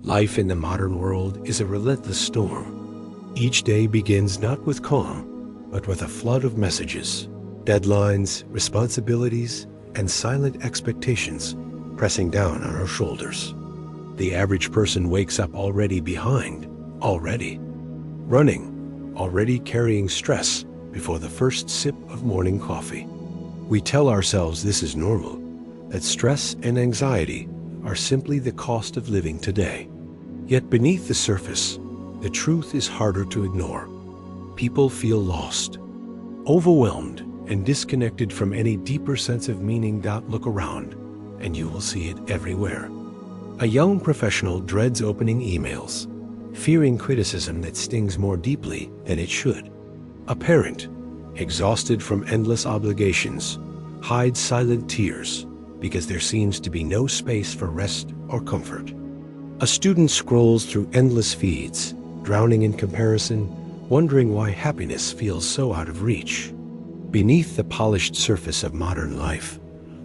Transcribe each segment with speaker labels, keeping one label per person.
Speaker 1: Life in the modern world is a relentless storm. Each day begins not with calm, but with a flood of messages, deadlines, responsibilities, and silent expectations pressing down on our shoulders. The average person wakes up already behind, already running, already carrying stress before the first sip of morning coffee. We tell ourselves this is normal, that stress and anxiety are simply the cost of living today. Yet beneath the surface, the truth is harder to ignore. People feel lost, overwhelmed, and disconnected from any deeper sense of meaning. Look around, and you will see it everywhere. A young professional dreads opening emails, fearing criticism that stings more deeply than it should. A parent, exhausted from endless obligations, hides silent tears because there seems to be no space for rest or comfort. A student scrolls through endless feeds, drowning in comparison, wondering why happiness feels so out of reach. Beneath the polished surface of modern life,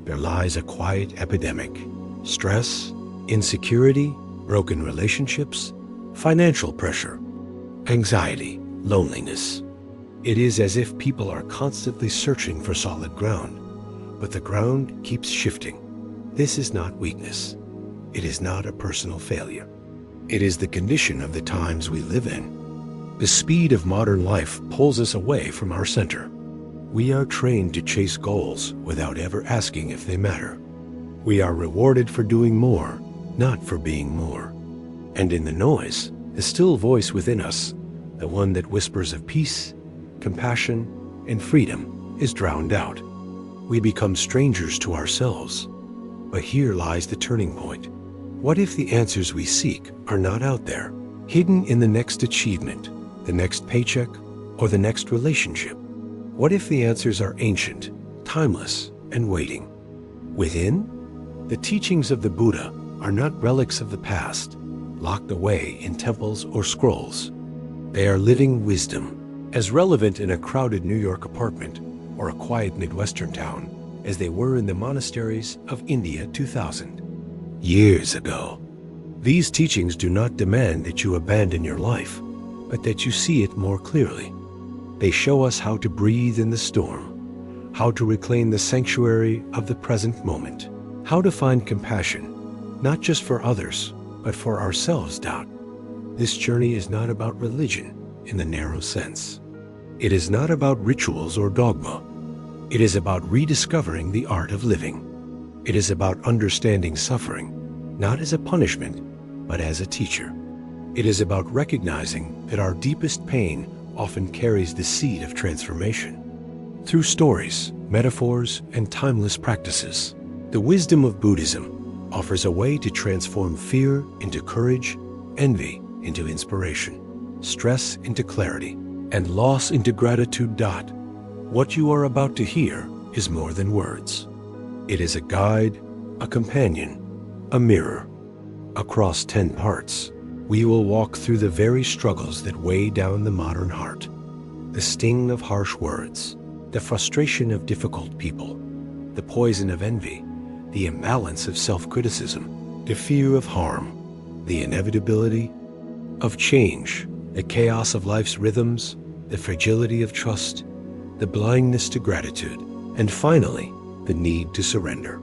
Speaker 1: there lies a quiet epidemic: stress, insecurity, broken relationships, financial pressure, anxiety, loneliness. It is as if people are constantly searching for solid ground, but the ground keeps shifting. This is not weakness. It is not a personal failure. It is the condition of the times we live in. The speed of modern life pulls us away from our center. We are trained to chase goals without ever asking if they matter. We are rewarded for doing more, not for being more. And in the noise, the still voice within us, the one that whispers of peace, compassion, and freedom, is drowned out. We become strangers to ourselves. But here lies the turning point. What if the answers we seek are not out there, hidden in the next achievement, the next paycheck, or the next relationship? What if the answers are ancient, timeless, and waiting? Within, the teachings of the Buddha are not relics of the past, locked away in temples or scrolls. They are living wisdom, as relevant in a crowded New York apartment or a quiet Midwestern town as they were in the monasteries of India 2000 years ago. These teachings do not demand that you abandon your life, but that you see it more clearly. They show us how to breathe in the storm, how to reclaim the sanctuary of the present moment, how to find compassion, not just for others, but for ourselves. This journey is not about religion in the narrow sense. It is not about rituals or dogma. It is about rediscovering the art of living. It is about understanding suffering, not as a punishment, but as a teacher. It is about recognizing that our deepest pain often carries the seed of transformation. Through stories, metaphors, and timeless practices, the wisdom of Buddhism offers a way to transform fear into courage, envy into inspiration, stress into clarity, and loss into gratitude. What you are about to hear is more than words. It is a guide, a companion, a mirror. Across 10 parts, we will walk through the very struggles that weigh down the modern heart. The sting of harsh words, the frustration of difficult people, the poison of envy, the imbalance of self-criticism, the fear of harm, the inevitability of change, the chaos of life's rhythms, the fragility of trust, the blindness to gratitude, and finally, the need to surrender.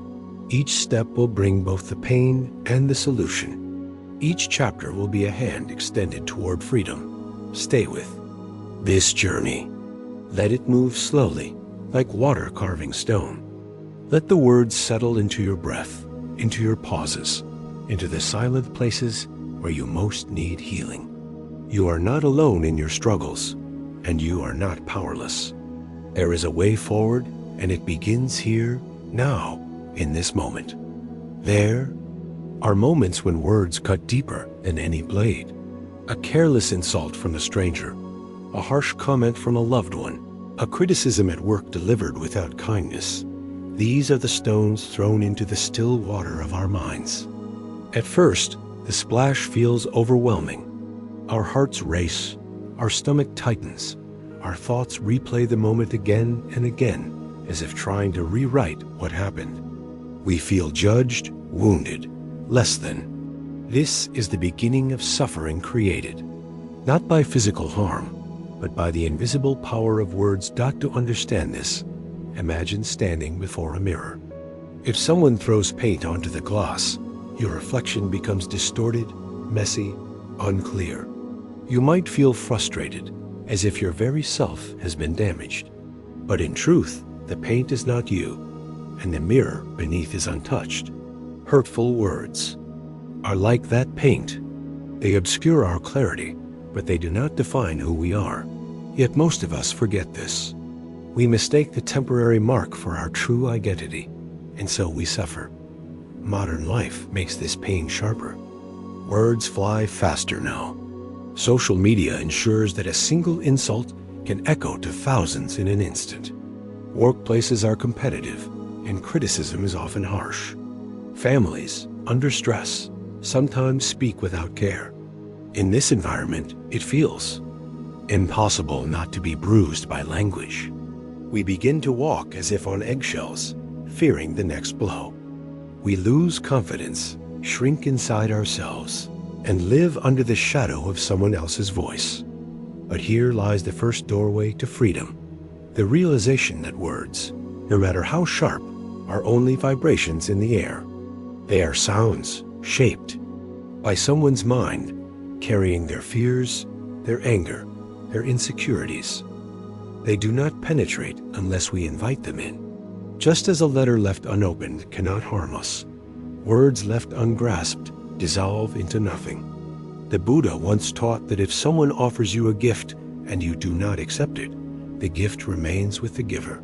Speaker 1: Each step will bring both the pain and the solution. Each chapter will be a hand extended toward freedom. Stay with this journey. Let it move slowly, like water carving stone. Let the words settle into your breath, into your pauses, into the silent places where you most need healing. You are not alone in your struggles, and you are not powerless. There is a way forward, and it begins here, now, in this moment. There are moments when words cut deeper than any blade. A careless insult from a stranger, a harsh comment from a loved one, a criticism at work delivered without kindness. These are the stones thrown into the still water of our minds. At first, the splash feels overwhelming. Our hearts race, our stomach tightens, our thoughts replay the moment again and again, as if trying to rewrite what happened. We feel judged, wounded, less than. This is the beginning of suffering created, not by physical harm, but by the invisible power of words. To understand this, imagine standing before a mirror. If someone throws paint onto the glass, your reflection becomes distorted, messy, unclear. You might feel frustrated, as if your very self has been damaged. But in truth, the paint is not you, and the mirror beneath is untouched. Hurtful words are like that paint. They obscure our clarity, but they do not define who we are. Yet most of us forget this. We mistake the temporary mark for our true identity, and so we suffer. Modern life makes this pain sharper. Words fly faster now. Social media ensures that a single insult can echo to thousands in an instant. Workplaces are competitive, and criticism is often harsh. Families, under stress, sometimes speak without care. In this environment, it feels impossible not to be bruised by language. We begin to walk as if on eggshells, fearing the next blow. We lose confidence, shrink inside ourselves, and live under the shadow of someone else's voice. But here lies the first doorway to freedom, the realization that words, no matter how sharp, are only vibrations in the air. They are sounds shaped by someone's mind, carrying their fears, their anger, their insecurities. They do not penetrate unless we invite them in. Just as a letter left unopened cannot harm us, words left ungrasped dissolve into nothing. The Buddha once taught that if someone offers you a gift and you do not accept it, the gift remains with the giver.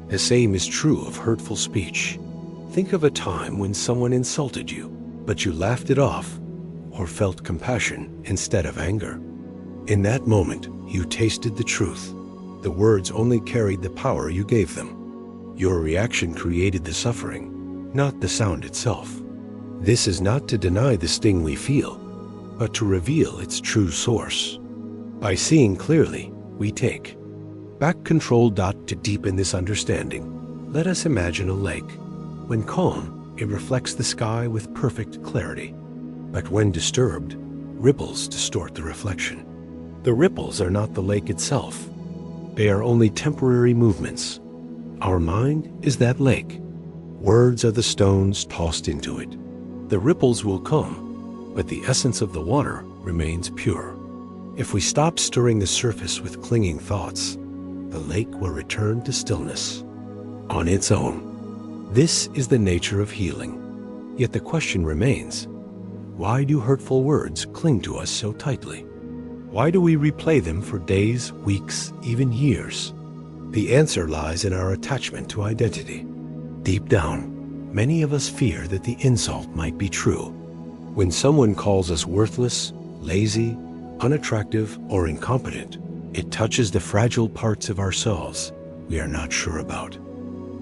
Speaker 1: The same is true of hurtful speech. Think of a time when someone insulted you, but you laughed it off or felt compassion instead of anger. In that moment, you tasted the truth. The words only carried the power you gave them. Your reaction created the suffering, not the sound itself. This is not to deny the sting we feel, but to reveal its true source. By seeing clearly, we take back control. To deepen this understanding, let us imagine a lake. When calm, it reflects the sky with perfect clarity. But when disturbed, ripples distort the reflection. The ripples are not the lake itself. They are only temporary movements. Our mind is that lake. Words are the stones tossed into it. The ripples will come, but the essence of the water remains pure. If we stop stirring the surface with clinging thoughts, the lake will return to stillness on its own. This is the nature of healing. Yet the question remains, why do hurtful words cling to us so tightly? Why do we replay them for days, weeks, even years? The answer lies in our attachment to identity. Deep down, many of us fear that the insult might be true. When someone calls us worthless, lazy, unattractive, or incompetent, it touches the fragile parts of ourselves we are not sure about.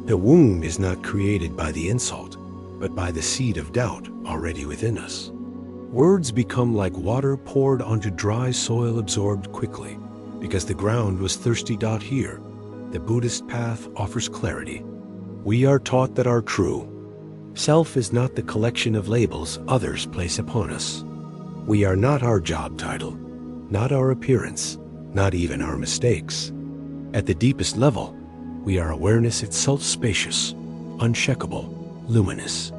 Speaker 1: The wound is not created by the insult, but by the seed of doubt already within us. Words become like water poured onto dry soil, absorbed quickly, because the ground was thirsty. Here, the Buddhist path offers clarity. We are taught that our true self is not the collection of labels others place upon us. We are not our job title, not our appearance, not even our mistakes. At the deepest level, we are awareness itself, spacious, unshakable, luminous.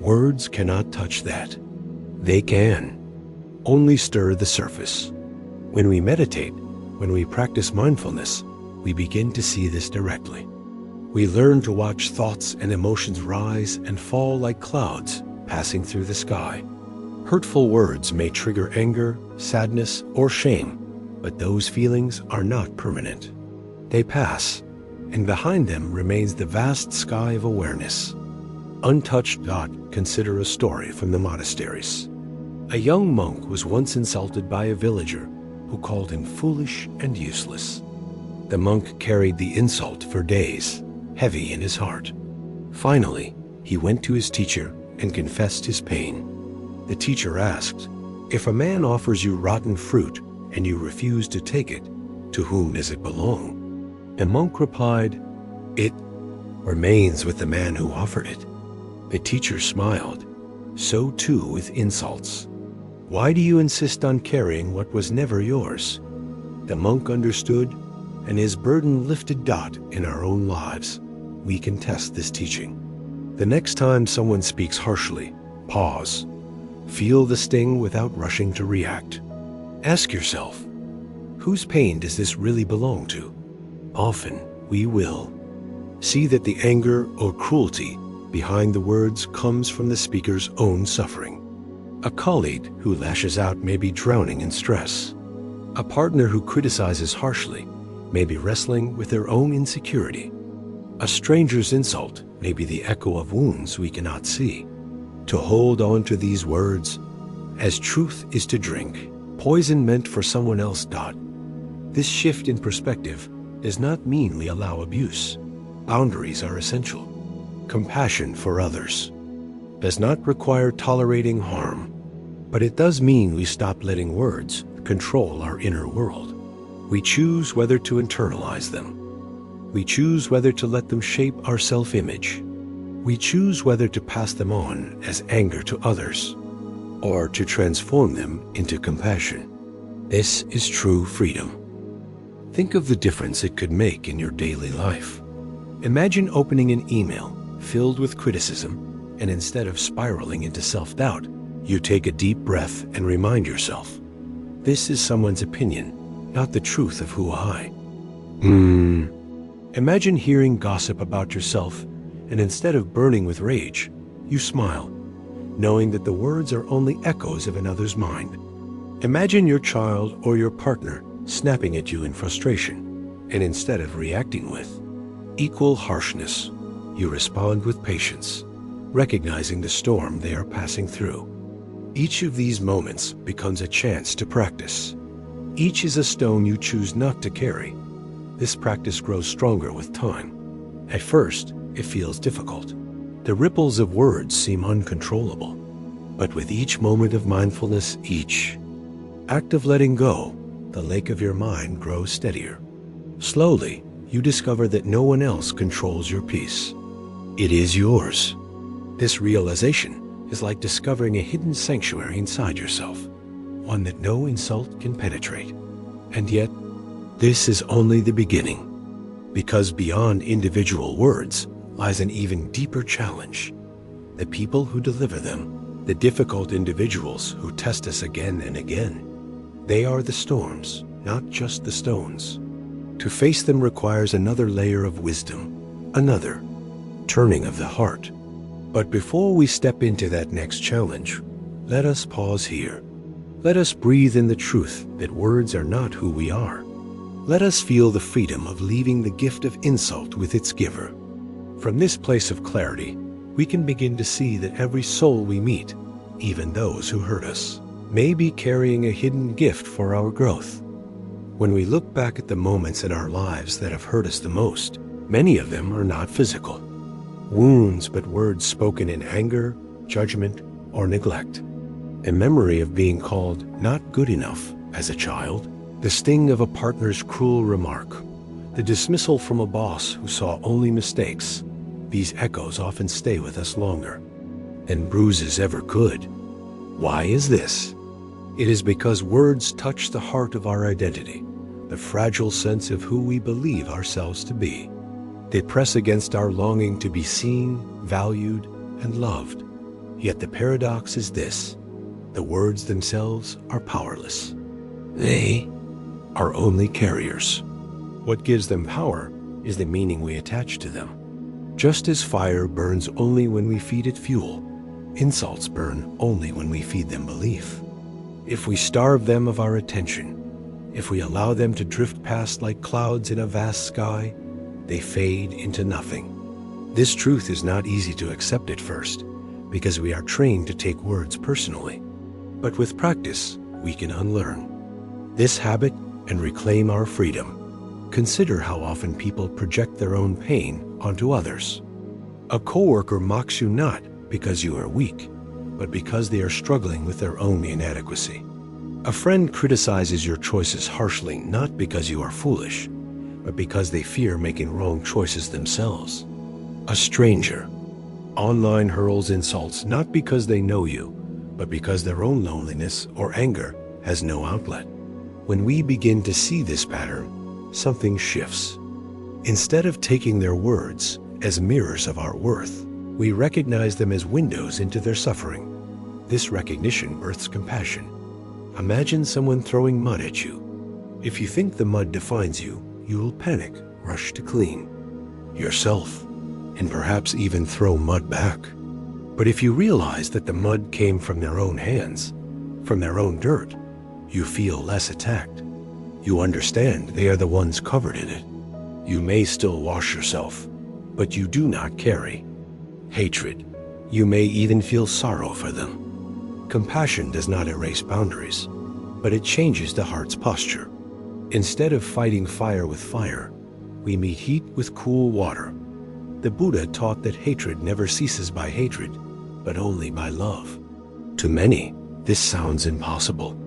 Speaker 1: Words cannot touch that. They can only stir the surface. When we meditate, when we practice mindfulness, we begin to see this directly. We learn to watch thoughts and emotions rise and fall like clouds passing through the sky. Hurtful words may trigger anger, sadness, or shame, but those feelings are not permanent. They pass, and behind them remains the vast sky of awareness. Untouched. Consider a story from the monasteries. A young monk was once insulted by a villager who called him foolish and useless. The monk carried the insult for days, heavy in his heart. Finally, he went to his teacher and confessed his pain. The teacher asked, "If a man offers you rotten fruit and you refuse to take it, to whom does it belong?" The monk replied, "It remains with the man who offered it." The teacher smiled. So too with insults. Why do you insist on carrying what was never yours? The monk understood, and his burden lifted. In our own lives, we can test this teaching. The next time someone speaks harshly, pause. Feel the sting without rushing to react. Ask yourself, whose pain does this really belong to? Often, we will see that the anger or cruelty behind the words comes from the speaker's own suffering. A colleague who lashes out may be drowning in stress. A partner who criticizes harshly may be wrestling with their own insecurity. A stranger's insult may be the echo of wounds we cannot see. To hold on to these words, as truth is to drink, poison meant for someone else. This shift in perspective does not mean we allow abuse. Boundaries are essential. Compassion for others does not require tolerating harm, but it does mean we stop letting words control our inner world. We choose whether to internalize them. We choose whether to let them shape our self-image. We choose whether to pass them on as anger to others or to transform them into compassion. This is true freedom. Think of the difference it could make in your daily life. Imagine opening an email filled with criticism, and instead of spiraling into self-doubt, you take a deep breath and remind yourself, this is someone's opinion, not the truth of who I. Imagine hearing gossip about yourself, and instead of burning with rage, you smile, knowing that the words are only echoes of another's mind. Imagine your child or your partner snapping at you in frustration, and instead of reacting with equal harshness, you respond with patience, recognizing the storm they are passing through. Each of these moments becomes a chance to practice. Each is a stone you choose not to carry. This practice grows stronger with time. At first, it feels difficult. The ripples of words seem uncontrollable. But with each moment of mindfulness, each act of letting go, the lake of your mind grows steadier. Slowly, you discover that no one else controls your peace. It is yours. This realization is like discovering a hidden sanctuary inside yourself, one that no insult can penetrate. And yet, this is only the beginning, because beyond individual words lies an even deeper challenge. The people who deliver them, the difficult individuals who test us again and again, they are the storms, not just the stones. To face them requires another layer of wisdom, another turning of the heart. But before we step into that next challenge, let us pause here. Let us breathe in the truth that words are not who we are. Let us feel the freedom of leaving the gift of insult with its giver. From this place of clarity, we can begin to see that every soul we meet, even those who hurt us, may be carrying a hidden gift for our growth. When we look back at the moments in our lives that have hurt us the most, many of them are not physical wounds, but words spoken in anger, judgment, or neglect. A memory of being called not good enough as a child, the sting of a partner's cruel remark, the dismissal from a boss who saw only mistakes. These echoes often stay with us longer than bruises ever could. Why is this? It is because words touch the heart of our identity, the fragile sense of who we believe ourselves to be. They press against our longing to be seen, valued, and loved. Yet the paradox is this: the words themselves are powerless. They are only carriers. What gives them power is the meaning we attach to them. Just as fire burns only when we feed it fuel, insults burn only when we feed them belief. If we starve them of our attention, if we allow them to drift past like clouds in a vast sky, they fade into nothing. This truth is not easy to accept at first, because we are trained to take words personally. But with practice, we can unlearn this habit and reclaim our freedom. Consider how often people project their own pain onto others. A coworker mocks you not because you are weak, but because they are struggling with their own inadequacy. A friend criticizes your choices harshly not because you are foolish, but because they fear making wrong choices themselves. A stranger online hurls insults not because they know you, but because their own loneliness or anger has no outlet. When we begin to see this pattern, something shifts. Instead of taking their words as mirrors of our worth, we recognize them as windows into their suffering. This recognition births compassion. Imagine someone throwing mud at you. If you think the mud defines you, you will panic, rush to clean yourself, and perhaps even throw mud back. But if you realize that the mud came from their own hands, from their own dirt, you feel less attacked. You understand they are the ones covered in it. You may still wash yourself, but you do not carry hatred. You may even feel sorrow for them. Compassion does not erase boundaries, but it changes the heart's posture. Instead of fighting fire with fire, we meet heat with cool water. The Buddha taught that hatred never ceases by hatred, but only by love. To many, this sounds impossible.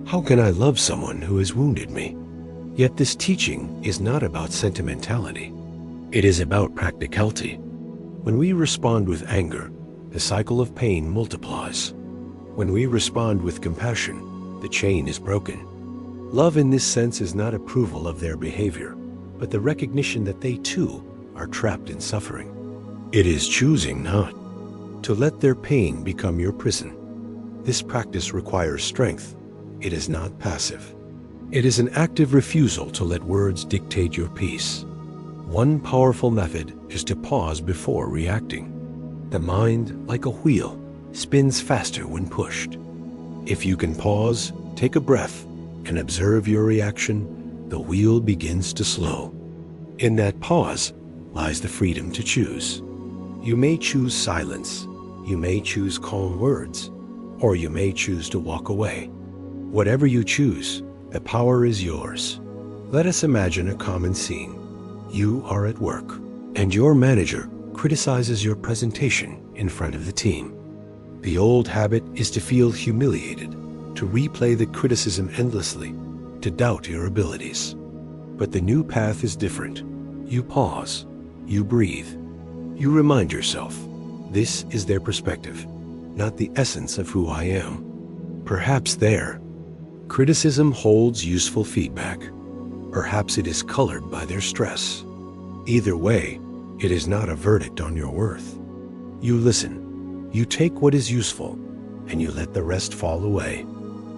Speaker 1: How can I love someone who has wounded me? Yet this teaching is not about sentimentality. It is about practicality. When we respond with anger, the cycle of pain multiplies. When we respond with compassion, the chain is broken. Love in this sense is not approval of their behavior, but the recognition that they too are trapped in suffering. It is choosing not to let their pain become your prison. This practice requires strength. It is not passive. It is an active refusal to let words dictate your peace. One powerful method is to pause before reacting. The mind, like a wheel, spins faster when pushed. If you can pause, take a breath, and observe your reaction, the wheel begins to slow. In that pause lies the freedom to choose. You may choose silence, you may choose calm words, or you may choose to walk away. Whatever you choose, the power is yours. Let us imagine a common scene. You are at work, and your manager criticizes your presentation in front of the team. The old habit is to feel humiliated, to replay the criticism endlessly, to doubt your abilities. But the new path is different. You pause, you breathe, you remind yourself, this is their perspective, not the essence of who I am. Perhaps their criticism holds useful feedback. Perhaps it is colored by their stress. Either way, it is not a verdict on your worth. You listen, you take what is useful, and you let the rest fall away.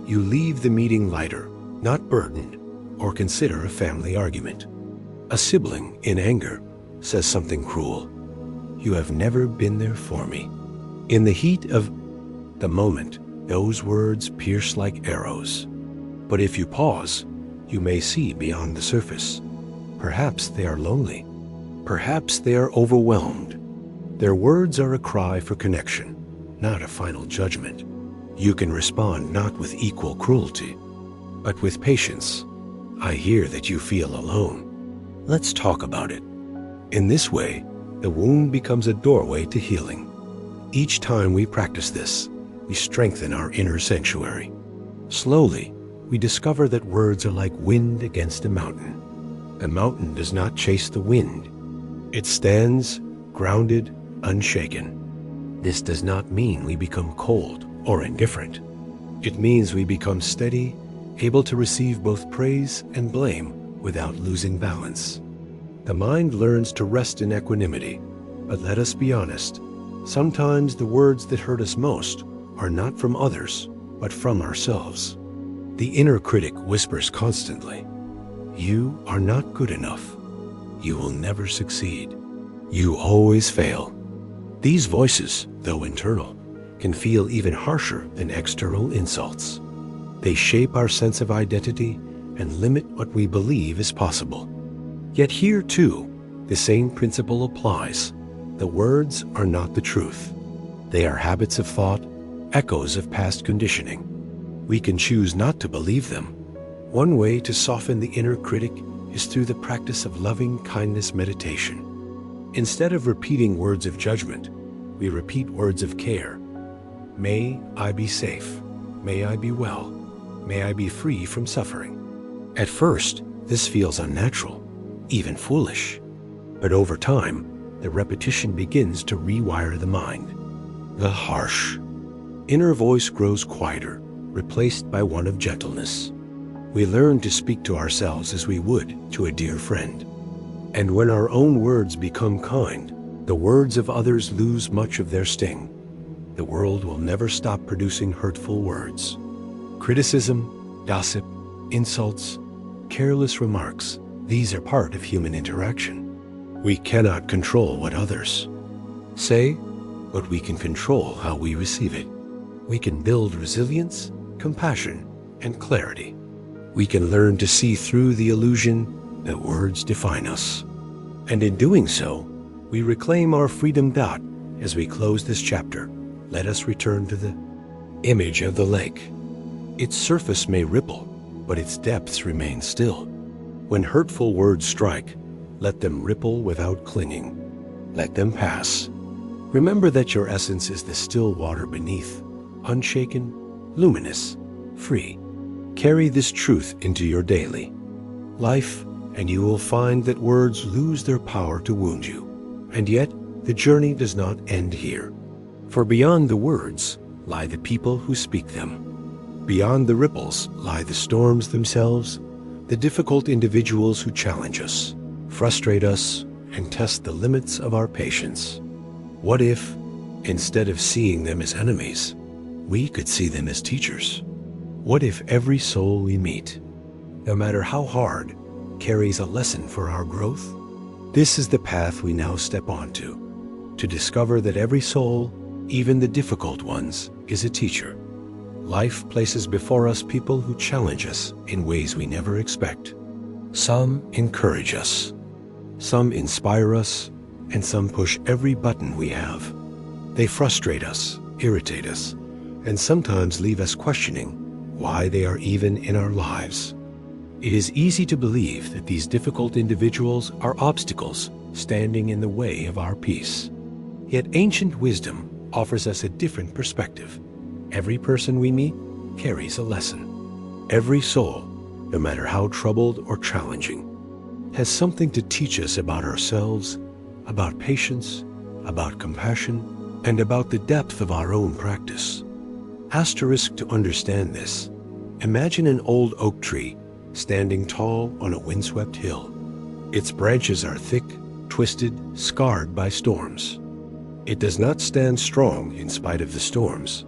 Speaker 1: You leave the meeting lighter, not burdened, or consider a family argument. A sibling, in anger, says something cruel. You have never been there for me. In the heat of the moment, those words pierce like arrows. But if you pause, you may see beyond the surface. Perhaps they are lonely. Perhaps they are overwhelmed. Their words are a cry for connection, not a final judgment. You can respond not with equal cruelty, but with patience. I hear that you feel alone. Let's talk about it. In this way, the wound becomes a doorway to healing. Each time we practice this, we strengthen our inner sanctuary. Slowly, we discover that words are like wind against a mountain. The mountain does not chase the wind. It stands grounded, unshaken. This does not mean we become cold or indifferent. It means we become steady, able to receive both praise and blame without losing balance. The mind learns to rest in equanimity, but let us be honest, sometimes the words that hurt us most are not from others, but from ourselves. The inner critic whispers constantly, "You are not good enough. You will never succeed. You always fail." These voices, though internal, can feel even harsher than external insults. They shape our sense of identity and limit what we believe is possible. Yet here, too, the same principle applies. The words are not the truth. They are habits of thought, echoes of past conditioning. We can choose not to believe them. One way to soften the inner critic is through the practice of loving kindness meditation. Instead of repeating words of judgment, we repeat words of care. May I be safe. May I be well. May I be free from suffering. At first, this feels unnatural, even foolish. But over time, the repetition begins to rewire the mind. The harsh inner voice grows quieter, replaced by one of gentleness. We learn to speak to ourselves as we would to a dear friend. And when our own words become kind, the words of others lose much of their sting. The world will never stop producing hurtful words. Criticism, gossip, insults, careless remarks, these are part of human interaction. We cannot control what others say, but we can control how we receive it. We can build resilience, compassion, and clarity. We can learn to see through the illusion that words define us. And in doing so, we reclaim our freedom. As we close this chapter, let us return to the image of the lake. Its surface may ripple, but its depths remain still. When hurtful words strike, let them ripple without clinging. Let them pass. Remember that your essence is the still water beneath, unshaken, luminous, free. Carry this truth into your daily life, and you will find that words lose their power to wound you. And yet, the journey does not end here. For beyond the words lie the people who speak them. Beyond the ripples lie the storms themselves, the difficult individuals who challenge us, frustrate us, and test the limits of our patience. What if, instead of seeing them as enemies, we could see them as teachers? What if every soul we meet, no matter how hard, carries a lesson for our growth? This is the path we now step onto, to discover that every soul, even the difficult ones, is a teacher. Life places before us people who challenge us in ways we never expect. Some encourage us, some inspire us, and some push every button we have. They frustrate us, irritate us, and sometimes leave us questioning why they are even in our lives. It is easy to believe that these difficult individuals are obstacles standing in the way of our peace. Yet ancient wisdom offers us a different perspective. Every person we meet carries a lesson. Every soul, no matter how troubled or challenging, has something to teach us about ourselves, about patience, about compassion, and about the depth of our own practice. Asterisk to understand this, imagine an old oak tree standing tall on a windswept hill. Its branches are thick, twisted, scarred by storms. It does not stand strong in spite of the storms,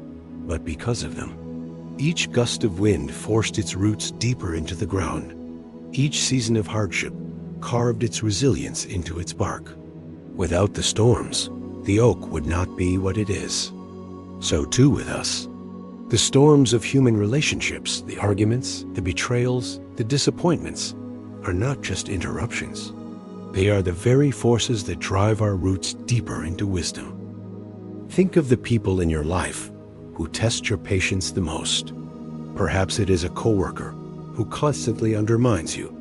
Speaker 1: but because of them. Each gust of wind forced its roots deeper into the ground. Each season of hardship carved its resilience into its bark. Without the storms, the oak would not be what it is. So too with us. The storms of human relationships, the arguments, the betrayals, the disappointments, are not just interruptions. They are the very forces that drive our roots deeper into wisdom. Think of the people in your life who test your patience the most. Perhaps it is a coworker who constantly undermines you,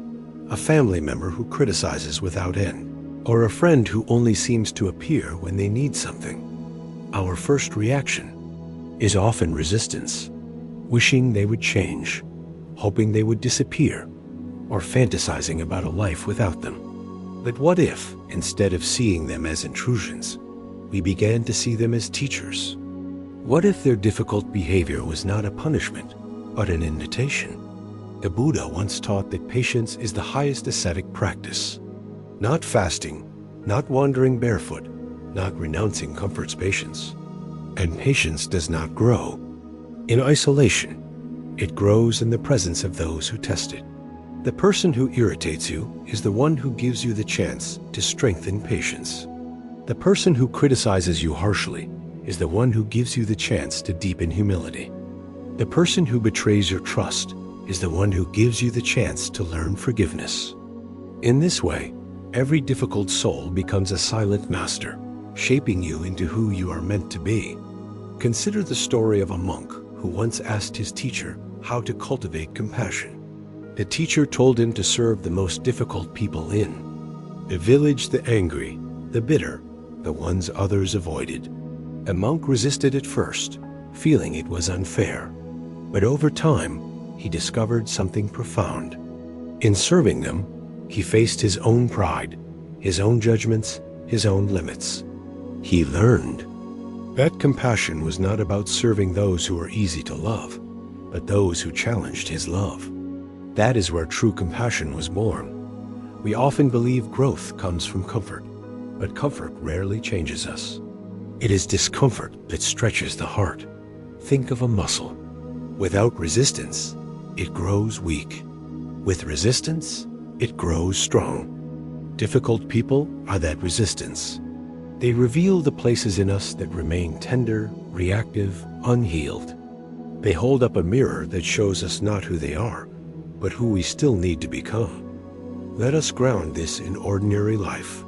Speaker 1: a family member who criticizes without end, or a friend who only seems to appear when they need something. Our first reaction is often resistance, wishing they would change, hoping they would disappear, or fantasizing about a life without them. But what if, instead of seeing them as intrusions, we began to see them as teachers? What if their difficult behavior was not a punishment, but an invitation? The Buddha once taught that patience is the highest ascetic practice. Not fasting, not wandering barefoot, not renouncing comfort's patience. And patience does not grow in isolation. It grows in the presence of those who test it. The person who irritates you is the one who gives you the chance to strengthen patience. The person who criticizes you harshly is the one who gives you the chance to deepen humility. The person who betrays your trust is the one who gives you the chance to learn forgiveness. In this way, every difficult soul becomes a silent master, shaping you into who you are meant to be. Consider the story of a monk who once asked his teacher how to cultivate compassion. The teacher told him to serve the most difficult people in the village, the angry, the bitter, the ones others avoided. The monk resisted at first, feeling it was unfair. But over time, he discovered something profound. In serving them, he faced his own pride, his own judgments, his own limits. He learned that compassion was not about serving those who were easy to love, but those who challenged his love. That is where true compassion was born. We often believe growth comes from comfort, but comfort rarely changes us. It is discomfort that stretches the heart. Think of a muscle. Without resistance, it grows weak. With resistance, it grows strong. Difficult people are that resistance. They reveal the places in us that remain tender, reactive, unhealed. They hold up a mirror that shows us not who they are, but who we still need to become. Let us ground this in ordinary life.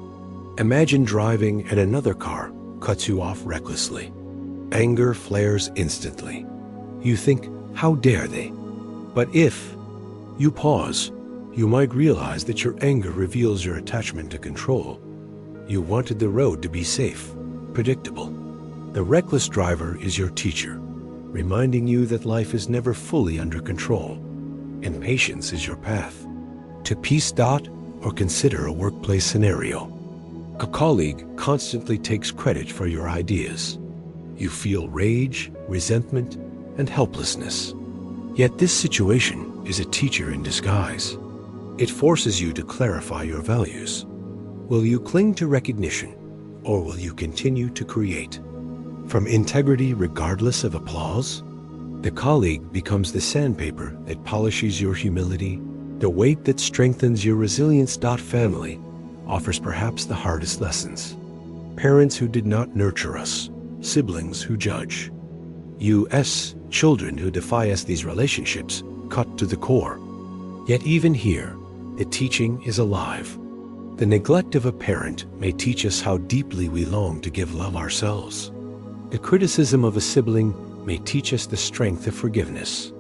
Speaker 1: Imagine driving and another car cuts you off recklessly. Anger flares instantly. You think, how dare they? But if you pause, you might realize that your anger reveals your attachment to control. You wanted the road to be safe, predictable. The reckless driver is your teacher, reminding you that life is never fully under control, and patience is your path. To peace. Or consider a workplace scenario. A colleague constantly takes credit for your ideas. You feel rage, resentment, and helplessness. Yet this situation is a teacher in disguise. It forces you to clarify your values. Will you cling to recognition, or will you continue to create? From integrity regardless of applause? The colleague becomes the sandpaper that polishes your humility. The weight that strengthens your resilience. Family offers perhaps the hardest lessons. Parents who did not nurture us, siblings who judge. Children who defy us. These relationships cut to the core. Yet even here, the teaching is alive. The neglect of a parent may teach us how deeply we long to give love ourselves. The criticism of a sibling may teach us the strength of forgiveness.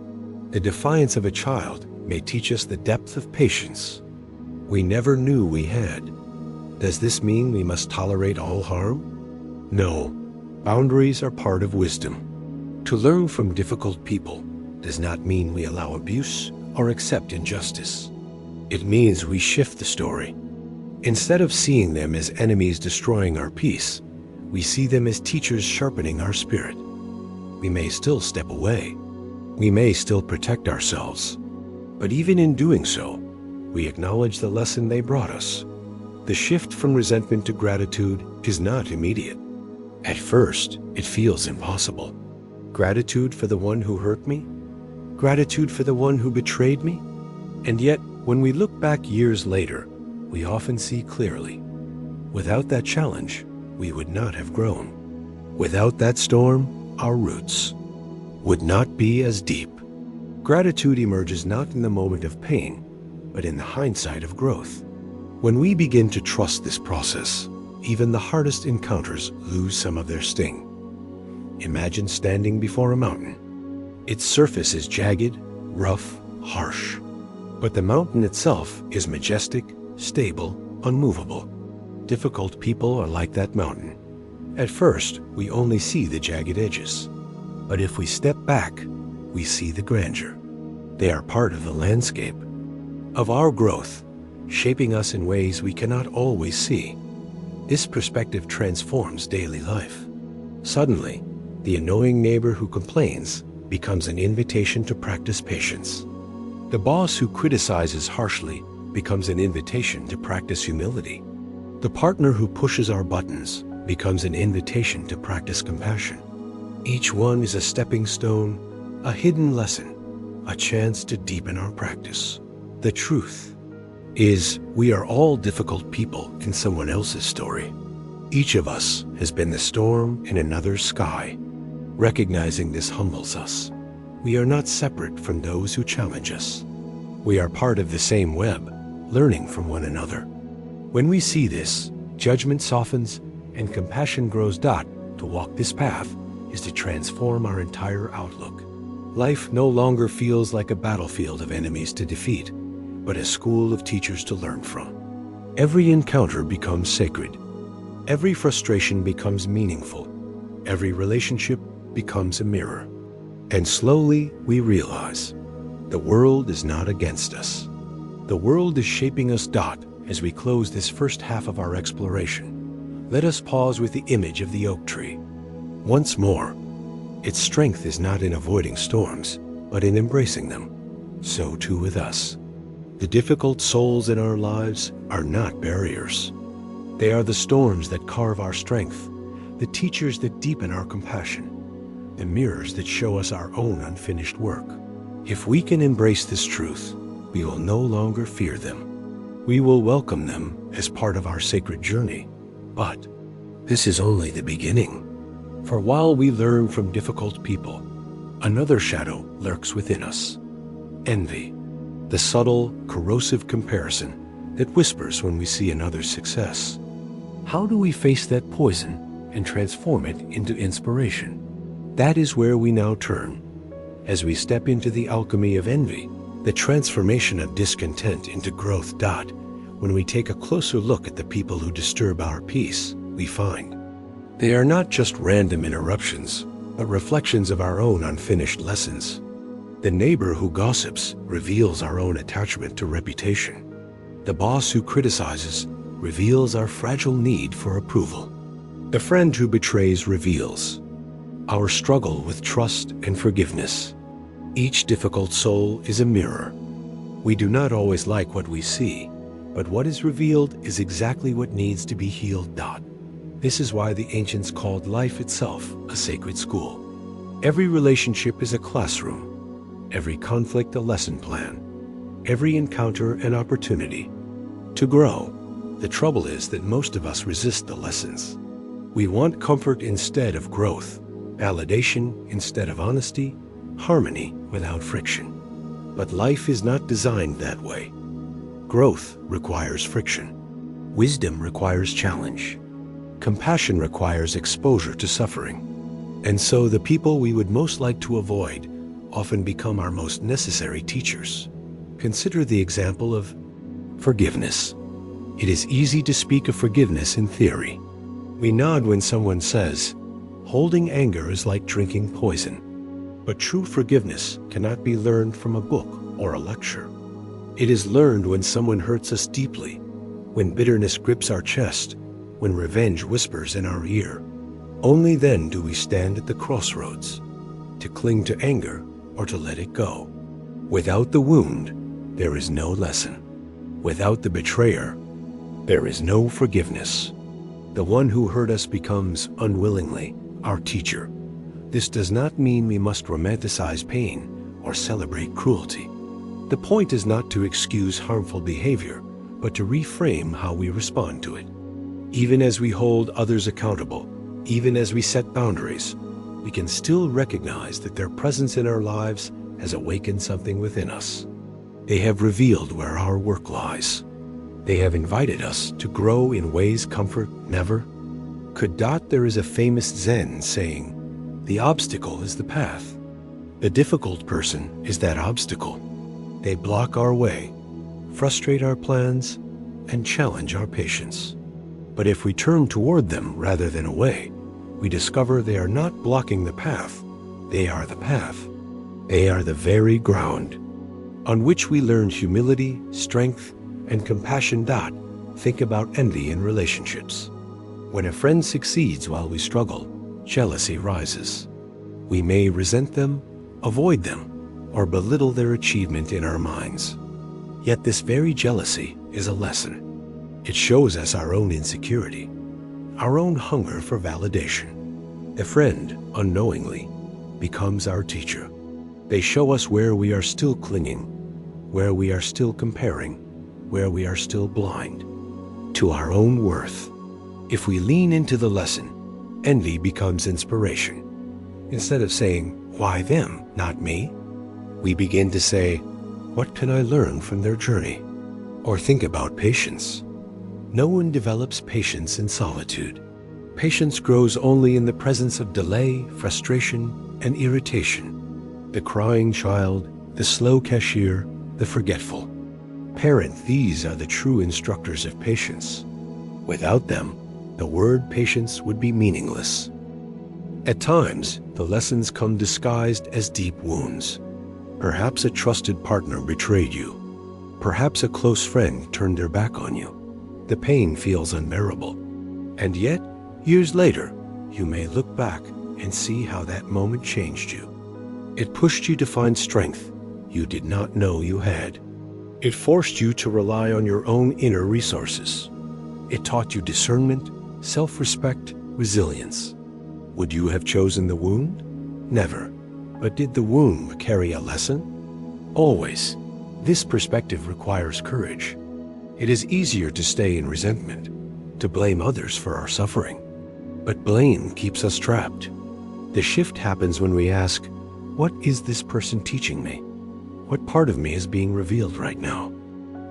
Speaker 1: The defiance of a child may teach us the depth of patience we never knew we had. Does this mean we must tolerate all harm? No. Boundaries are part of wisdom. To learn from difficult people does not mean we allow abuse or accept injustice. It means we shift the story. Instead of seeing them as enemies destroying our peace, we see them as teachers sharpening our spirit. We may still step away. We may still protect ourselves. But even in doing so, we acknowledge the lesson they brought us. The shift from resentment to gratitude is not immediate. At first, it feels impossible. Gratitude for the one who hurt me? Gratitude for the one who betrayed me? And yet, when we look back years later, we often see clearly. Without that challenge, we would not have grown. Without that storm, our roots would not be as deep. Gratitude emerges not in the moment of pain, but in the hindsight of growth. When we begin to trust this process, even the hardest encounters lose some of their sting. Imagine standing before a mountain. Its surface is jagged, rough, harsh. But the mountain itself is majestic, stable, unmovable. Difficult people are like that mountain. At first, we only see the jagged edges. But if we step back, we see the grandeur. They are part of the landscape of our growth, shaping us in ways we cannot always see. This perspective transforms daily life. Suddenly, the annoying neighbor who complains becomes an invitation to practice patience. The boss who criticizes harshly becomes an invitation to practice humility. The partner who pushes our buttons becomes an invitation to practice compassion. Each one is a stepping stone, a hidden lesson, a chance to deepen our practice. The truth is, we are all difficult people in someone else's story. Each of us has been the storm in another's sky. Recognizing this humbles us. We are not separate from those who challenge us. We are part of the same web, learning from one another. When we see this, judgment softens and compassion grows. To walk this path is to transform our entire outlook. Life no longer feels like a battlefield of enemies to defeat, but a school of teachers to learn from. Every encounter becomes sacred. Every frustration becomes meaningful. Every relationship becomes a mirror. And slowly we realize the world is not against us. The world is shaping us. As we close this first half of our exploration, Let us pause with the image of the oak tree. Once more, its strength is not in avoiding storms, but in embracing them. So too with us. The difficult souls in our lives are not barriers. They are the storms that carve our strength, the teachers that deepen our compassion, the mirrors that show us our own unfinished work. If we can embrace this truth, we will no longer fear them. We will welcome them as part of our sacred journey. But this is only the beginning. For while we learn from difficult people, another shadow lurks within us. Envy, the subtle, corrosive comparison that whispers when we see another's success. How do we face that poison and transform it into inspiration? That is where we now turn. As we step into the alchemy of envy, the transformation of discontent into growth. When we take a closer look at the people who disturb our peace, we find they are not just random interruptions, but reflections of our own unfinished lessons. The neighbor who gossips reveals our own attachment to reputation. The boss who criticizes reveals our fragile need for approval. The friend who betrays reveals our struggle with trust and forgiveness. Each difficult soul is a mirror. We do not always like what we see, but what is revealed is exactly what needs to be healed. This is why the ancients called life itself a sacred school. Every relationship is a classroom, every conflict a lesson plan, every encounter an opportunity to grow. The trouble is that most of us resist the lessons. We want comfort instead of growth, validation instead of honesty, harmony without friction. But life is not designed that way. Growth requires friction. Wisdom requires challenge. Compassion requires exposure to suffering. And so the people we would most like to avoid often become our most necessary teachers. Consider the example of forgiveness. It is easy to speak of forgiveness in theory. We nod when someone says, holding anger is like drinking poison. But true forgiveness cannot be learned from a book or a lecture. It is learned when someone hurts us deeply, when bitterness grips our chest, when revenge whispers in our ear. Only then do we stand at the crossroads, to cling to anger or to let it go. Without the wound, there is no lesson. Without the betrayer, there is no forgiveness. The one who hurt us becomes, unwillingly, our teacher. This does not mean we must romanticize pain or celebrate cruelty. The point is not to excuse harmful behavior, but to reframe how we respond to it. Even as we hold others accountable, even as we set boundaries, we can still recognize that their presence in our lives has awakened something within us. They have revealed where our work lies. They have invited us to grow in ways comfort never could. There is a famous Zen saying, "The obstacle is the path." The difficult person is that obstacle. They block our way, frustrate our plans, and challenge our patience. But if we turn toward them rather than away, we discover they are not blocking the path. They are the path. They are the very ground on which we learn humility, strength, and compassion. Think about envy in relationships. When a friend succeeds while we struggle, jealousy rises. We may resent them, avoid them, or belittle their achievement in our minds. Yet this very jealousy is a lesson. It shows us our own insecurity, our own hunger for validation. A friend, unknowingly, becomes our teacher. They show us where we are still clinging, where we are still comparing, where we are still blind to our own worth. If we lean into the lesson, envy becomes inspiration. Instead of saying, "Why them, not me?" we begin to say, "What can I learn from their journey?" Or think about patience. No one develops patience in solitude. Patience grows only in the presence of delay, frustration, and irritation. The crying child, the slow cashier, the forgetful parent, these are the true instructors of patience. Without them, the word patience would be meaningless. At times, the lessons come disguised as deep wounds. Perhaps a trusted partner betrayed you. Perhaps a close friend turned their back on you. The pain feels unbearable. And yet, years later, you may look back and see how that moment changed you. It pushed you to find strength you did not know you had. It forced you to rely on your own inner resources. It taught you discernment, self-respect, resilience. Would you have chosen the wound? Never. But did the wound carry a lesson? Always. This perspective requires courage. It is easier to stay in resentment, to blame others for our suffering. But blame keeps us trapped. The shift happens when we ask, what is this person teaching me? What part of me is being revealed right now?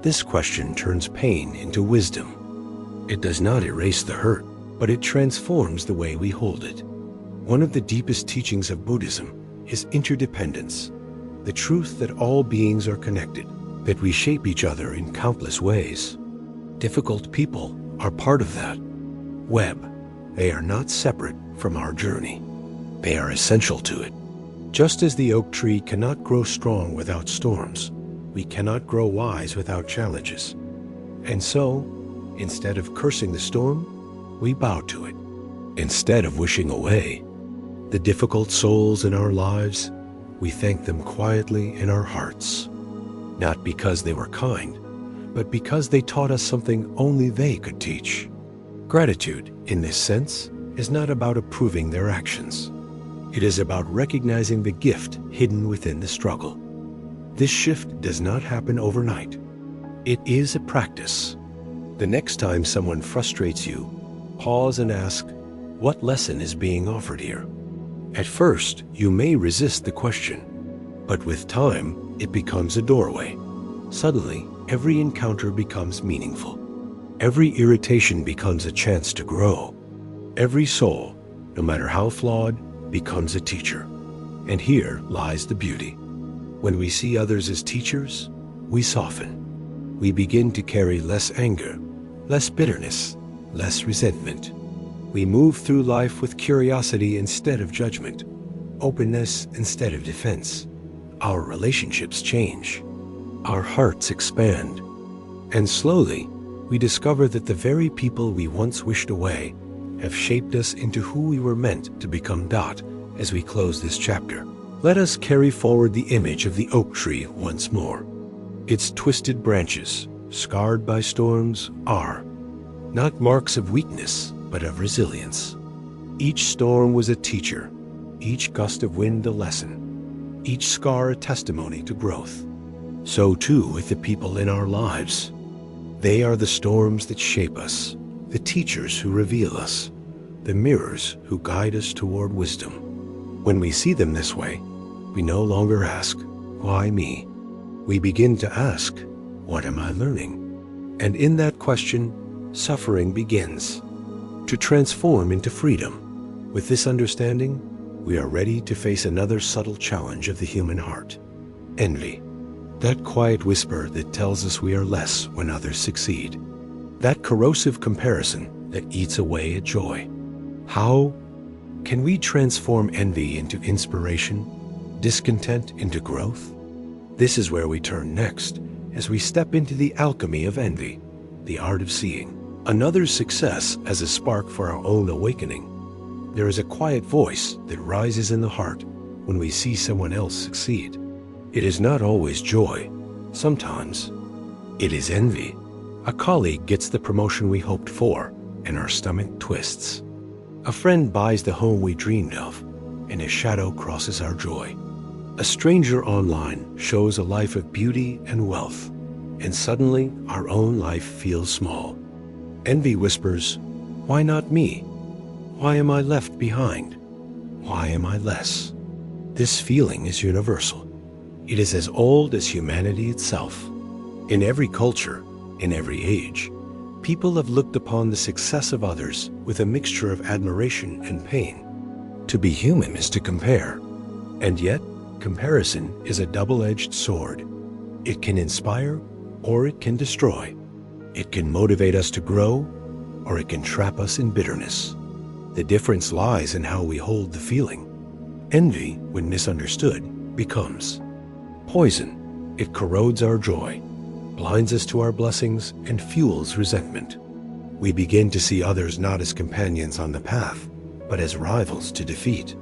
Speaker 1: This question turns pain into wisdom. It does not erase the hurt, but it transforms the way we hold it. One of the deepest teachings of Buddhism is interdependence, the truth that all beings are connected, that we shape each other in countless ways. Difficult people are part of that web. They are not separate from our journey. They are essential to it. Just as the oak tree cannot grow strong without storms, we cannot grow wise without challenges. And so, instead of cursing the storm, we bow to it. Instead of wishing away the difficult souls in our lives, we thank them quietly in our hearts. Not because they were kind, but because they taught us something only they could teach. Gratitude, in this sense, is not about approving their actions. It is about recognizing the gift hidden within the struggle. This shift does not happen overnight. It is a practice. The next time someone frustrates you, pause and ask, what lesson is being offered here? At first, you may resist the question, but with time, it becomes a doorway. Suddenly, every encounter becomes meaningful. Every irritation becomes a chance to grow. Every soul, no matter how flawed, becomes a teacher. And here lies the beauty. When we see others as teachers, we soften. We begin to carry less anger, less bitterness, less resentment. We move through life with curiosity instead of judgment, openness instead of defense. Our relationships change. Our hearts expand. And slowly, we discover that the very people we once wished away have shaped us into who we were meant to become. As we close this chapter, let us carry forward the image of the oak tree once more. Its twisted branches, scarred by storms, are not marks of weakness, but of resilience. Each storm was a teacher, each gust of wind a lesson, each scar a testimony to growth. So too with the people in our lives. They are the storms that shape us, the teachers who reveal us, the mirrors who guide us toward wisdom. When we see them this way, we no longer ask, why me? We begin to ask, what am I learning? And in that question, suffering begins to transform into freedom. With this understanding, we are ready to face another subtle challenge of the human heart: envy. That quiet whisper that tells us we are less when others succeed. That corrosive comparison that eats away at joy. How can we transform envy into inspiration, discontent into growth? This is where we turn next, as we step into the alchemy of envy, the art of seeing another's success as a spark for our own awakening. There is a quiet voice that rises in the heart when we see someone else succeed. It is not always joy. Sometimes it is envy. A colleague gets the promotion we hoped for, and our stomach twists. A friend buys the home we dreamed of, and a shadow crosses our joy. A stranger online shows a life of beauty and wealth, and suddenly our own life feels small. Envy whispers, why not me? Why am I left behind? Why am I less? This feeling is universal. It is as old as humanity itself. In every culture, in every age, people have looked upon the success of others with a mixture of admiration and pain. To be human is to compare, and yet comparison is a double-edged sword. It can inspire or it can destroy. It can motivate us to grow or it can trap us in bitterness. The difference lies in how we hold the feeling. Envy, when misunderstood, becomes poison. It corrodes our joy, blinds us to our blessings, and fuels resentment. We begin to see others not as companions on the path, but as rivals to defeat.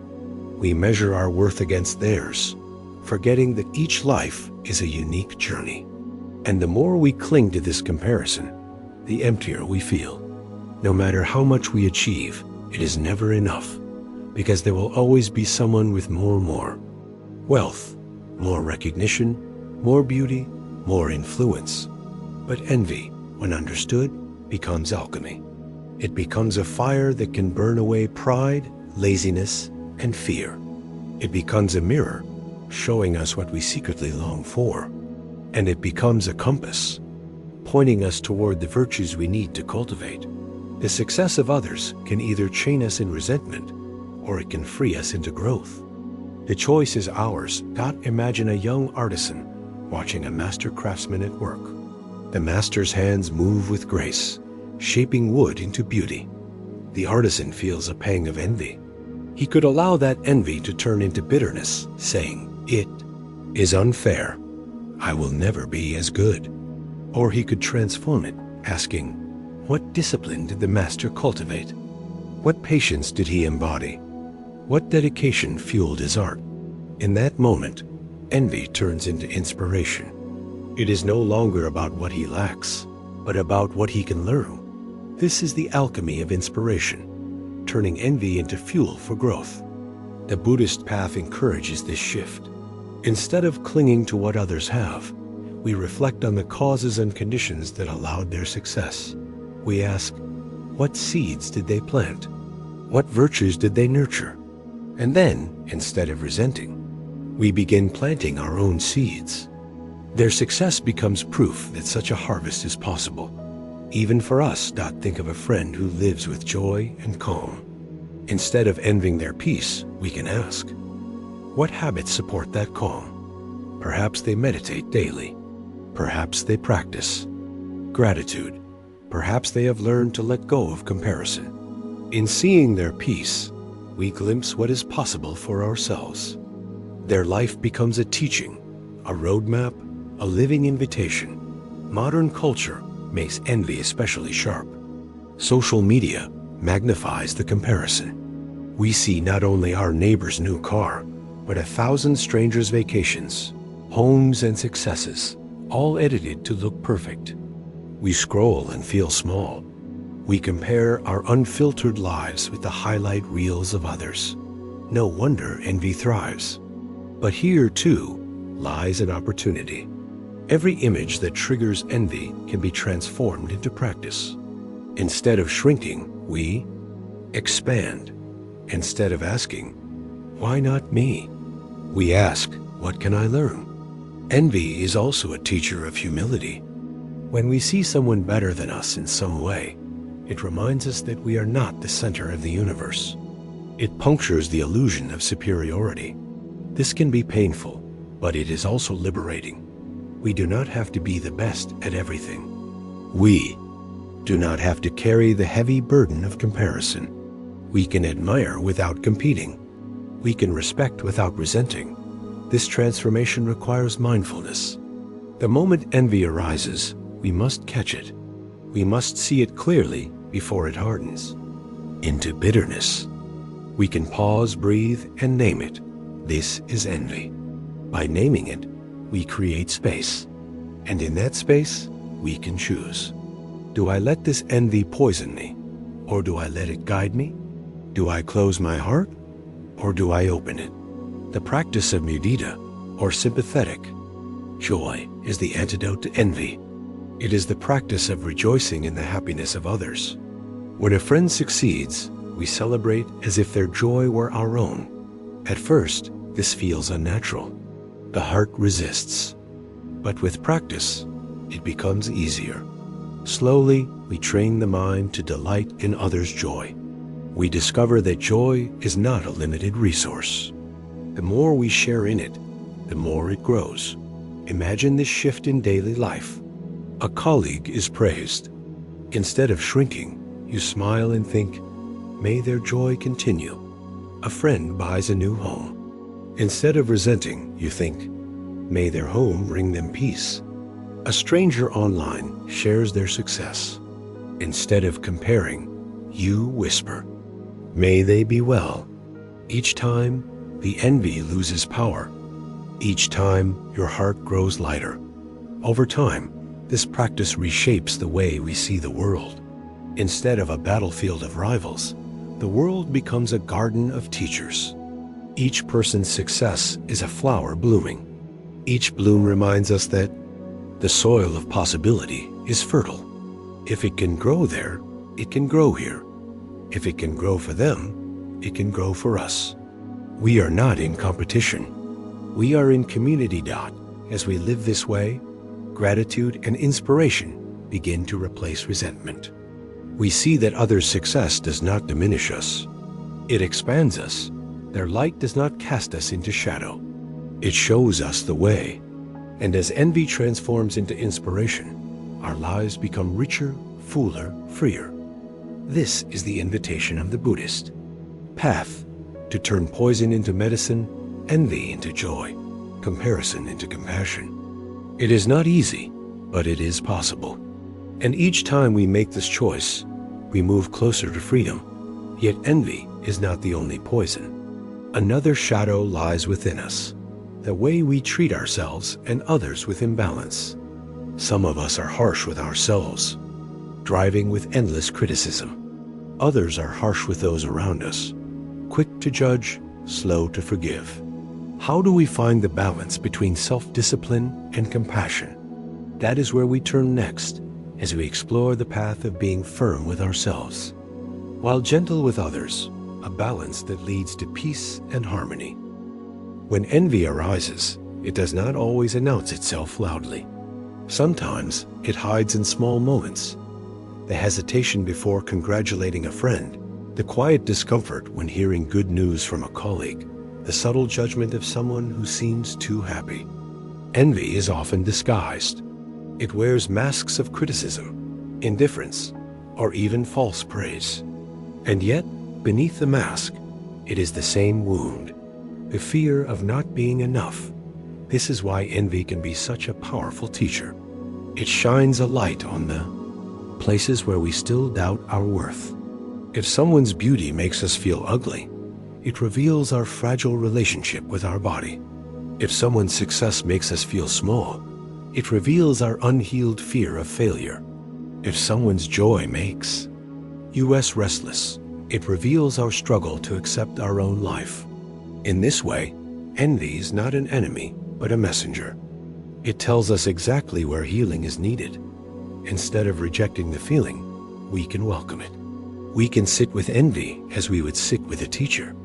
Speaker 1: We measure our worth against theirs, forgetting that each life is a unique journey. And the more we cling to this comparison, the emptier we feel. No matter how much we achieve, it is never enough, because there will always be someone with more. Wealth, more recognition, more beauty, more influence. But envy, when understood, becomes alchemy. It becomes a fire that can burn away pride, laziness, and fear. It becomes a mirror, showing us what we secretly long for. And it becomes a compass, pointing us toward the virtues we need to cultivate. The success of others can either chain us in resentment, or it can free us into growth. The choice is ours. Imagine a young artisan watching a master craftsman at work. The master's hands move with grace, shaping wood into beauty. The artisan feels a pang of envy. He could allow that envy to turn into bitterness, saying, "It is unfair. I will never be as good." Or he could transform it, asking, what discipline did the master cultivate? What patience did he embody? What dedication fueled his art? In that moment, envy turns into inspiration. It is no longer about what he lacks, but about what he can learn. This is the alchemy of inspiration, turning envy into fuel for growth. The Buddhist path encourages this shift. Instead of clinging to what others have, we reflect on the causes and conditions that allowed their success. We ask, what seeds did they plant? What virtues did they nurture? And then, instead of resenting, we begin planting our own seeds. Their success becomes proof that such a harvest is possible. Even for us, think of a friend who lives with joy and calm. Instead of envying their peace, we can ask, what habits support that calm? Perhaps they meditate daily. Perhaps they practice gratitude. Perhaps they have learned to let go of comparison. In seeing their peace, we glimpse what is possible for ourselves. Their life becomes a teaching, a roadmap, a living invitation. Modern culture makes envy especially sharp. Social media magnifies the comparison. We see not only our neighbor's new car, but 1,000 strangers' vacations, homes and successes, all edited to look perfect. We scroll and feel small. We compare our unfiltered lives with the highlight reels of others. No wonder envy thrives. But here, too, lies an opportunity. Every image that triggers envy can be transformed into practice. Instead of shrinking, we expand. Instead of asking, why not me? We ask, what can I learn? Envy is also a teacher of humility. When we see someone better than us in some way, it reminds us that we are not the center of the universe. It punctures the illusion of superiority. This can be painful, but it is also liberating. We do not have to be the best at everything. We do not have to carry the heavy burden of comparison. We can admire without competing. We can respect without resenting. This transformation requires mindfulness. The moment envy arises, we must catch it. We must see it clearly before it hardens into bitterness. We can pause, breathe, and name it. This is envy. By naming it, we create space. And in that space, we can choose. Do I let this envy poison me? Or do I let it guide me? Do I close my heart? Or do I open it? The practice of mudita, or sympathetic joy, is the antidote to envy. It is the practice of rejoicing in the happiness of others. When a friend succeeds, we celebrate as if their joy were our own. At first, this feels unnatural. The heart resists. But with practice, it becomes easier. Slowly, we train the mind to delight in others' joy. We discover that joy is not a limited resource. The more we share in it, the more it grows. Imagine this shift in daily life. A colleague is praised. Instead of shrinking, you smile and think, may their joy continue. A friend buys a new home. Instead of resenting, you think, may their home bring them peace. A stranger online shares their success. Instead of comparing, you whisper, "May they be well." Each time, the envy loses power. Each time, your heart grows lighter. Over time, this practice reshapes the way we see the world. Instead of a battlefield of rivals, the world becomes a garden of teachers. Each person's success is a flower blooming. Each bloom reminds us that the soil of possibility is fertile. If it can grow there, it can grow here. If it can grow for them, it can grow for us. We are not in competition. We are in community. As we live this way, gratitude and inspiration begin to replace resentment. We see that others' success does not diminish us. It expands us. Their light does not cast us into shadow. It shows us the way. And as envy transforms into inspiration, our lives become richer, fuller, freer. This is the invitation of the Buddhist path, to turn poison into medicine, envy into joy, comparison into compassion. It is not easy, but it is possible. And each time we make this choice, we move closer to freedom. Yet envy is not the only poison. Another shadow lies within us, the way we treat ourselves and others with imbalance. Some of us are harsh with ourselves, driving with endless criticism. Others are harsh with those around us, quick to judge, slow to forgive. How do we find the balance between self-discipline and compassion? That is where we turn next, as we explore the path of being firm with ourselves, while gentle with others, a balance that leads to peace and harmony. When envy arises, it does not always announce itself loudly. Sometimes it hides in small moments. The hesitation before congratulating a friend, the quiet discomfort when hearing good news from a colleague, the subtle judgment of someone who seems too happy. Envy is often disguised. It wears masks of criticism, indifference, or even false praise. And yet, beneath the mask, it is the same wound, the fear of not being enough. This is why envy can be such a powerful teacher. It shines a light on the places where we still doubt our worth. If someone's beauty makes us feel ugly, it reveals our fragile relationship with our body. If someone's success makes us feel small, it reveals our unhealed fear of failure. If someone's joy makes us restless, it reveals our struggle to accept our own life. In this way, envy is not an enemy, but a messenger. It tells us exactly where healing is needed. Instead of rejecting the feeling, we can welcome it. We can sit with envy as we would sit with a teacher.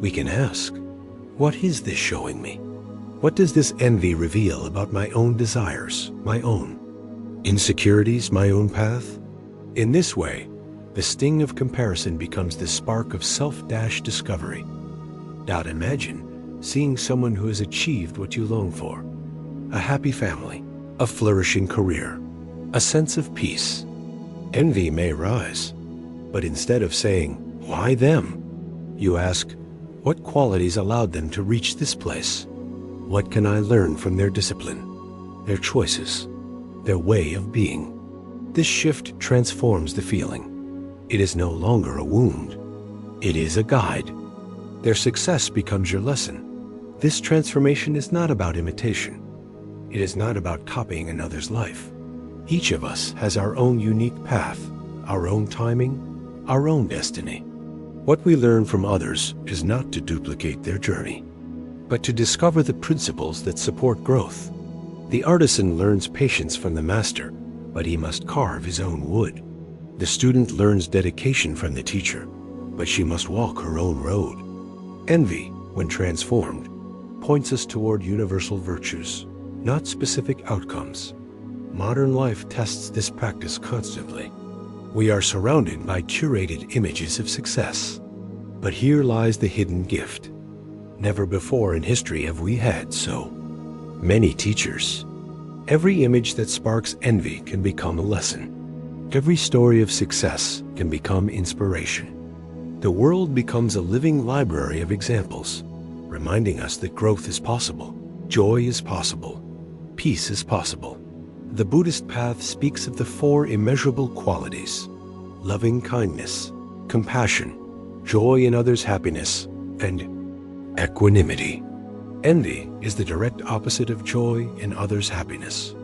Speaker 1: We can ask, what is this showing me? What does this envy reveal about my own desires, my own insecurities, my own path? In this way, the sting of comparison becomes the spark of self-discovery. Imagine seeing someone who has achieved what you long for, a happy family, a flourishing career, a sense of peace. Envy may rise, but instead of saying, why them? You ask, what qualities allowed them to reach this place? What can I learn from their discipline, their choices, their way of being? This shift transforms the feeling. It is no longer a wound. It is a guide. Their success becomes your lesson. This transformation is not about imitation. It is not about copying another's life. Each of us has our own unique path, our own timing, our own destiny. What we learn from others is not to duplicate their journey, but to discover the principles that support growth. The artisan learns patience from the master, but he must carve his own wood. The student learns dedication from the teacher, but she must walk her own road. Envy, when transformed, points us toward universal virtues, not specific outcomes. Modern life tests this practice constantly. We are surrounded by curated images of success. But here lies the hidden gift. Never before in history have we had so many teachers. Every image that sparks envy can become a lesson. Every story of success can become inspiration. The world becomes a living library of examples, reminding us that growth is possible, joy is possible, peace is possible. The Buddhist path speaks of the four immeasurable qualities: loving kindness, compassion, joy in others' happiness, and equanimity. Envy is the direct opposite of joy in others' happiness.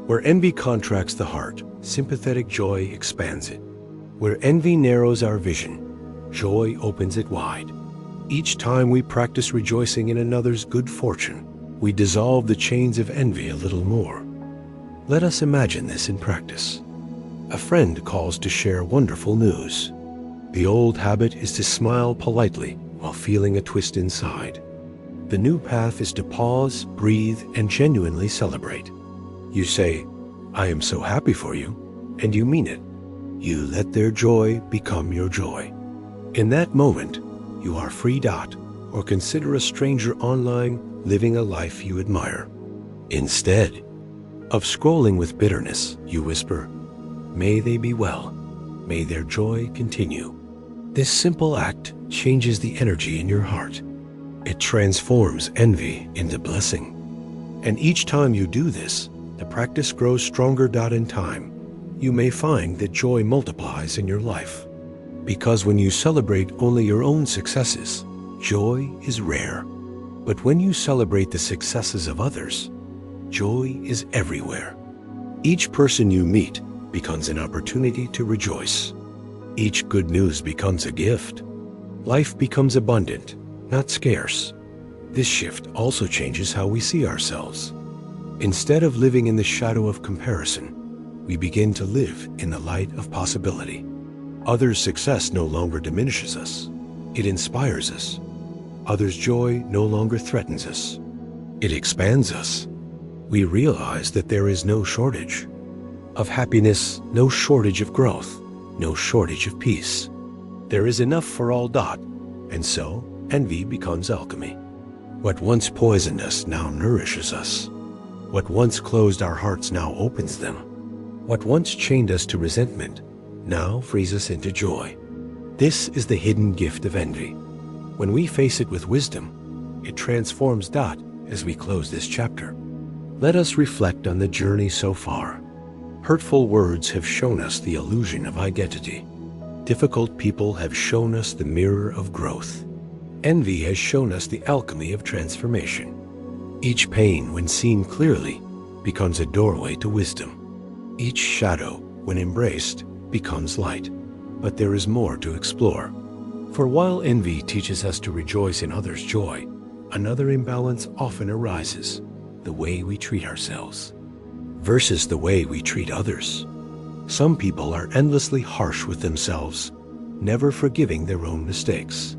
Speaker 1: Where envy contracts the heart, sympathetic joy expands it. Where envy narrows our vision, joy opens it wide. Each time we practice rejoicing in another's good fortune, we dissolve the chains of envy a little more. Let us imagine this in practice. A friend calls to share wonderful news. The old habit is to smile politely while feeling a twist inside. The new path is to pause, breathe, and genuinely celebrate. You say, "I am so happy for you," and you mean it. You let their joy become your joy. In that moment, you are free. Or consider a stranger online living a life you admire. Instead of scrolling with bitterness, you whisper, "May they be well. May their joy continue." This simple act changes the energy in your heart. It transforms envy into blessing. And each time you do this, the practice grows stronger. In time, you may find that joy multiplies in your life. Because when you celebrate only your own successes, joy is rare. But when you celebrate the successes of others, joy is everywhere. Each person you meet becomes an opportunity to rejoice. Each good news becomes a gift. Life becomes abundant, not scarce. This shift also changes how we see ourselves. Instead of living in the shadow of comparison, we begin to live in the light of possibility. Others' success no longer diminishes us. It inspires us. Others' joy no longer threatens us. It expands us. We realize that there is no shortage of happiness, no shortage of growth, no shortage of peace. There is enough for all. And so, envy becomes alchemy. What once poisoned us now nourishes us. What once closed our hearts now opens them. What once chained us to resentment now frees us into joy. This is the hidden gift of envy. When we face it with wisdom, it transforms. As we close this chapter, let us reflect on the journey so far. Hurtful words have shown us the illusion of identity. Difficult people have shown us the mirror of growth. Envy has shown us the alchemy of transformation. Each pain, when seen clearly, becomes a doorway to wisdom. Each shadow, when embraced, becomes light. But there is more to explore. For while envy teaches us to rejoice in others' joy, another imbalance often arises: the way we treat ourselves versus the way we treat others. Some people are endlessly harsh with themselves, never forgiving their own mistakes.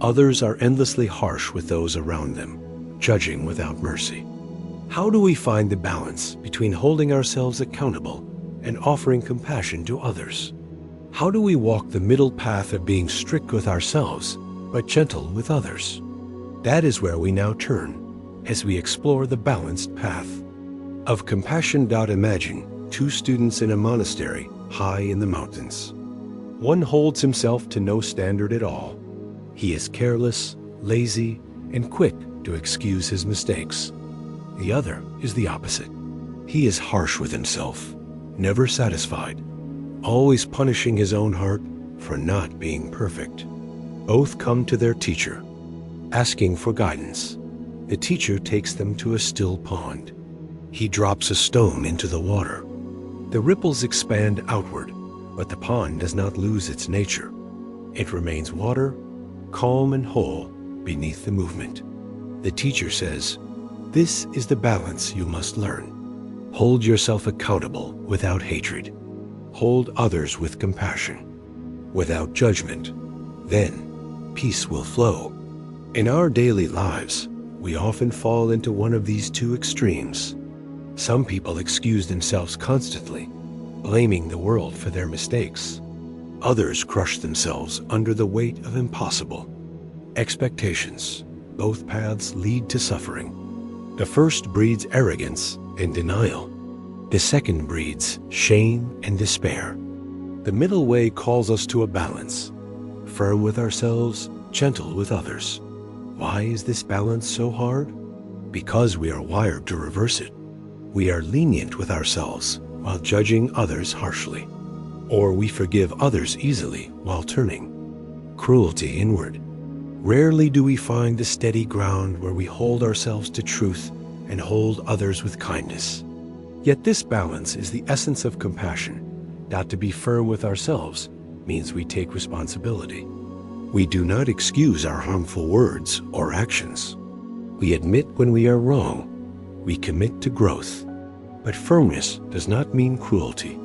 Speaker 1: Others are endlessly harsh with those around them, judging without mercy. How do we find the balance between holding ourselves accountable and offering compassion to others? How do we walk the middle path of being strict with ourselves, but gentle with others? That is where we now turn, as we explore the balanced path of compassion. Imagine two students in a monastery high in the mountains. One holds himself to no standard at all. He is careless, lazy, and quick to excuse his mistakes. The other is the opposite. He is harsh with himself, never satisfied, always punishing his own heart for not being perfect. Both come to their teacher, asking for guidance. The teacher takes them to a still pond. He drops a stone into the water. The ripples expand outward, but the pond does not lose its nature. It remains water, calm and whole beneath the movement. The teacher says, "This is the balance you must learn. Hold yourself accountable without hatred. Hold others with compassion, without judgment. Then peace will flow." In our daily lives, we often fall into one of these two extremes. Some people excuse themselves constantly, blaming the world for their mistakes. Others crush themselves under the weight of impossible expectations. Both paths lead to suffering. The first breeds arrogance and denial. The second breeds shame and despair. The middle way calls us to a balance, firm with ourselves, gentle with others. Why is this balance so hard? Because we are wired to reverse it. We are lenient with ourselves while judging others harshly. Or we forgive others easily while turning cruelty inward. Rarely do we find the steady ground where we hold ourselves to truth and hold others with kindness. Yet this balance is the essence of compassion. Not to be firm with ourselves means we take responsibility. We do not excuse our harmful words or actions. We admit when we are wrong. We commit to growth. But firmness does not mean cruelty.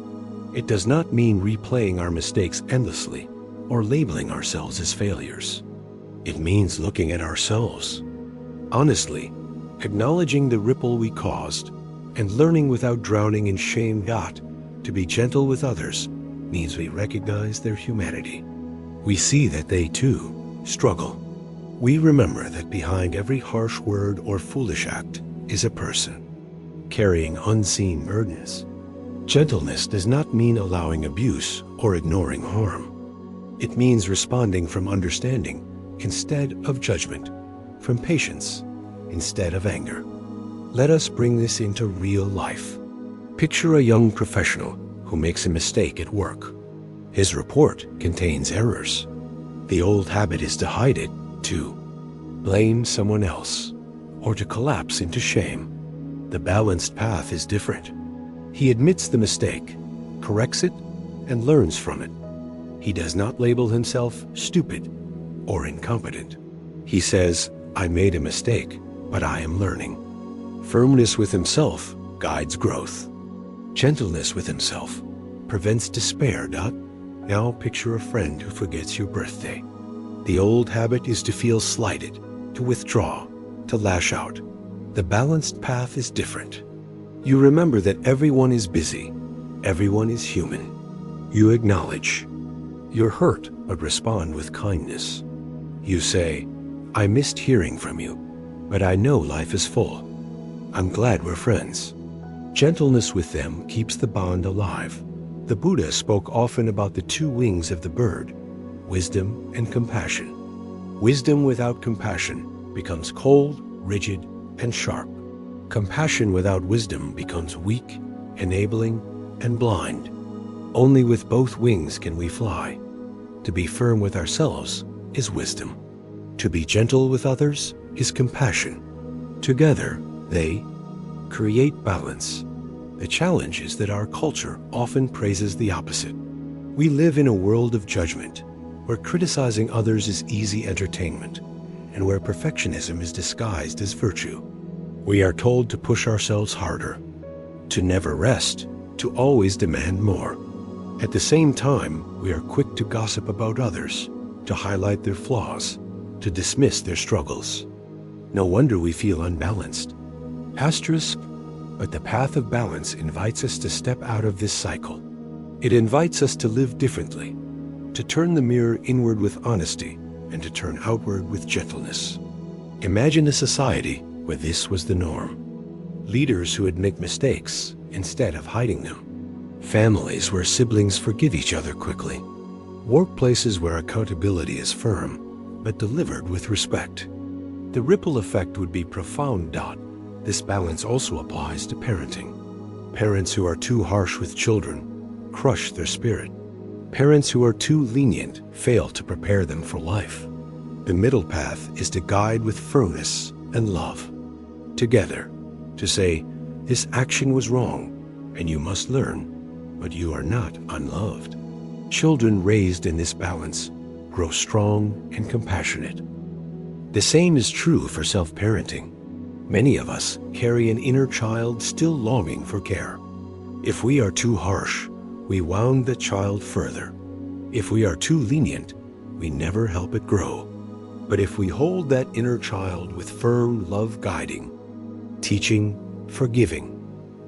Speaker 1: It does not mean replaying our mistakes endlessly or labeling ourselves as failures. It means looking at ourselves honestly, acknowledging the ripple we caused, and learning without drowning in shame. To be gentle with others means we recognize their humanity. We see that they too struggle. We remember that behind every harsh word or foolish act is a person carrying unseen burdens. Gentleness does not mean allowing abuse or ignoring harm. It means responding from understanding instead of judgment, from patience instead of anger. Let us bring this into real life. Picture a young professional who makes a mistake at work. His report contains errors. The old habit is to hide it, to blame someone else, or to collapse into shame. The balanced path is different. He admits the mistake, corrects it, and learns from it. He does not label himself stupid or incompetent. He says, I made a mistake, but I am learning. Firmness with himself guides growth. Gentleness with himself prevents despair. Now picture a friend who forgets your birthday. The old habit is to feel slighted, to withdraw, to lash out. The balanced path is different. You remember that everyone is busy, everyone is human. You acknowledge. You're hurt, but respond with kindness. You say, I missed hearing from you, but I know life is full. I'm glad we're friends. Gentleness with them keeps the bond alive. The Buddha spoke often about the two wings of the bird, wisdom and compassion. Wisdom without compassion becomes cold, rigid, and sharp. Compassion without wisdom becomes weak, enabling, and blind. Only with both wings can we fly. To be firm with ourselves is wisdom. To be gentle with others is compassion. Together, they create balance. The challenge is that our culture often praises the opposite. We live in a world of judgment, where criticizing others is easy entertainment, and where perfectionism is disguised as virtue. We are told to push ourselves harder, to never rest, to always demand more. At the same time, we are quick to gossip about others, to highlight their flaws, to dismiss their struggles. No wonder we feel unbalanced. Asterisk, but the path of balance invites us to step out of this cycle. It invites us to live differently, to turn the mirror inward with honesty, and to turn outward with gentleness. Imagine a society where this was the norm. Leaders who would make mistakes instead of hiding them. Families where siblings forgive each other quickly. Workplaces where accountability is firm, but delivered with respect. The ripple effect would be profound. This balance also applies to parenting. Parents who are too harsh with children crush their spirit. Parents who are too lenient fail to prepare them for life. The middle path is to guide with firmness and love. Together, to say, this action was wrong, and you must learn, but you are not unloved. Children raised in this balance grow strong and compassionate. The same is true for self-parenting. Many of us carry an inner child still longing for care. If we are too harsh, we wound the child further. If we are too lenient, we never help it grow. But if we hold that inner child with firm love guiding, teaching, forgiving,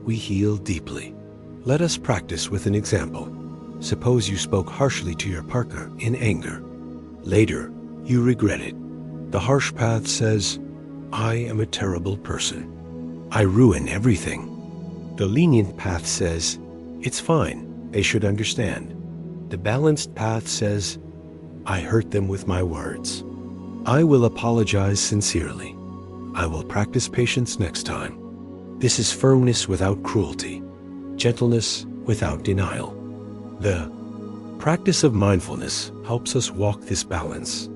Speaker 1: we heal deeply. Let us practice with an example. Suppose you spoke harshly to your partner in anger. Later, you regret it. The harsh path says, I am a terrible person. I ruin everything. The lenient path says, it's fine, they should understand. The balanced path says, I hurt them with my words. I will apologize sincerely. I will practice patience next time. This is firmness without cruelty, gentleness without denial. The practice of mindfulness helps us walk this balance.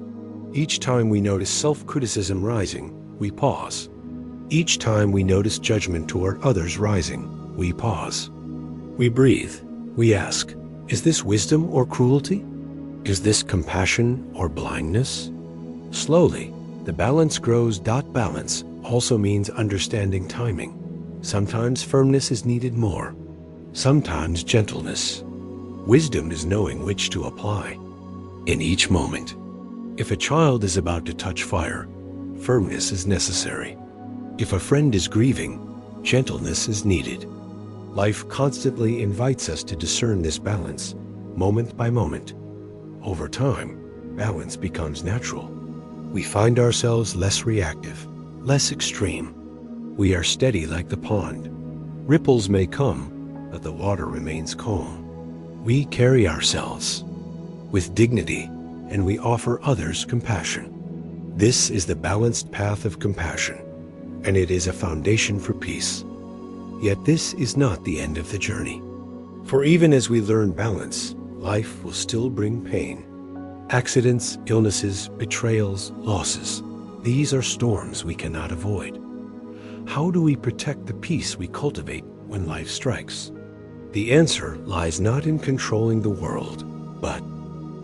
Speaker 1: Each time we notice self-criticism rising, we pause. Each time we notice judgment toward others rising, we pause. We breathe. We ask, is this wisdom or cruelty? Is this compassion or blindness? Slowly, the balance grows. Balance also means understanding timing. Sometimes firmness is needed more, sometimes gentleness. Wisdom is knowing which to apply in each moment. If a child is about to touch fire, firmness is necessary. If a friend is grieving, gentleness is needed. Life constantly invites us to discern this balance, moment by moment. Over time, balance becomes natural. We find ourselves less reactive, less extreme. We are steady like the pond. Ripples may come, but the water remains calm. We carry ourselves with dignity, and we offer others compassion. This is the balanced path of compassion, and it is a foundation for peace. Yet this is not the end of the journey. For even as we learn balance, life will still bring pain. Accidents, illnesses, betrayals, losses. These are storms we cannot avoid. How do we protect the peace we cultivate when life strikes? The answer lies not in controlling the world, but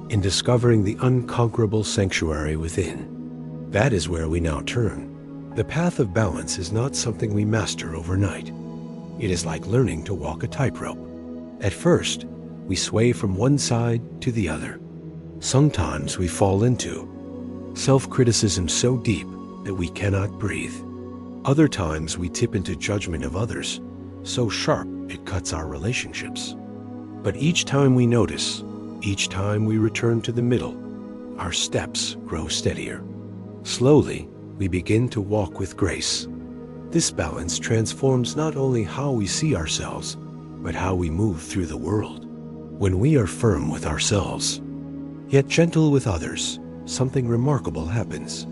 Speaker 1: in discovering the unconquerable sanctuary within. That is where we now turn. The path of balance is not something we master overnight. It is like learning to walk a tightrope. At first, we sway from one side to the other. Sometimes we fall into self-criticism so deep that we cannot breathe. Other times we tip into judgment of others, so sharp it cuts our relationships. But each time we notice, each time we return to the middle, our steps grow steadier. Slowly, we begin to walk with grace. This balance transforms not only how we see ourselves, but how we move through the world. When we are firm with ourselves, yet gentle with others, something remarkable happens.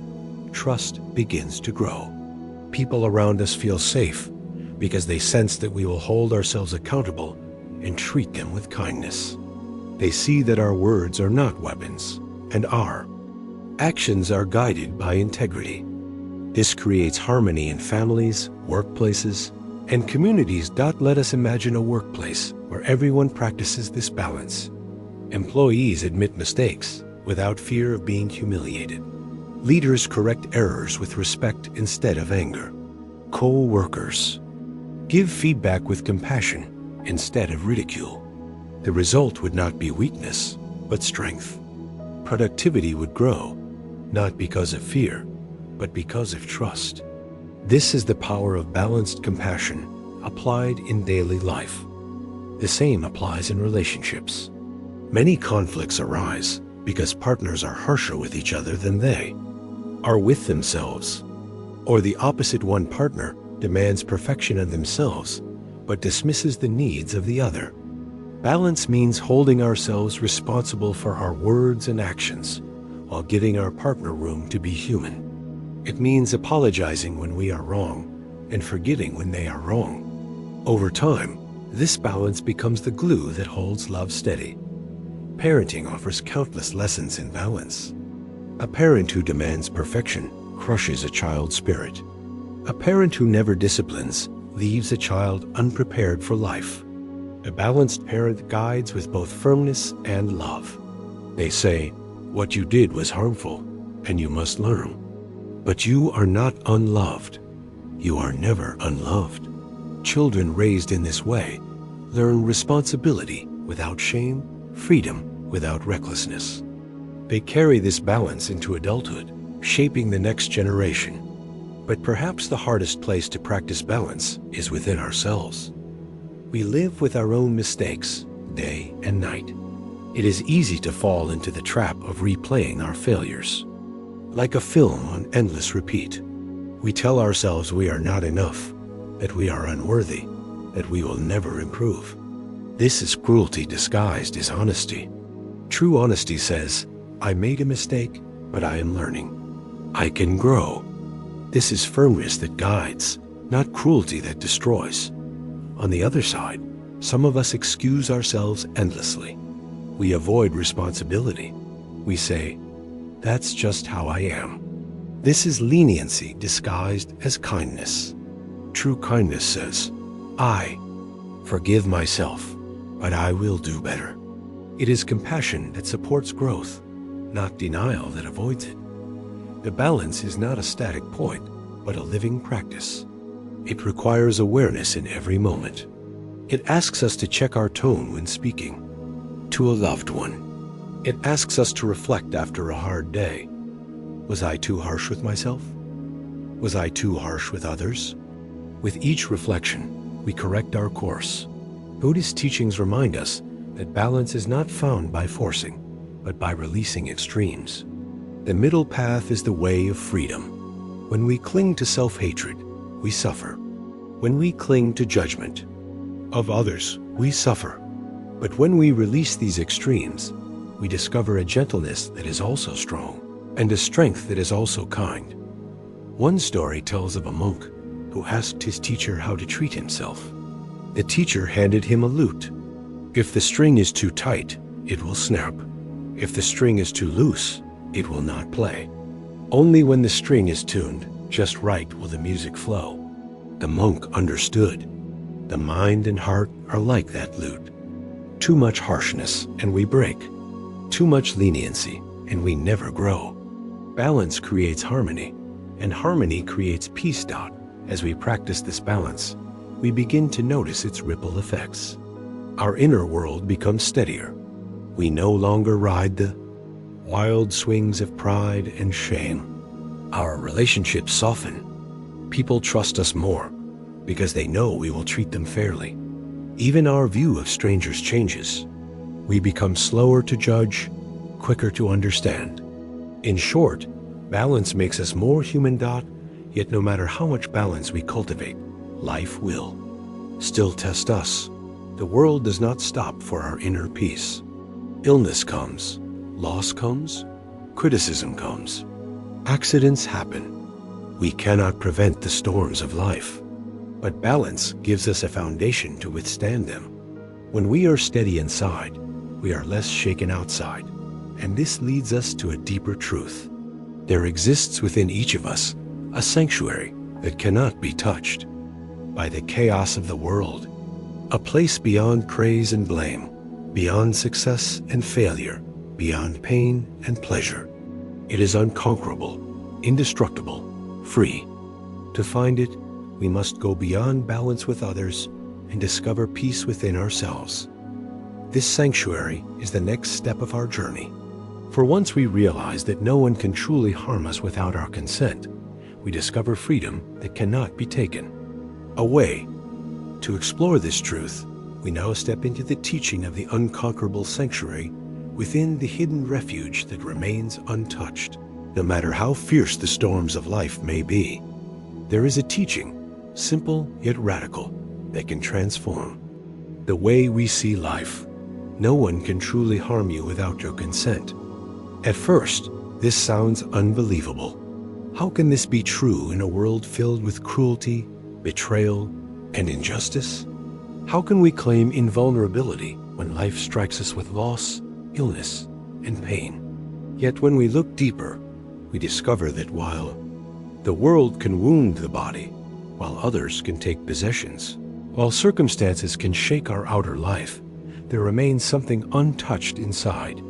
Speaker 1: Trust begins to grow. People around us feel safe because they sense that we will hold ourselves accountable and treat them with kindness. They see that our words are not weapons, and our actions are guided by integrity. This creates harmony in families, workplaces, and communities. Let us imagine a workplace where everyone practices this balance. Employees admit mistakes without fear of being humiliated. Leaders correct errors with respect instead of anger. Co-workers give feedback with compassion instead of ridicule. The result would not be weakness, but strength. Productivity would grow, not because of fear, but because of trust. This is the power of balanced compassion applied in daily life. The same applies in relationships. Many conflicts arise because partners are harsher with each other than they are with themselves, or the opposite. One partner demands perfection in themselves, but dismisses the needs of the other. Balance means holding ourselves responsible for our words and actions, while giving our partner room to be human. It means apologizing when we are wrong, and forgiving when they are wrong. Over time, this balance becomes the glue that holds love steady. Parenting offers countless lessons in balance. A parent who demands perfection crushes a child's spirit. A parent who never disciplines leaves a child unprepared for life. A balanced parent guides with both firmness and love. They say, "What you did was harmful, and you must learn." But you are not unloved. You are never unloved. Children raised in this way learn responsibility without shame, freedom without recklessness. They carry this balance into adulthood, shaping the next generation. But perhaps the hardest place to practice balance is within ourselves. We live with our own mistakes, day and night. It is easy to fall into the trap of replaying our failures. Like a film on endless repeat, we tell ourselves we are not enough, that we are unworthy, that we will never improve. This is cruelty disguised as honesty. True honesty says, I made a mistake, but I am learning. I can grow. This is firmness that guides, not cruelty that destroys. On the other side, some of us excuse ourselves endlessly. We avoid responsibility. We say, "That's just how I am." This is leniency disguised as kindness. True kindness says, "I forgive myself, but I will do better." It is compassion that supports growth, not denial that avoids it. The balance is not a static point, but a living practice. It requires awareness in every moment. It asks us to check our tone when speaking to a loved one. It asks us to reflect after a hard day. Was I too harsh with myself? Was I too harsh with others? With each reflection, we correct our course. Buddhist teachings remind us that balance is not found by forcing, but by releasing extremes. The middle path is the way of freedom. When we cling to self-hatred, we suffer. When we cling to judgment of others, we suffer. But when we release these extremes, we discover a gentleness that is also strong, and a strength that is also kind. One story tells of a monk who asked his teacher how to treat himself. The teacher handed him a lute. If the string is too tight, it will snap. If the string is too loose, it will not play. Only when the string is tuned just right will the music flow. The monk understood. The mind and heart are like that lute. Too much harshness and we break. Too much leniency and we never grow. Balance creates harmony, and harmony creates peace. As we practice this balance, we begin to notice its ripple effects. Our inner world becomes steadier. We no longer ride the wild swings of pride and shame. Our relationships soften. People trust us more because they know we will treat them fairly. Even our view of strangers changes. We become slower to judge, quicker to understand. In short, balance makes us more human. Yet no matter how much balance we cultivate, life will still test us. The world does not stop for our inner peace. Illness comes, loss comes, criticism comes. Accidents happen. We cannot prevent the storms of life, but balance gives us a foundation to withstand them. When we are steady inside, we are less shaken outside, and this leads us to a deeper truth. There exists within each of us a sanctuary that cannot be touched by the chaos of the world, a place beyond praise and blame, beyond success and failure, beyond pain and pleasure. It is unconquerable, indestructible, free. To find it, we must go beyond balance with others and discover peace within ourselves. This sanctuary is the next step of our journey. For once we realize that no one can truly harm us without our consent, we discover freedom that cannot be taken away. To explore this truth, we now step into the teaching of the unconquerable sanctuary within the hidden refuge that remains untouched. No matter how fierce the storms of life may be, there is a teaching, simple yet radical, that can transform the way we see life. No one can truly harm you without your consent. At first, this sounds unbelievable. How can this be true in a world filled with cruelty, betrayal, and injustice? How can we claim invulnerability when life strikes us with loss, illness, and pain? Yet when we look deeper, we discover that while the world can wound the body, while others can take possessions, while circumstances can shake our outer life, there remains something untouched inside.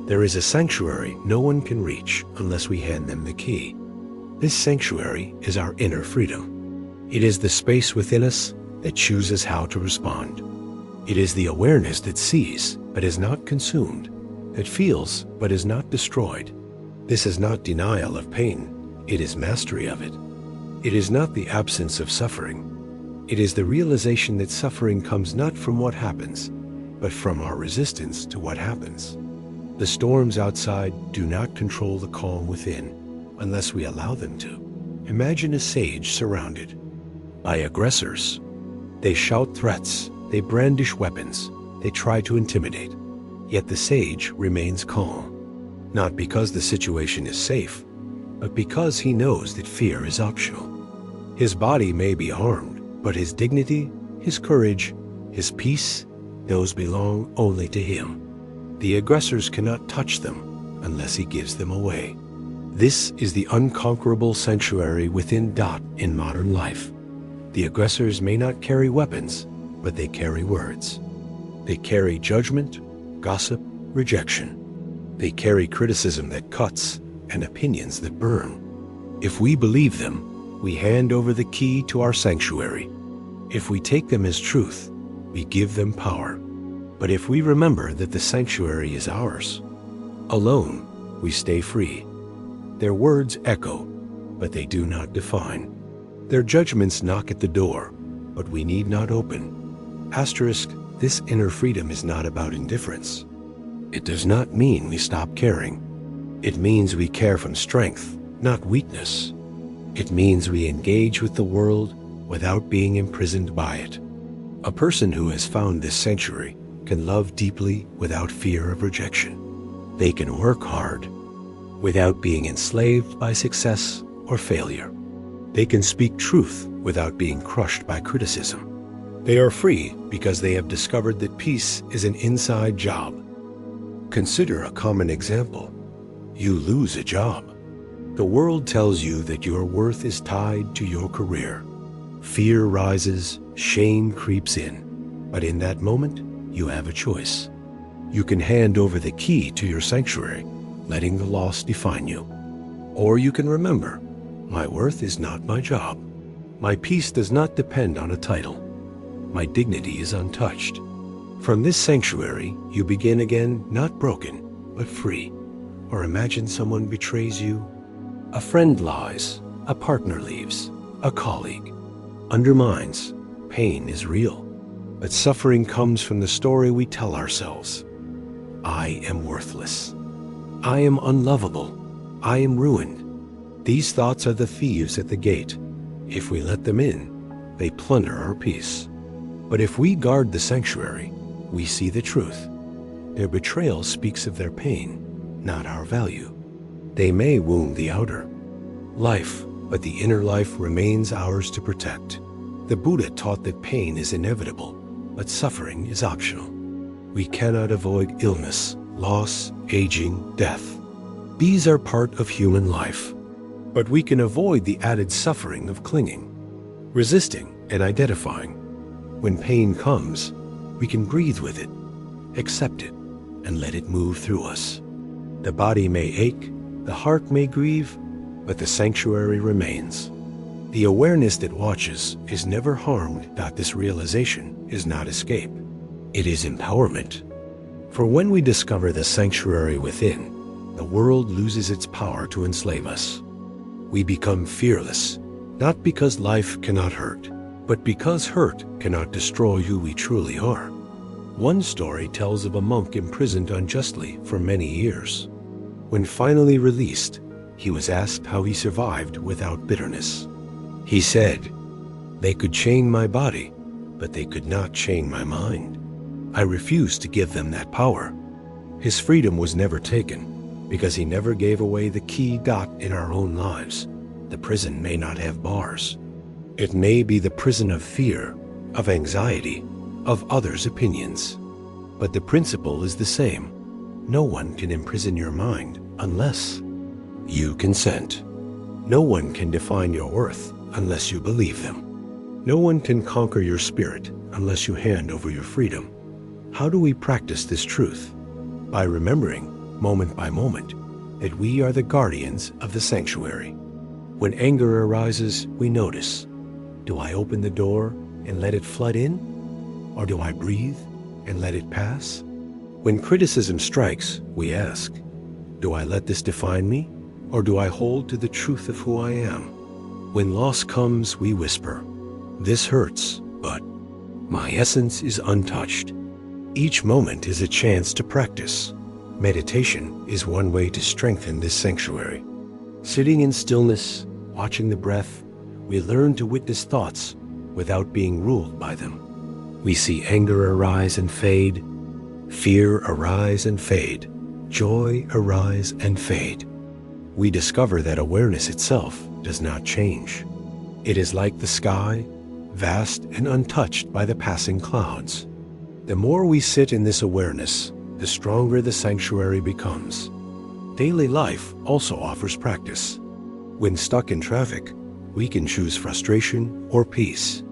Speaker 1: There is a sanctuary no one can reach unless we hand them the key. This sanctuary is our inner freedom. It is the space within us that chooses how to respond. It is the awareness that sees but is not consumed, that feels but is not destroyed. This is not denial of pain, it is mastery of it. It is not the absence of suffering. It is the realization that suffering comes not from what happens, but from our resistance to what happens. The storms outside do not control the calm within unless we allow them to. Imagine a sage surrounded by aggressors. They shout threats, they brandish weapons, they try to intimidate. Yet the sage remains calm, not because the situation is safe, but because he knows that fear is optional. His body may be harmed, but his dignity, his courage, his peace, those belong only to him. The aggressors cannot touch them unless he gives them away. This is the unconquerable sanctuary within Dot in modern life. The aggressors may not carry weapons, but they carry words. They carry judgment, gossip, rejection. They carry criticism that cuts and opinions that burn. If we believe them, we hand over the key to our sanctuary. If we take them as truth, we give them power. But if we remember that the sanctuary is ours, alone we stay free. Their words echo, but they do not define. Their judgments knock at the door, but we need not open. Asterisk, this inner freedom is not about indifference. It does not mean we stop caring. It means we care from strength, not weakness. It means we engage with the world without being imprisoned by it. A person who has found this sanctuary can love deeply without fear of rejection. They can work hard without being enslaved by success or failure. They can speak truth without being crushed by criticism. They are free because they have discovered that peace is an inside job. Consider a common example. You lose a job. The world tells you that your worth is tied to your career. Fear rises, shame creeps in. But in that moment, you have a choice. You can hand over the key to your sanctuary, letting the loss define you. Or you can remember, my worth is not my job. My peace does not depend on a title. My dignity is untouched. From this sanctuary, you begin again not broken, but free. Or imagine someone betrays you. A friend lies, a partner leaves, a colleague undermines. Pain is real, but suffering comes from the story we tell ourselves. I am worthless. I am unlovable. I am ruined. These thoughts are the thieves at the gate. If we let them in, they plunder our peace. But if we guard the sanctuary, we see the truth. Their betrayal speaks of their pain, not our value. They may wound the outer life, but the inner life remains ours to protect. The Buddha taught that pain is inevitable, but suffering is optional. We cannot avoid illness, loss, aging, death. These are part of human life. But we can avoid the added suffering of clinging, resisting, and identifying. When pain comes, we can breathe with it, accept it, and let it move through us. The body may ache, the heart may grieve, but the sanctuary remains. The awareness that watches is never harmed. This realization is not escape. It is empowerment. For when we discover the sanctuary within, the world loses its power to enslave us. We become fearless, not because life cannot hurt, but because hurt cannot destroy who we truly are. One story tells of a monk imprisoned unjustly for many years. When finally released, he was asked how he survived without bitterness. He said, "They could chain my body, but they could not chain my mind. I refused to give them that power." His freedom was never taken because he never gave away the key. In our own lives, the prison may not have bars. It may be the prison of fear, of anxiety, of others' opinions. But the principle is the same. No one can imprison your mind unless you consent. No one can define your worth unless you believe them. No one can conquer your spirit unless you hand over your freedom. How do we practice this truth? By remembering, moment by moment, that we are the guardians of the sanctuary. When anger arises, we notice. Do I open the door and let it flood in? Or do I breathe and let it pass? When criticism strikes, we ask, do I let this define me? Or do I hold to the truth of who I am? When loss comes, we whisper, this hurts, but my essence is untouched. Each moment is a chance to practice. Meditation is one way to strengthen this sanctuary. Sitting in stillness, watching the breath, we learn to witness thoughts without being ruled by them. We see anger arise and fade, fear arise and fade, joy arise and fade. We discover that awareness itself does not change. It is like the sky, vast and untouched by the passing clouds. The more we sit in this awareness, the stronger the sanctuary becomes. Daily life also offers practice. When stuck in traffic, we can choose frustration or peace.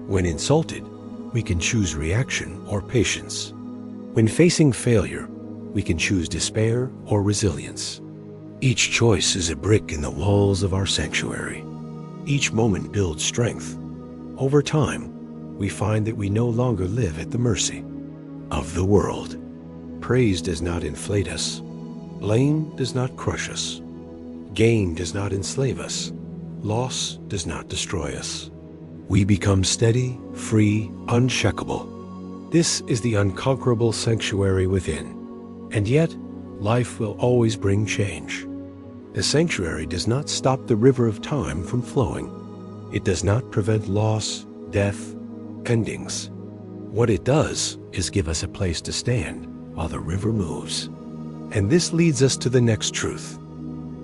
Speaker 1: When insulted, we can choose reaction or patience. When facing failure, we can choose despair or resilience. Each choice is a brick in the walls of our sanctuary. Each moment builds strength. Over time, we find that we no longer live at the mercy of the world. Praise does not inflate us. Blame does not crush us. Gain does not enslave us. Loss does not destroy us. We become steady, free, unshakable. This is the unconquerable sanctuary within. And yet, life will always bring change. The sanctuary does not stop the river of time from flowing. It does not prevent loss, death, endings. What it does is give us a place to stand while the river moves. And this leads us to the next truth.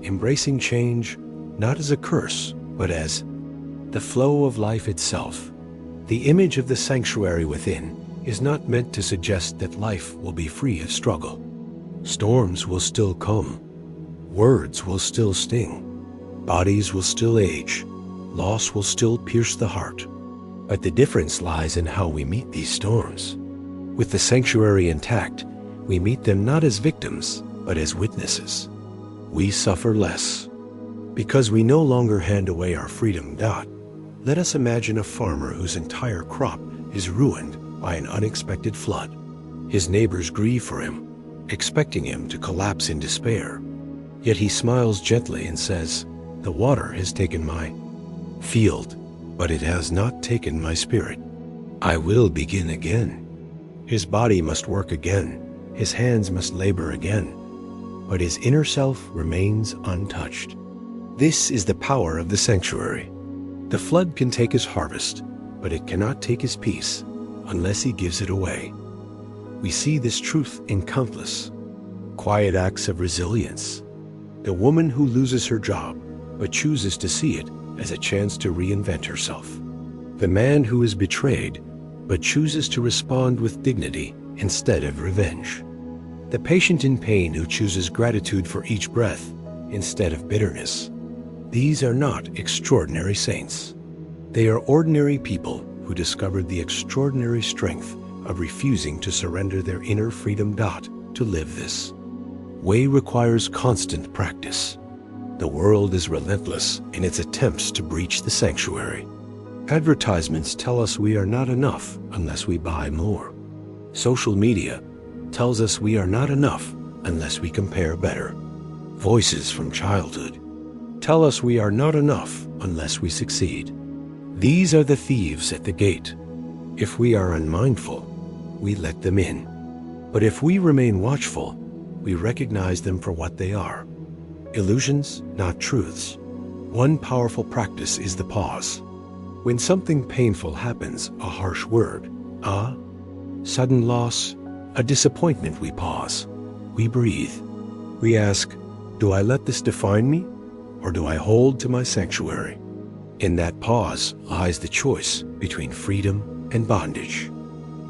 Speaker 1: Embracing change, not as a curse, but as the flow of life itself. The image of the sanctuary within is not meant to suggest that life will be free of struggle. Storms will still come. Words will still sting. Bodies will still age. Loss will still pierce the heart. But the difference lies in how we meet these storms. With the sanctuary intact, we meet them not as victims, but as witnesses. We suffer less. Because we no longer hand away our freedom. Let us imagine a farmer whose entire crop is ruined by an unexpected flood. His neighbors grieve for him, expecting him to collapse in despair. Yet he smiles gently and says, "The water has taken my field, but it has not taken my spirit. I will begin again." His body must work again. His hands must labor again. But his inner self remains untouched. This is the power of the sanctuary. The flood can take his harvest, but it cannot take his peace unless he gives it away. We see this truth in countless quiet acts of resilience. The woman who loses her job, but chooses to see it as a chance to reinvent herself. The man who is betrayed, but chooses to respond with dignity instead of revenge. The patient in pain who chooses gratitude for each breath instead of bitterness. These are not extraordinary saints. They are ordinary people who discovered the extraordinary strength of refusing to surrender their inner freedom. To live this way requires constant practice. The world is relentless in its attempts to breach the sanctuary. Advertisements tell us we are not enough unless we buy more. Social media tells us we are not enough unless we compare better. Voices from childhood tell us we are not enough unless we succeed. These are the thieves at the gate. If we are unmindful, we let them in. But if we remain watchful, we recognize them for what they are. Illusions, not truths. One powerful practice is the pause. When something painful happens, a harsh word, a sudden loss, a disappointment, we pause. We breathe. We ask, do I let this define me, or do I hold to my sanctuary? In that pause lies the choice between freedom and bondage.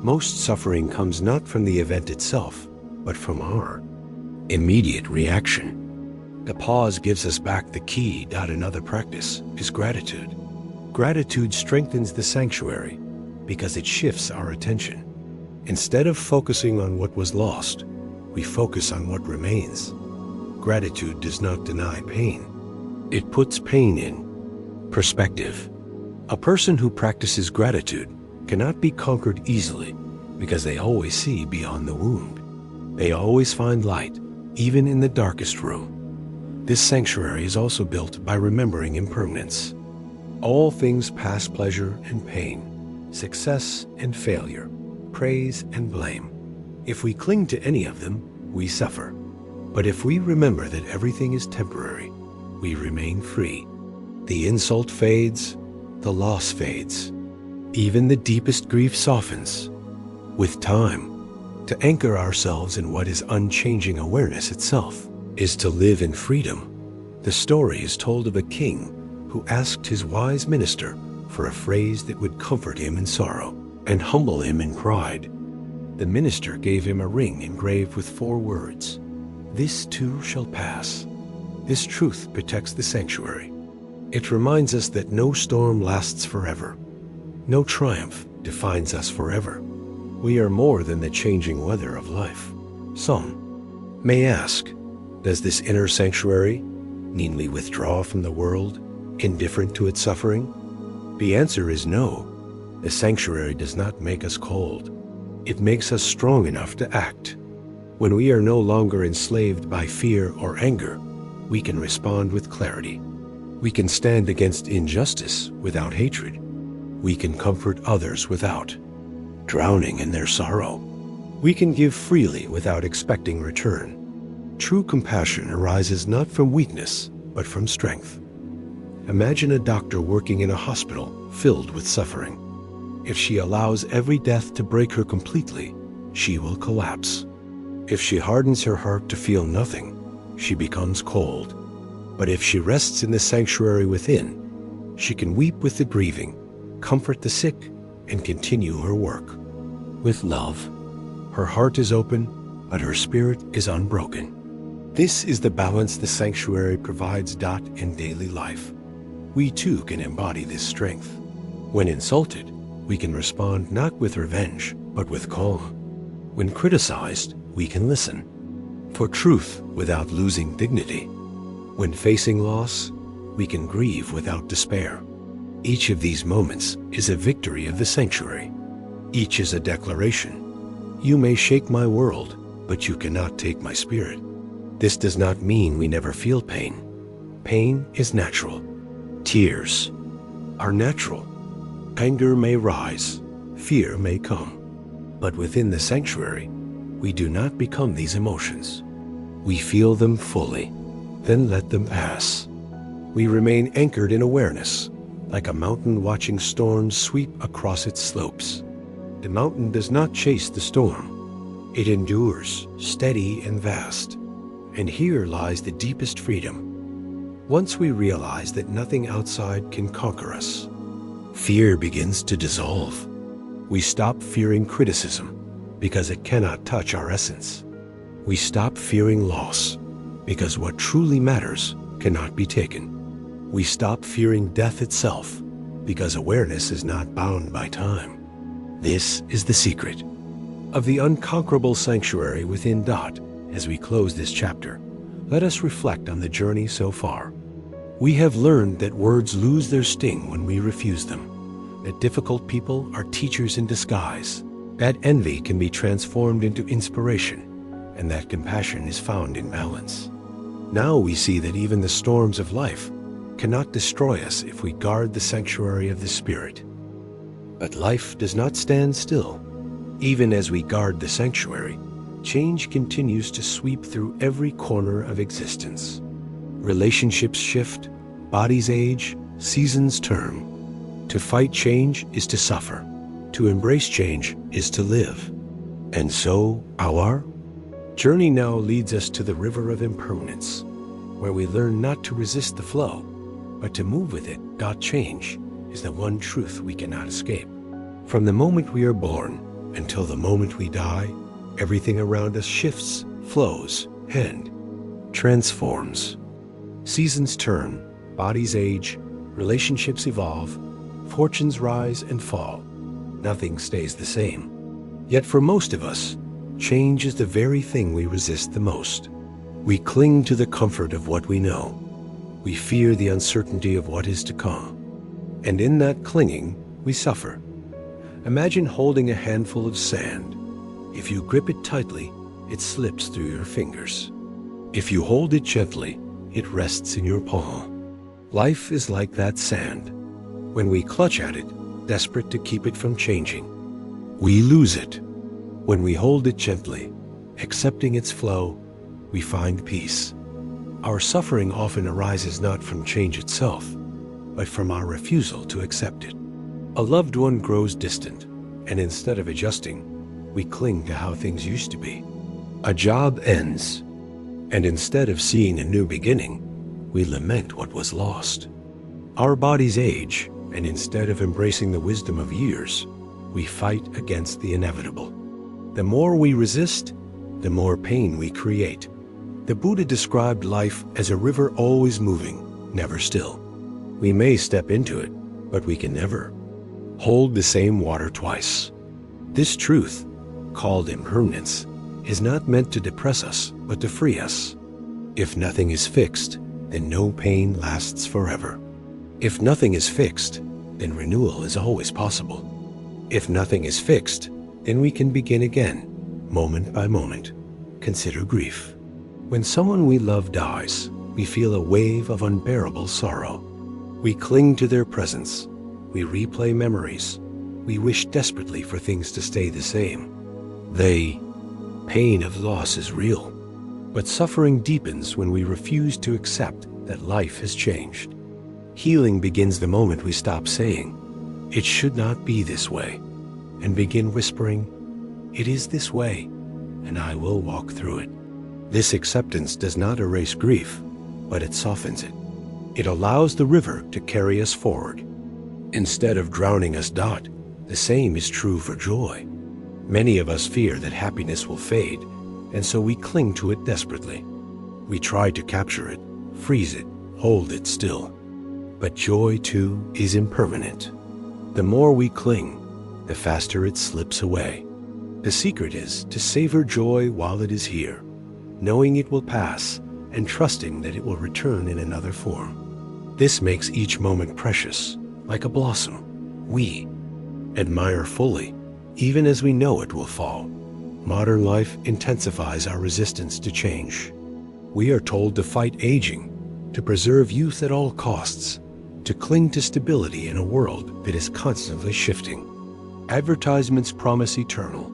Speaker 1: Most suffering comes not from the event itself, but from our immediate reaction. The pause gives us back the key. Another practice is gratitude. Gratitude strengthens the sanctuary because it shifts our attention. Instead of focusing on what was lost, we focus on what remains. Gratitude does not deny pain. It puts pain in perspective. A person who practices gratitude cannot be conquered easily because they always see beyond the wound. They always find light, even in the darkest room. This sanctuary is also built by remembering impermanence. All things pass, pleasure and pain, success and failure, praise and blame. If we cling to any of them, we suffer. But if we remember that everything is temporary, we remain free. The insult fades, the loss fades. Even the deepest grief softens. With time, to anchor ourselves in what is unchanging awareness itself is to live in freedom. The story is told of a king who asked his wise minister for a phrase that would comfort him in sorrow and humble him in pride. The minister gave him a ring engraved with 4 words, "This too shall pass." This truth protects the sanctuary. It reminds us that no storm lasts forever. No triumph defines us forever. We are more than the changing weather of life. Some may ask, does this inner sanctuary need we withdraw from the world, indifferent to its suffering? The answer is no. The sanctuary does not make us cold. It makes us strong enough to act. When we are no longer enslaved by fear or anger, we can respond with clarity. We can stand against injustice without hatred. We can comfort others without drowning in their sorrow. We can give freely without expecting return. True compassion arises not from weakness, but from strength. Imagine a doctor working in a hospital filled with suffering. If she allows every death to break her completely, she will collapse. If she hardens her heart to feel nothing, she becomes cold. But if she rests in the sanctuary within, she can weep with the grieving, comfort the sick, and continue her work. With love, her heart is open, but her spirit is unbroken. This is the balance the sanctuary provides in daily life. We too can embody this strength. When insulted, we can respond not with revenge, but with calm. When criticized, we can listen for truth without losing dignity. When facing loss, we can grieve without despair. Each of these moments is a victory of the sanctuary. Each is a declaration. You may shake my world, but you cannot take my spirit. This does not mean we never feel pain. Pain is natural. Tears are natural. Anger may rise, fear may come. But within the sanctuary, we do not become these emotions. We feel them fully, then let them pass. We remain anchored in awareness, like a mountain watching storms sweep across its slopes. The mountain does not chase the storm. It endures, steady and vast. And here lies the deepest freedom. Once we realize that nothing outside can conquer us, fear begins to dissolve. We stop fearing criticism because it cannot touch our essence. We stop fearing loss because what truly matters cannot be taken. We stop fearing death itself because awareness is not bound by time. This is the secret of the unconquerable sanctuary within Dot. As we close this chapter, let us reflect on the journey so far. We have learned that words lose their sting when we refuse them, that difficult people are teachers in disguise, that envy can be transformed into inspiration, and that compassion is found in balance. Now we see that even the storms of life cannot destroy us if we guard the sanctuary of the Spirit. But life does not stand still. Even as we guard the sanctuary, change continues to sweep through every corner of existence. Relationships shift, bodies age, seasons turn. To fight change is to suffer. To embrace change is to live. And so, our journey now leads us to the river of impermanence, where we learn not to resist the flow, but to move with it. Change is the one truth we cannot escape. From the moment we are born until the moment we die, everything around us shifts, flows, and transforms. Seasons turn, bodies age, relationships evolve, fortunes rise and fall. Nothing stays the same. Yet for most of us, change is the very thing we resist the most. We cling to the comfort of what we know. We fear the uncertainty of what is to come. And in that clinging, we suffer. Imagine holding a handful of sand. If you grip it tightly, it slips through your fingers. If you hold it gently, it rests in your palm. Life is like that sand. When we clutch at it, desperate to keep it from changing, we lose it. When we hold it gently, accepting its flow, we find peace. Our suffering often arises not from change itself, but from our refusal to accept it. A loved one grows distant, and instead of adjusting, we cling to how things used to be. A job ends, and instead of seeing a new beginning, we lament what was lost. Our bodies age, and instead of embracing the wisdom of years, we fight against the inevitable. The more we resist, the more pain we create. The Buddha described life as a river always moving, never still. We may step into it, but we can never hold the same water twice. This truth, called impermanence, is not meant to depress us, but to free us. If nothing is fixed, then no pain lasts forever. If nothing is fixed, then renewal is always possible. If nothing is fixed, then we can begin again, moment by moment. Consider grief. When someone we love dies, we feel a wave of unbearable sorrow. We cling to their presence. We replay memories. We wish desperately for things to stay the same. The pain of loss is real, but suffering deepens when we refuse to accept that life has changed. Healing begins the moment we stop saying, "It should not be this way," and begin whispering, "It is this way, and I will walk through it." This acceptance does not erase grief, but it softens it. It allows the river to carry us forward. Instead of drowning us, the same is true for joy. Many of us fear that happiness will fade, and so we cling to it desperately. We try to capture it, freeze it, hold it still. But joy, too, is impermanent. The more we cling, the faster it slips away. The secret is to savor joy while it is here, knowing it will pass and trusting that it will return in another form. This makes each moment precious, like a blossom we admire fully, even as we know it will fall. Modern life intensifies our resistance to change. We are told to fight aging, to preserve youth at all costs, to cling to stability in a world that is constantly shifting. Advertisements promise eternal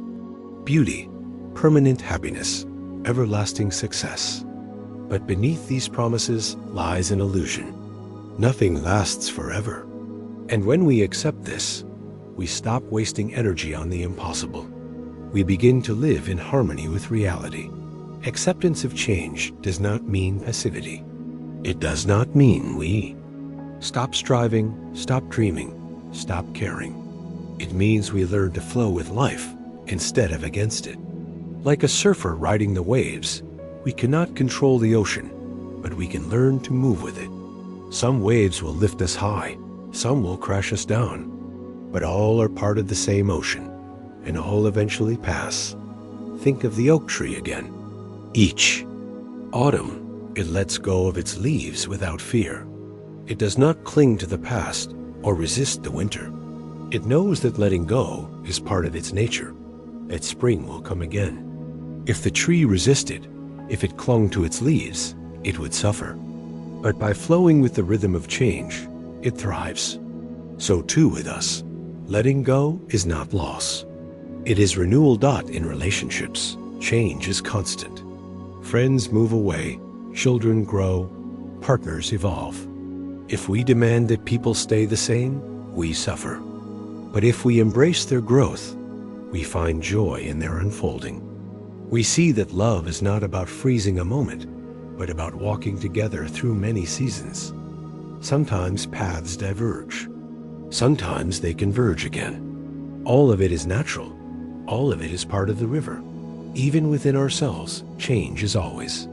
Speaker 1: beauty, permanent happiness, everlasting success. But beneath these promises lies an illusion. Nothing lasts forever. And when we accept this, we stop wasting energy on the impossible. We begin to live in harmony with reality. Acceptance of change does not mean passivity. It does not mean we stop striving, stop dreaming, stop caring. It means we learn to flow with life instead of against it. Like a surfer riding the waves, we cannot control the ocean, but we can learn to move with it. Some waves will lift us high, some will crash us down, but all are part of the same ocean, and all eventually pass. Think of the oak tree again. Each autumn, it lets go of its leaves without fear. It does not cling to the past or resist the winter. It knows that letting go is part of its nature, that spring will come again. If the tree resisted, if it clung to its leaves, it would suffer. But by flowing with the rhythm of change, it thrives. So too with us. Letting go is not loss. It is renewal. In relationships, change is constant. Friends move away, children grow, partners evolve. If we demand that people stay the same, we suffer. But if we embrace their growth, we find joy in their unfolding. We see that love is not about freezing a moment, but about walking together through many seasons. Sometimes paths diverge. Sometimes they converge again. All of it is natural. All of it is part of the river. Even within ourselves, change is always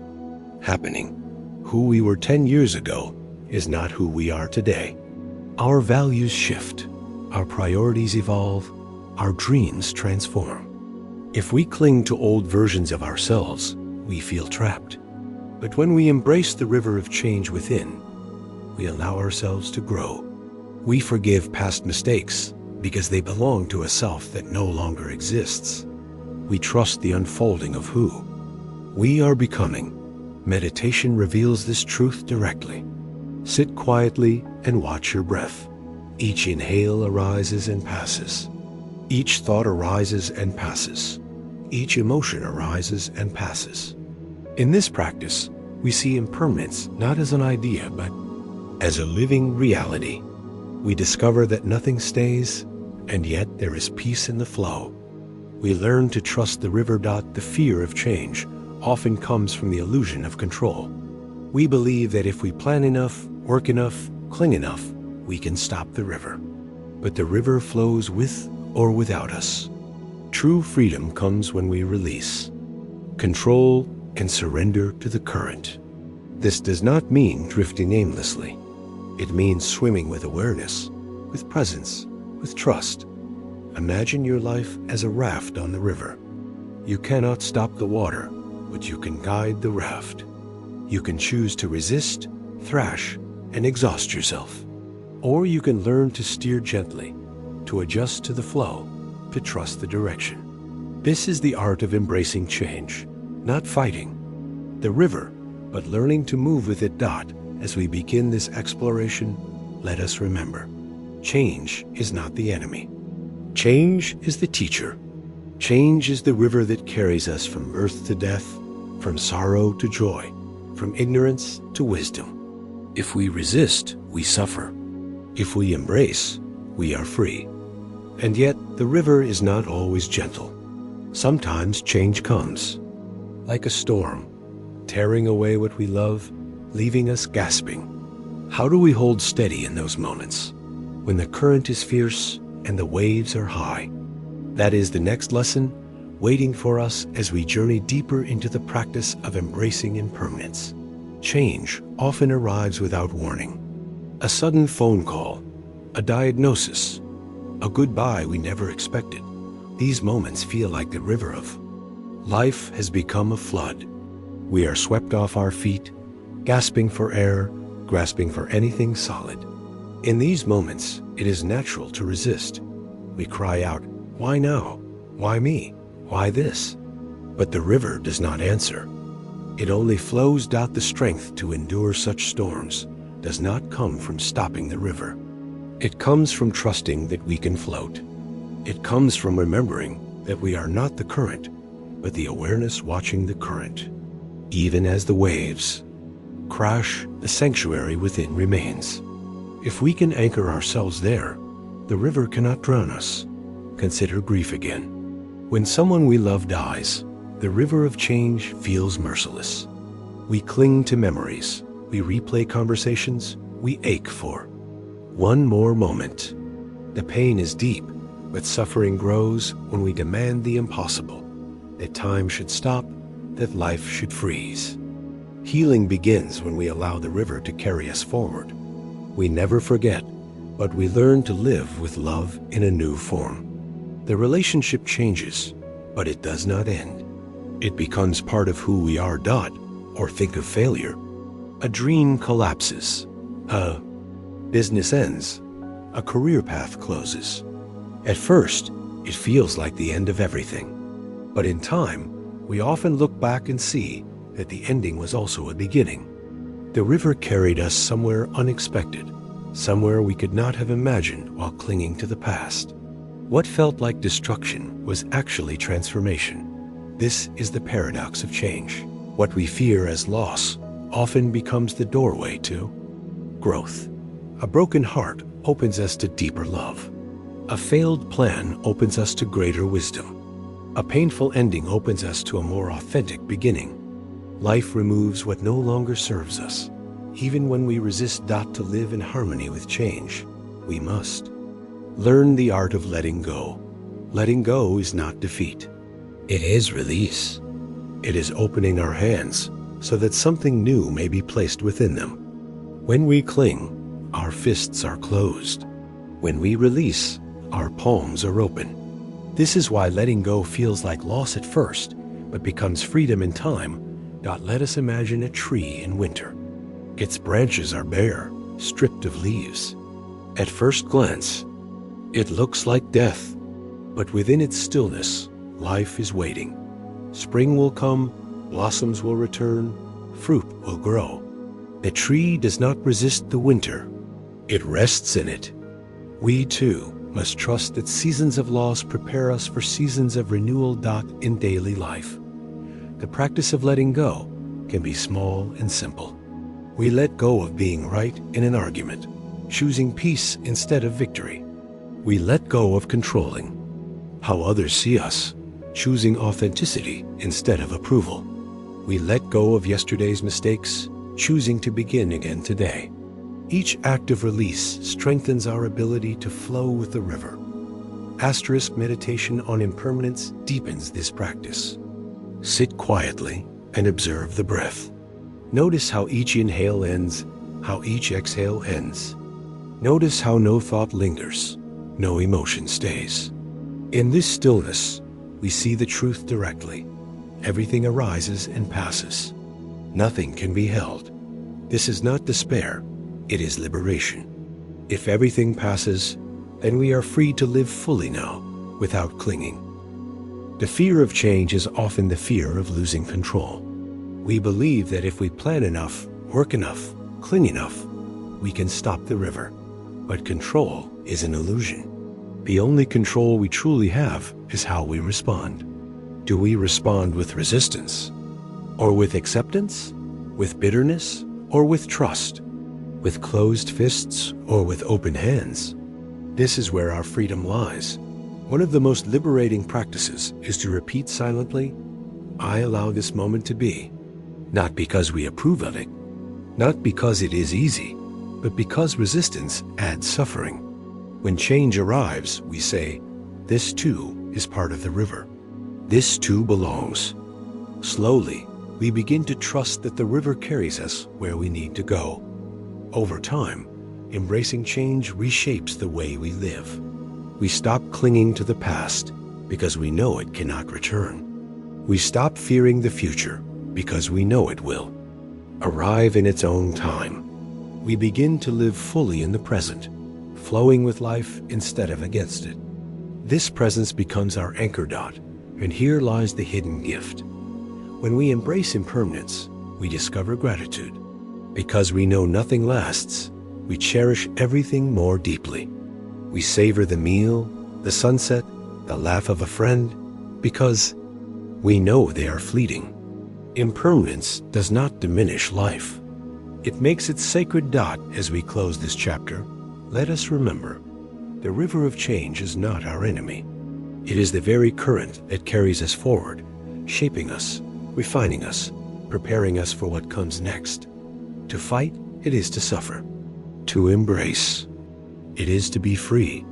Speaker 1: happening. Who we were 10 years ago is not who we are today. Our values shift. Our priorities evolve. Our dreams transform. If we cling to old versions of ourselves, we feel trapped. But when we embrace the river of change within, we allow ourselves to grow. We forgive past mistakes because they belong to a self that no longer exists. We trust the unfolding of who we are becoming. Meditation reveals this truth directly. Sit quietly and watch your breath. Each inhale arises and passes. Each thought arises and passes. Each emotion arises and passes. In this practice, we see impermanence not as an idea, but as a living reality. We discover that nothing stays, and yet there is peace in the flow. We learn to trust the river. The fear of change often comes from the illusion of control. We believe that if we plan enough, work enough, cling enough, we can stop the river. But the river flows with or without us. True freedom comes when we release, control, and surrender to the current. This does not mean drifting aimlessly. It means swimming with awareness, with presence, with trust. Imagine your life as a raft on the river. You cannot stop the water, but you can guide the raft. You can choose to resist, thrash, and exhaust yourself. Or you can learn to steer gently, to adjust to the flow, to trust the direction. This is the art of embracing change, not fighting the river, but learning to move with it. As we begin this exploration, let us remember, change is not the enemy. Change is the teacher. Change is the river that carries us from birth to death, from sorrow to joy, from ignorance to wisdom. If we resist, we suffer. If we embrace, we are free. And yet, the river is not always gentle. Sometimes change comes, like a storm, tearing away what we love, leaving us gasping. How do we hold steady in those moments, when the current is fierce and the waves are high? That is the next lesson waiting for us as we journey deeper into the practice of embracing impermanence. Change often arrives without warning. A sudden phone call, a diagnosis, a goodbye we never expected. These moments feel like the river of life has become a flood. We are swept off our feet, gasping for air, grasping for anything solid. In these moments, it is natural to resist. We cry out, "Why now? Why me? Why this?" But the river does not answer. It only flows. The strength to endure such storms does not come from stopping the river. It comes from trusting that we can float. It comes from remembering that we are not the current, but the awareness watching the current. Even as the waves crash, the sanctuary within remains. If we can anchor ourselves there, the river cannot drown us. Consider grief again. When someone we love dies, the river of change feels merciless. We cling to memories, we replay conversations we ache for. One more moment. The pain is deep, but suffering grows when we demand the impossible, that time should stop, that life should freeze. Healing begins when we allow the river to carry us forward. We never forget, but we learn to live with love in a new form. The relationship changes, but it does not end. It becomes part of who we are. Or think of failure. A dream collapses. A business ends. A career path closes. At first, it feels like the end of everything. But in time, we often look back and see that the ending was also a beginning. The river carried us somewhere unexpected, somewhere we could not have imagined while clinging to the past. What felt like destruction was actually transformation. This is the paradox of change. What we fear as loss often becomes the doorway to growth. A broken heart opens us to deeper love. A failed plan opens us to greater wisdom. A painful ending opens us to a more authentic beginning. Life removes what no longer serves us. Even when we resist to live in harmony with change, we must learn the art of letting go. Letting go is not defeat. It is release. It is opening our hands so that something new may be placed within them. When we cling, our fists are closed. When we release, our palms are open. This is why letting go feels like loss at first, but becomes freedom in time. Let us imagine a tree in winter. Its branches are bare, stripped of leaves. At first glance, it looks like death, but within its stillness, life is waiting. Spring will come, blossoms will return, fruit will grow. The tree does not resist the winter. It rests in it. We too must trust that seasons of loss prepare us for seasons of renewal. In daily life, the practice of letting go can be small and simple. We let go of being right in an argument, choosing peace instead of victory. We let go of controlling how others see us, choosing authenticity instead of approval. We let go of yesterday's mistakes, choosing to begin again today. Each act of release strengthens our ability to flow with the river. Asterisk meditation on impermanence deepens this practice. Sit quietly and observe the breath. Notice how each inhale ends, how each exhale ends. Notice how no thought lingers, no emotion stays. In this stillness, we see the truth directly. Everything arises and passes. Nothing can be held. This is not despair, it is liberation. If everything passes, then we are free to live fully now, without clinging. The fear of change is often the fear of losing control. We believe that if we plan enough, work enough, cling enough, we can stop the river. But control is an illusion. The only control we truly have is how we respond. Do we respond with resistance? Or with acceptance? With bitterness? Or with trust? With closed fists or with open hands? This is where our freedom lies. One of the most liberating practices is to repeat silently, I allow this moment to be, not because we approve of it, not because it is easy, but because resistance adds suffering. When change arrives, we say, this too is part of the river. This too belongs. Slowly, we begin to trust that the river carries us where we need to go. Over time, embracing change reshapes the way we live. We stop clinging to the past because we know it cannot return. We stop fearing the future because we know it will arrive in its own time. We begin to live fully in the present, flowing with life instead of against it. This presence becomes our anchor dot, and here lies the hidden gift. When we embrace impermanence, we discover gratitude. Because we know nothing lasts, we cherish everything more deeply. We savor the meal, the sunset, the laugh of a friend, because we know they are fleeting. Impermanence does not diminish life. It makes its sacred dot. As we close this chapter, let us remember, the river of change is not our enemy. It is the very current that carries us forward, shaping us, refining us, preparing us for what comes next. To fight, it is to suffer. To embrace, it is to be free.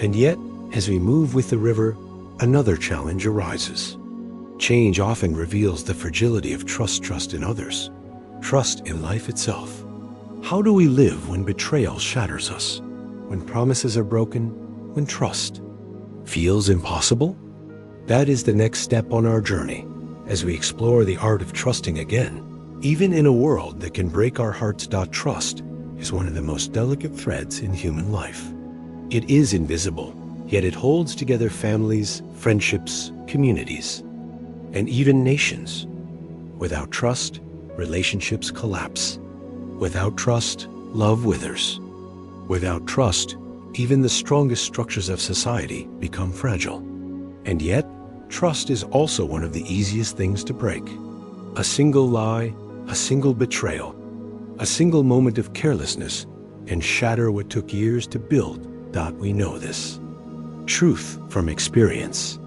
Speaker 1: And yet, as we move with the river, another challenge arises. Change often reveals the fragility of trust in others, trust in life itself. How do we live when betrayal shatters us? When promises are broken? When trust feels impossible? That is the next step on our journey as we explore the art of trusting again. Even in a world that can break our hearts, trust is one of the most delicate threads in human life. It is invisible, yet it holds together families, friendships, communities, and even nations. Without trust, relationships collapse. Without trust, love withers. Without trust, even the strongest structures of society become fragile. And yet, trust is also one of the easiest things to break. A single lie, a single betrayal, a single moment of carelessness can shatter what took years to build. We know this. Truth from experience.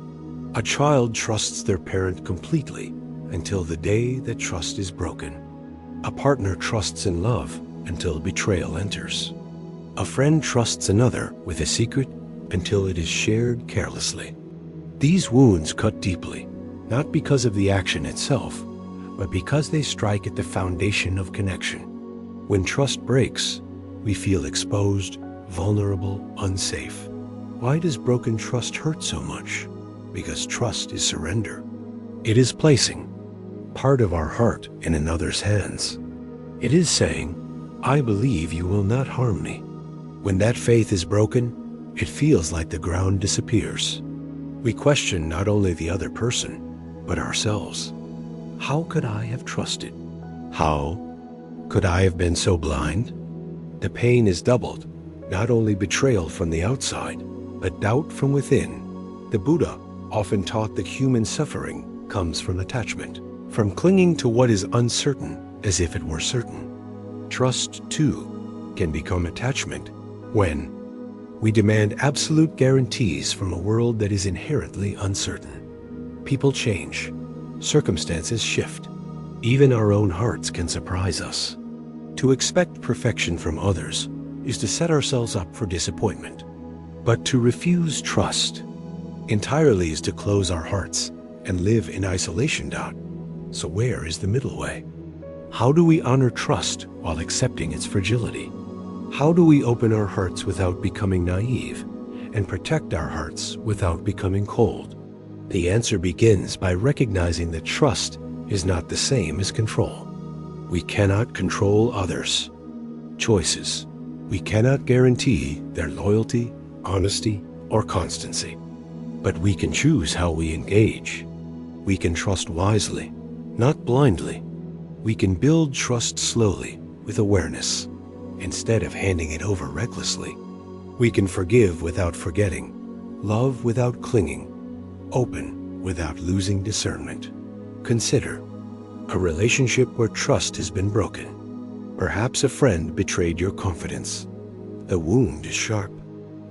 Speaker 1: A child trusts their parent completely until the day that trust is broken. A partner trusts in love until betrayal enters. A friend trusts another with a secret until it is shared carelessly. These wounds cut deeply, not because of the action itself, but because they strike at the foundation of connection. When trust breaks, we feel exposed, vulnerable, unsafe. Why does broken trust hurt so much? Because trust is surrender. It is placing part of our heart in another's hands. It is saying, I believe you will not harm me. When that faith is broken, it feels like the ground disappears. We question not only the other person, but ourselves. How could I have trusted? How could I have been so blind? The pain is doubled, not only betrayal from the outside, but doubt from within. The Buddha often taught that human suffering comes from attachment, from clinging to what is uncertain as if it were certain. Trust, too, can become attachment when we demand absolute guarantees from a world that is inherently uncertain. People change, circumstances shift. Even our own hearts can surprise us. To expect perfection from others is to set ourselves up for disappointment. But to refuse trust entirely is to close our hearts and live in isolation. So where is the middle way? How do we honor trust while accepting its fragility? How do we open our hearts without becoming naive and protect our hearts without becoming cold? The answer begins by recognizing that trust is not the same as control. We cannot control others' choices. We cannot guarantee their loyalty, honesty, or constancy. But we can choose how we engage. We can trust wisely, not blindly. We can build trust slowly with awareness, instead of handing it over recklessly. We can forgive without forgetting, love without clinging, open without losing discernment. Consider a relationship where trust has been broken. Perhaps a friend betrayed your confidence. The wound is sharp.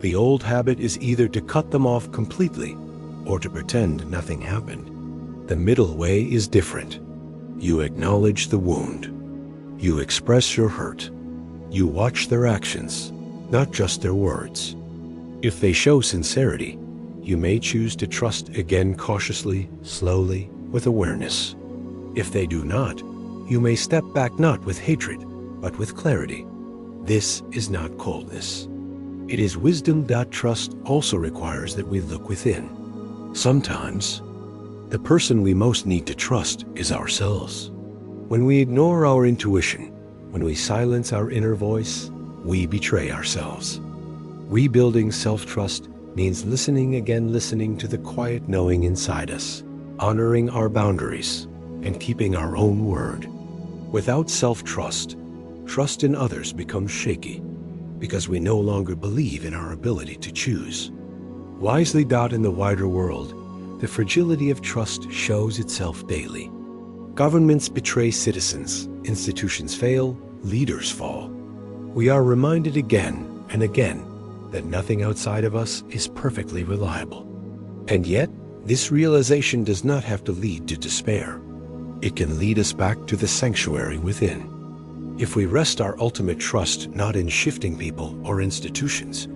Speaker 1: The old habit is either to cut them off completely or to pretend nothing happened. The middle way is different. You acknowledge the wound. You express your hurt. You watch their actions, not just their words. If they show sincerity, you may choose to trust again cautiously, slowly, with awareness. If they do not, you may step back not with hatred, but with clarity. This is not coldness. It is wisdom. Trust also requires that we look within. Sometimes, the person we most need to trust is ourselves. When we ignore our intuition, when we silence our inner voice, we betray ourselves. Rebuilding self-trust means listening to the quiet knowing inside us, honoring our boundaries, and keeping our own word. Without self-trust, trust in others becomes shaky, because we no longer believe in our ability to choose. Wisely. In the wider world, the fragility of trust shows itself daily. Governments betray citizens, institutions fail, leaders fall. We are reminded again and again that nothing outside of us is perfectly reliable. And yet, this realization does not have to lead to despair. It can lead us back to the sanctuary within. If we rest our ultimate trust not in shifting people or institutions,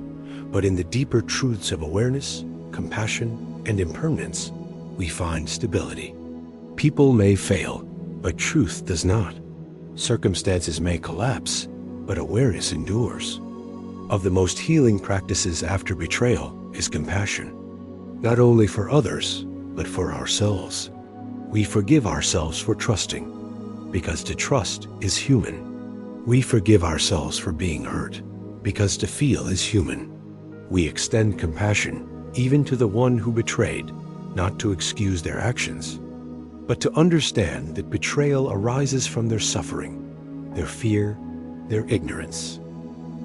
Speaker 1: but in the deeper truths of awareness, compassion, and impermanence, we find stability. People may fail, but truth does not. Circumstances may collapse, but awareness endures. Of the most healing practices after betrayal is compassion, not only for others, but for ourselves. We forgive ourselves for trusting, because to trust is human. We forgive ourselves for being hurt, because to feel is human. We extend compassion even to the one who betrayed, not to excuse their actions, but to understand that betrayal arises from their suffering, their fear, their ignorance.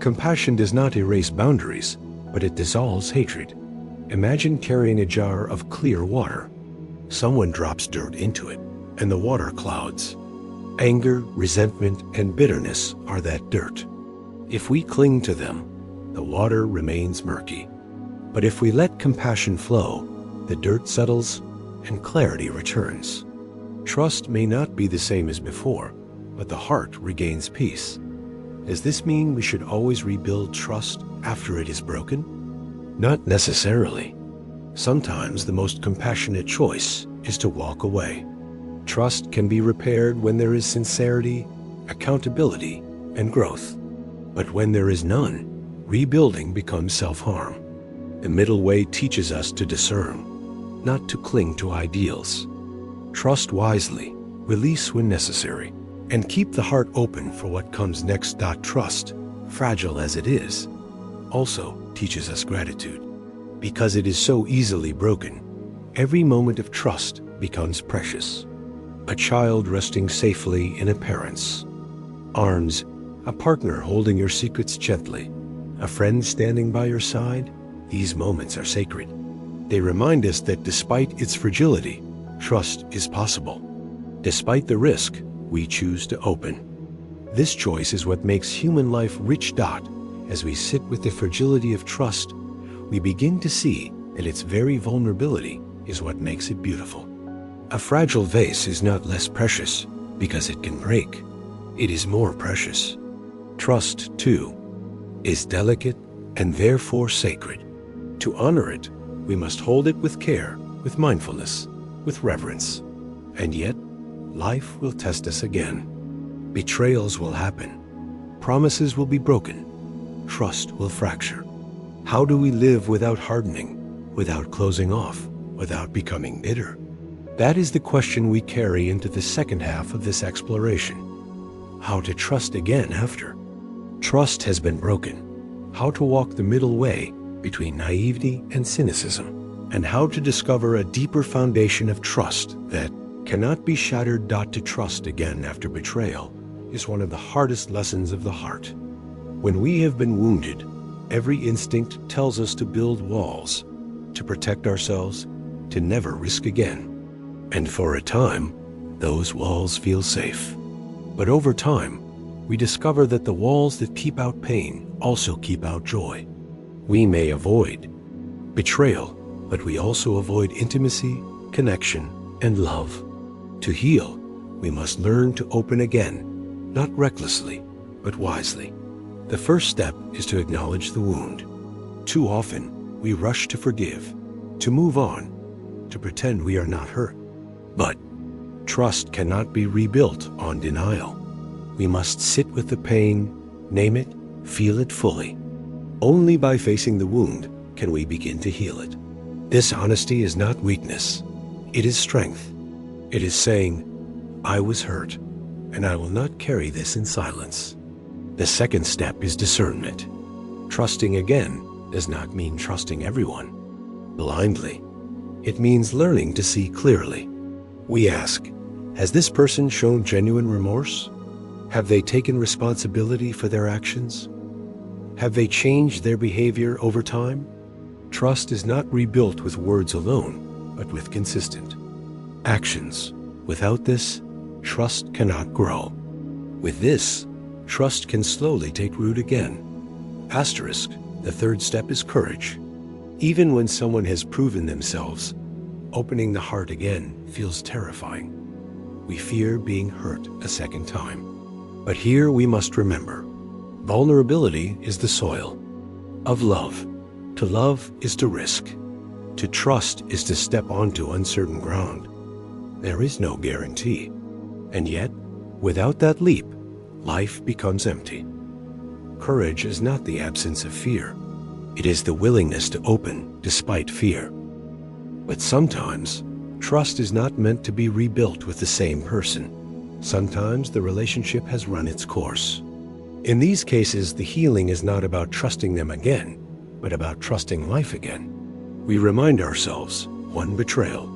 Speaker 1: Compassion does not erase boundaries, but it dissolves hatred. Imagine carrying a jar of clear water. Someone drops dirt into it, and the water clouds. Anger, resentment, and bitterness are that dirt. If we cling to them, the water remains murky. But if we let compassion flow, the dirt settles and clarity returns. Trust may not be the same as before, but the heart regains peace. Does this mean we should always rebuild trust after it is broken? Not necessarily. Sometimes the most compassionate choice is to walk away. Trust can be repaired when there is sincerity, accountability, and growth. But when there is none, rebuilding becomes self-harm. The middle way teaches us to discern, not to cling to ideals. Trust wisely, release when necessary, and keep the heart open for what comes next. Trust, fragile as it is, also teaches us gratitude. Because it is so easily broken, every moment of trust becomes precious. A child resting safely in a parent's arms, a partner holding your secrets gently, a friend standing by your side, these moments are sacred. They remind us that despite its fragility, trust is possible. Despite the risk, we choose to open. This choice is what makes human life rich. As we sit with the fragility of trust, we begin to see that its very vulnerability is what makes it beautiful. A fragile vase is not less precious because it can break. it is more precious. Trust, too, is delicate and therefore sacred. To honor it, we must hold it with care, with mindfulness, with reverence. And yet, life will test us again. Betrayals will happen. Promises will be broken. Trust will fracture. How do we live without hardening, without closing off, without becoming bitter? That is the question we carry into the second half of this exploration. How to trust again after. Trust has been broken. How to walk the middle way between naivety and cynicism, and how to discover a deeper foundation of trust that cannot be shattered. To trust again after betrayal is one of the hardest lessons of the heart. When we have been wounded, every instinct tells us to build walls, to protect ourselves, to never risk again. And for a time, those walls feel safe. But over time, we discover that the walls that keep out pain also keep out joy. We may avoid betrayal, but we also avoid intimacy, connection, and love. To heal, we must learn to open again, not recklessly, but wisely. The first step is to acknowledge the wound. Too often, we rush to forgive, to move on, to pretend we are not hurt. But trust cannot be rebuilt on denial. We must sit with the pain, name it, feel it fully. Only by facing the wound can we begin to heal it. This honesty is not weakness. It is strength. It is saying, I was hurt, and I will not carry this in silence. The second step is discernment. Trusting again does not mean trusting everyone blindly. It means learning to see clearly. We ask, has this person shown genuine remorse? Have they taken responsibility for their actions? Have they changed their behavior over time? Trust is not rebuilt with words alone, but with consistent actions. Without this, trust cannot grow. With this, trust can slowly take root again. Asterisk, the third step is courage. Even when someone has proven themselves, opening the heart again feels terrifying. We fear being hurt a second time. But here we must remember, vulnerability is the soil of love. To love is to risk. To trust is to step onto uncertain ground. There is no guarantee. And yet, without that leap, life becomes empty. Courage is not the absence of fear. It is the willingness to open despite fear. But sometimes, trust is not meant to be rebuilt with the same person. Sometimes the relationship has run its course. In these cases, the healing is not about trusting them again, but about trusting life again. We remind ourselves, one betrayal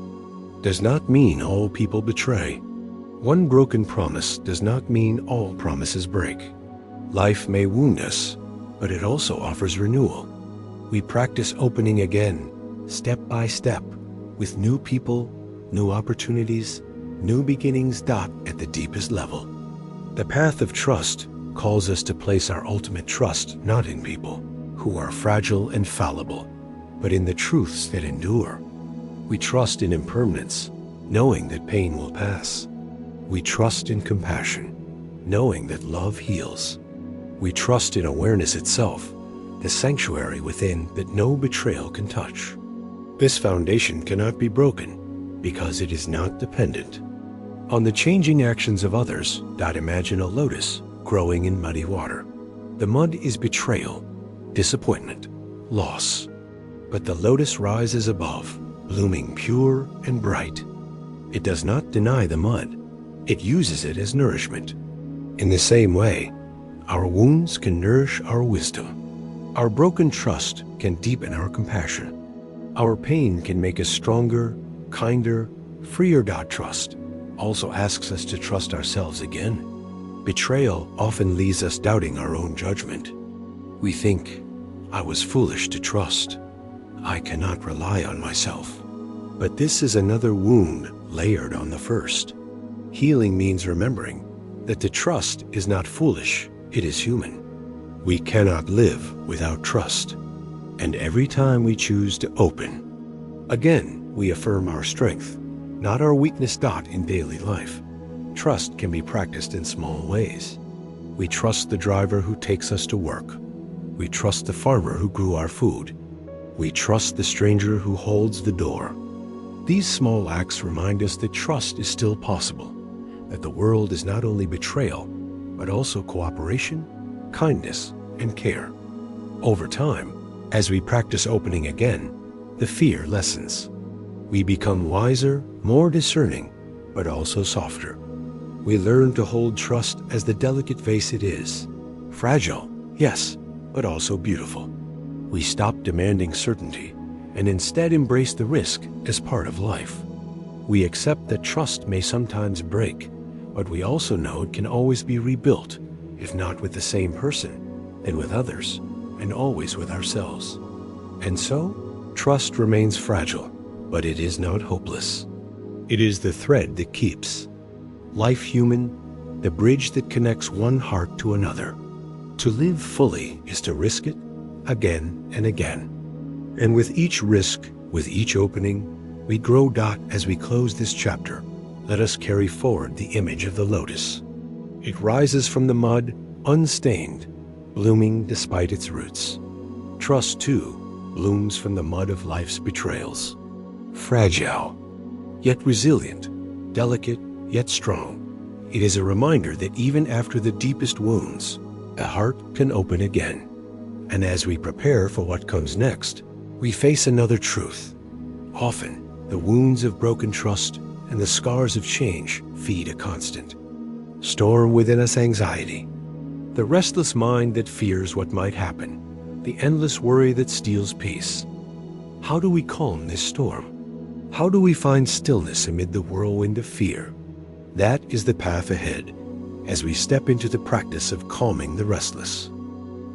Speaker 1: does not mean all people betray. One broken promise does not mean all promises break. Life may wound us, but it also offers renewal. We practice opening again, step by step, with new people, new opportunities, new beginnings. At the deepest level. The path of trust calls us to place our ultimate trust not in people who are fragile and fallible, but in the truths that endure. We trust in impermanence, knowing that pain will pass. We trust in compassion, knowing that love heals. We trust in awareness itself, the sanctuary within that no betrayal can touch. This foundation cannot be broken because it is not dependent on the changing actions of others. Imagine a lotus growing in muddy water. The mud is betrayal, disappointment, loss. But the lotus rises above, blooming pure and bright. It does not deny the mud. It uses it as nourishment. In the same way, our wounds can nourish our wisdom. Our broken trust can deepen our compassion. Our pain can make us stronger, kinder, freer. Trust also asks us to trust ourselves again. Betrayal often leaves us doubting our own judgment. We think, I was foolish to trust. I cannot rely on myself. But this is another wound layered on the first. Healing means remembering that to trust is not foolish, it is human. We cannot live without trust. And every time we choose to open, again, we affirm our strength, not our weakness. In daily life, Trust can be practiced in small ways. We trust the driver who takes us to work. We trust the farmer who grew our food. We trust the stranger who holds the door. These small acts remind us that trust is still possible, that the world is not only betrayal, but also cooperation, kindness, and care. Over time, as we practice opening again, the fear lessens. We become wiser, more discerning, but also softer. We learn to hold trust as the delicate vase it is. Fragile, yes, but also beautiful. We stop demanding certainty and instead embrace the risk as part of life. We accept that trust may sometimes break, but we also know it can always be rebuilt, if not with the same person, then with others, and always with ourselves. And so, trust remains fragile, but it is not hopeless. It is the thread that keeps life human, the bridge that connects one heart to another. To live fully is to risk it again and again. And with each risk, with each opening, we grow. As we close this chapter, let us carry forward the image of the lotus. It rises from the mud, unstained, blooming despite its roots. Trust, too, blooms from the mud of life's betrayals. Fragile, yet resilient, delicate, yet strong. It is a reminder that even after the deepest wounds, a heart can open again. And as we prepare for what comes next, we face another truth. Often, the wounds of broken trust and the scars of change feed a constant. Store within us anxiety, the restless mind that fears what might happen, the endless worry that steals peace. How do we calm this storm? How do we find stillness amid the whirlwind of fear? That is the path ahead as we step into the practice of calming the restless.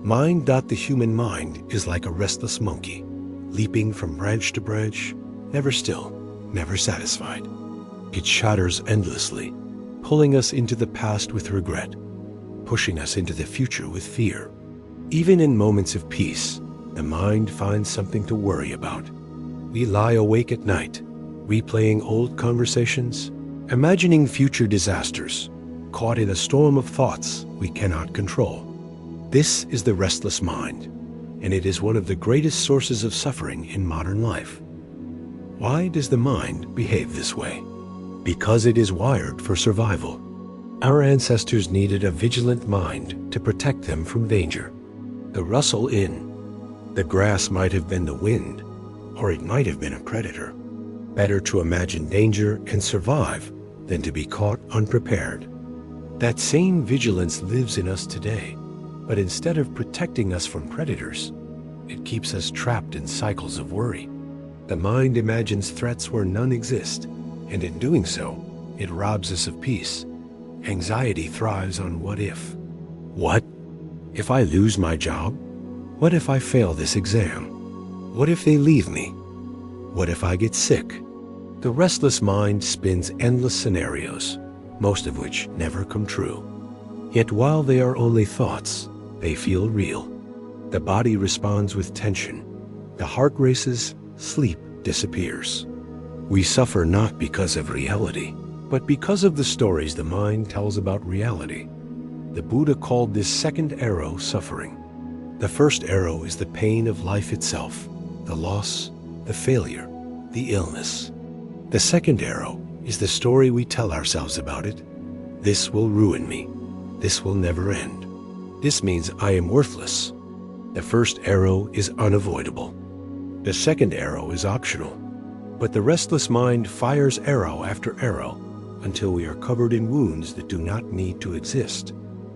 Speaker 1: The human mind is like a restless monkey, leaping from branch to branch, never still, never satisfied. It shatters endlessly, pulling us into the past with regret, pushing us into the future with fear. Even in moments of peace, the mind finds something to worry about. We lie awake at night, replaying old conversations, imagining future disasters, caught in a storm of thoughts we cannot control. This is the restless mind, and it is one of the greatest sources of suffering in modern life. Why does the mind behave this way? Because it is wired for survival. Our ancestors needed a vigilant mind to protect them from danger. The rustle in. The grass might have been the wind, or it might have been a predator. Better to imagine danger and survive than to be caught unprepared. That same vigilance lives in us today, but instead of protecting us from predators, it keeps us trapped in cycles of worry. The mind imagines threats where none exist, and in doing so, it robs us of peace. Anxiety thrives on what if. What if I lose my job? What if I fail this exam? What if they leave me? What if I get sick? The restless mind spins endless scenarios, most of which never come true. Yet while they are only thoughts, they feel real. The body responds with tension. The heart races, sleep disappears. We suffer not because of reality, but because of the stories the mind tells about reality. The Buddha called this second arrow suffering. The first arrow is the pain of life itself, the loss, the failure, the illness. The second arrow is the story we tell ourselves about it. This will ruin me. This will never end. This means I am worthless. The first arrow is unavoidable. The second arrow is optional. But the restless mind fires arrow after arrow until we are covered in wounds that do not need to exist.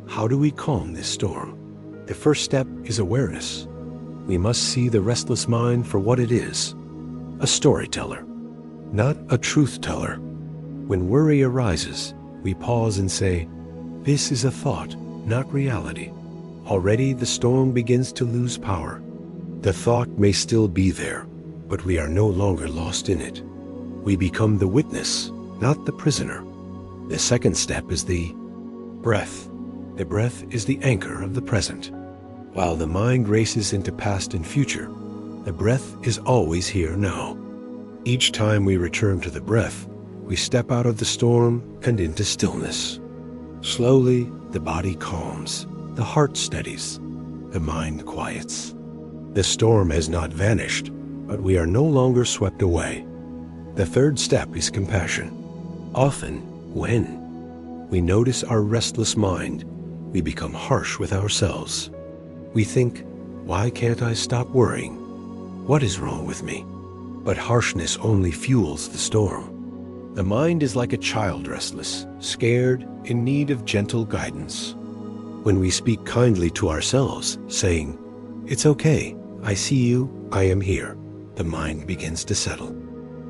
Speaker 1: How do we calm this storm? The first step is awareness. We must see the restless mind for what it is, a storyteller, not a truth teller. When worry arises, we pause and say, "This is a thought, not reality." Already the storm begins to lose power. The thought may still be there, but we are no longer lost in it. We become the witness, not the prisoner. The second step is the breath. The breath is the anchor of the present. While the mind races into past and future, the breath is always here now. Each time we return to the breath, we step out of the storm and into stillness. Slowly, the body calms, the heart steadies, the mind quiets. The storm has not vanished, but we are no longer swept away. The third step is compassion. Often, when we notice our restless mind, we become harsh with ourselves. We think, why can't I stop worrying? What is wrong with me? But harshness only fuels the storm. The mind is like a child, restless, scared, in need of gentle guidance. When we speak kindly to ourselves, saying, "It's okay, I see you, I am here," the mind begins to settle.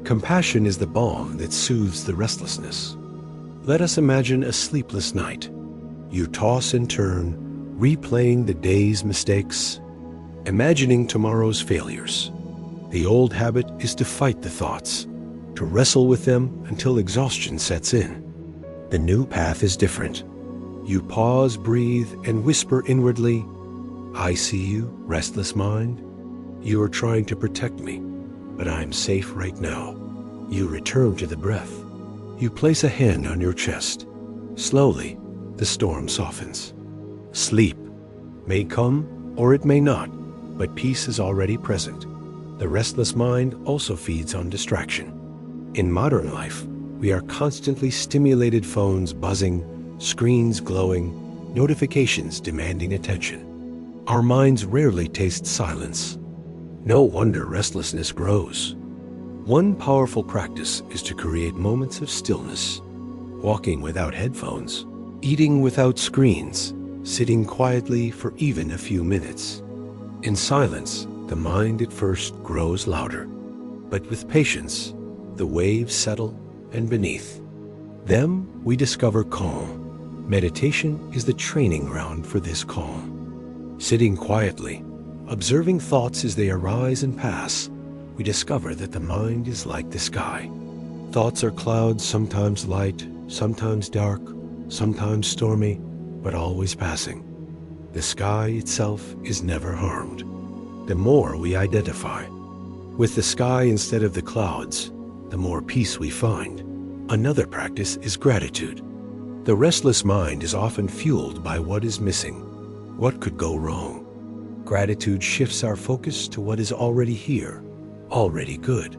Speaker 1: Compassion is the balm that soothes the restlessness. Let us imagine a sleepless night. You toss and turn, replaying the day's mistakes, imagining tomorrow's failures. The old habit is to fight the thoughts, to wrestle with them until exhaustion sets in. The new path is different. You pause, breathe, and whisper inwardly, "I see you, restless mind. You are trying to protect me, but I am safe right now." You return to the breath. You place a hand on your chest. Slowly, the storm softens. Sleep may come or it may not, but peace is already present. The restless mind also feeds on distraction. In modern life, we are constantly stimulated, phones buzzing, screens glowing, notifications demanding attention. Our minds rarely taste silence. No wonder restlessness grows. One powerful practice is to create moments of stillness, walking without headphones, eating without screens, sitting quietly for even a few minutes. In silence, the mind at first grows louder, but with patience, the waves settle, and beneath them we discover calm. Meditation is the training ground for this calm. Sitting quietly, observing thoughts as they arise and pass, we discover that the mind is like the sky. Thoughts are clouds, sometimes light, sometimes dark, sometimes stormy, but always passing. The sky itself is never harmed. The more we identify with the sky instead of the clouds, the more peace we find. Another practice is gratitude. The restless mind is often fueled by what is missing, what could go wrong. Gratitude shifts our focus to what is already here, already good.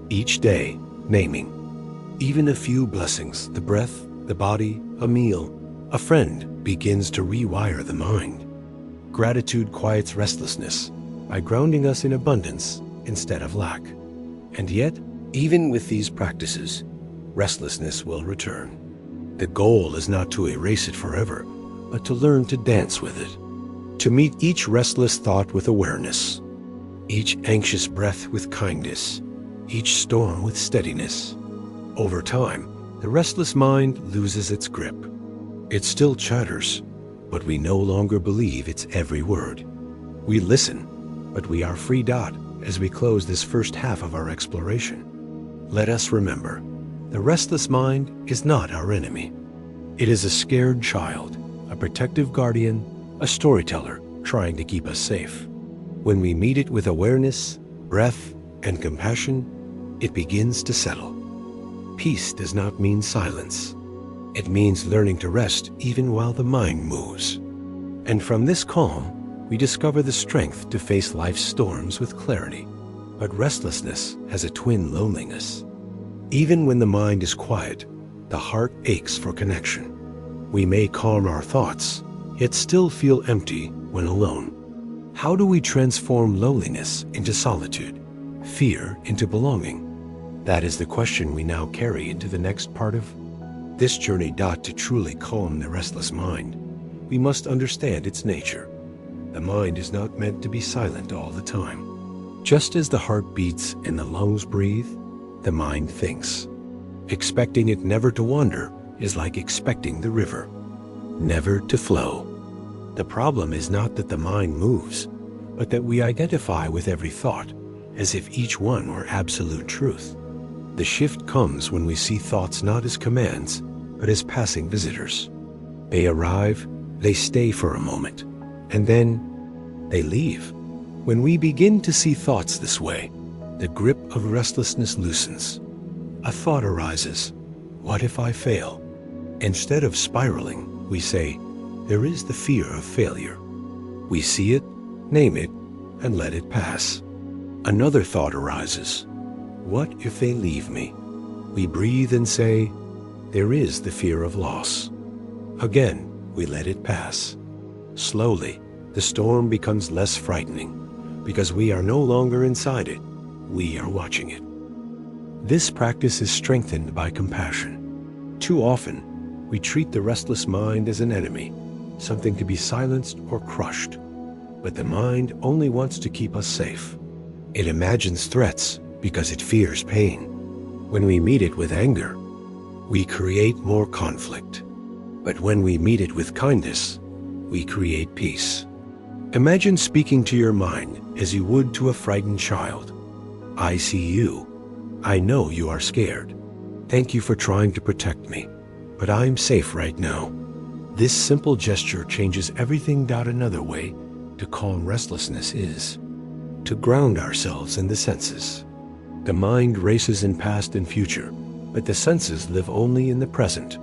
Speaker 1: Each day, naming even a few blessings, the breath, the body, a meal, a friend, begins to rewire the mind. Gratitude quiets restlessness by grounding us in abundance instead of lack. And yet, even with these practices, restlessness will return. The goal is not to erase it forever, but to learn to dance with it, to meet each restless thought with awareness, each anxious breath with kindness, each storm with steadiness. Over time, the restless mind loses its grip. It still chatters, but we no longer believe its every word. We listen, but we are freed out as we close this first half of our exploration. Let us remember, the restless mind is not our enemy. It is a scared child, a protective guardian, a storyteller trying to keep us safe. When we meet it with awareness, breath, and compassion, it begins to settle. Peace does not mean silence. It means learning to rest even while the mind moves. And from this calm, we discover the strength to face life's storms with clarity. But restlessness has a twin loneliness. Even when the mind is quiet, the heart aches for connection. We may calm our thoughts, yet still feel empty when alone. How do we transform loneliness into solitude, fear into belonging? That is the question we now carry into the next part of this journey. To truly calm the restless mind, we must understand its nature. The mind is not meant to be silent all the time. Just as the heart beats and the lungs breathe, the mind thinks. Expecting it never to wander is like expecting the river never to flow. The problem is not that the mind moves, but that we identify with every thought as if each one were absolute truth. The shift comes when we see thoughts not as commands, but as passing visitors. They arrive, they stay for a moment, and then they leave. When we begin to see thoughts this way, the grip of restlessness loosens. A thought arises, What if I fail? Instead of spiraling, we say, there is the fear of failure. We see it, name it, and let it pass. Another thought arises. What if they leave me? We breathe and say, there is the fear of loss. Again, we let it pass. Slowly, the storm becomes less frightening because we are no longer inside it, we are watching it. This practice is strengthened by compassion. Too often, we treat the restless mind as an enemy, something to be silenced or crushed. But the mind only wants to keep us safe. It imagines threats because it fears pain. When we meet it with anger, we create more conflict. But when we meet it with kindness, we create peace. Imagine speaking to your mind as you would to a frightened child. I see you. I know you are scared. Thank you for trying to protect me, but I'm safe right now. This simple gesture changes everything. Another way to calm restlessness is to ground ourselves in the senses. The mind races in past and future, but the senses live only in the present.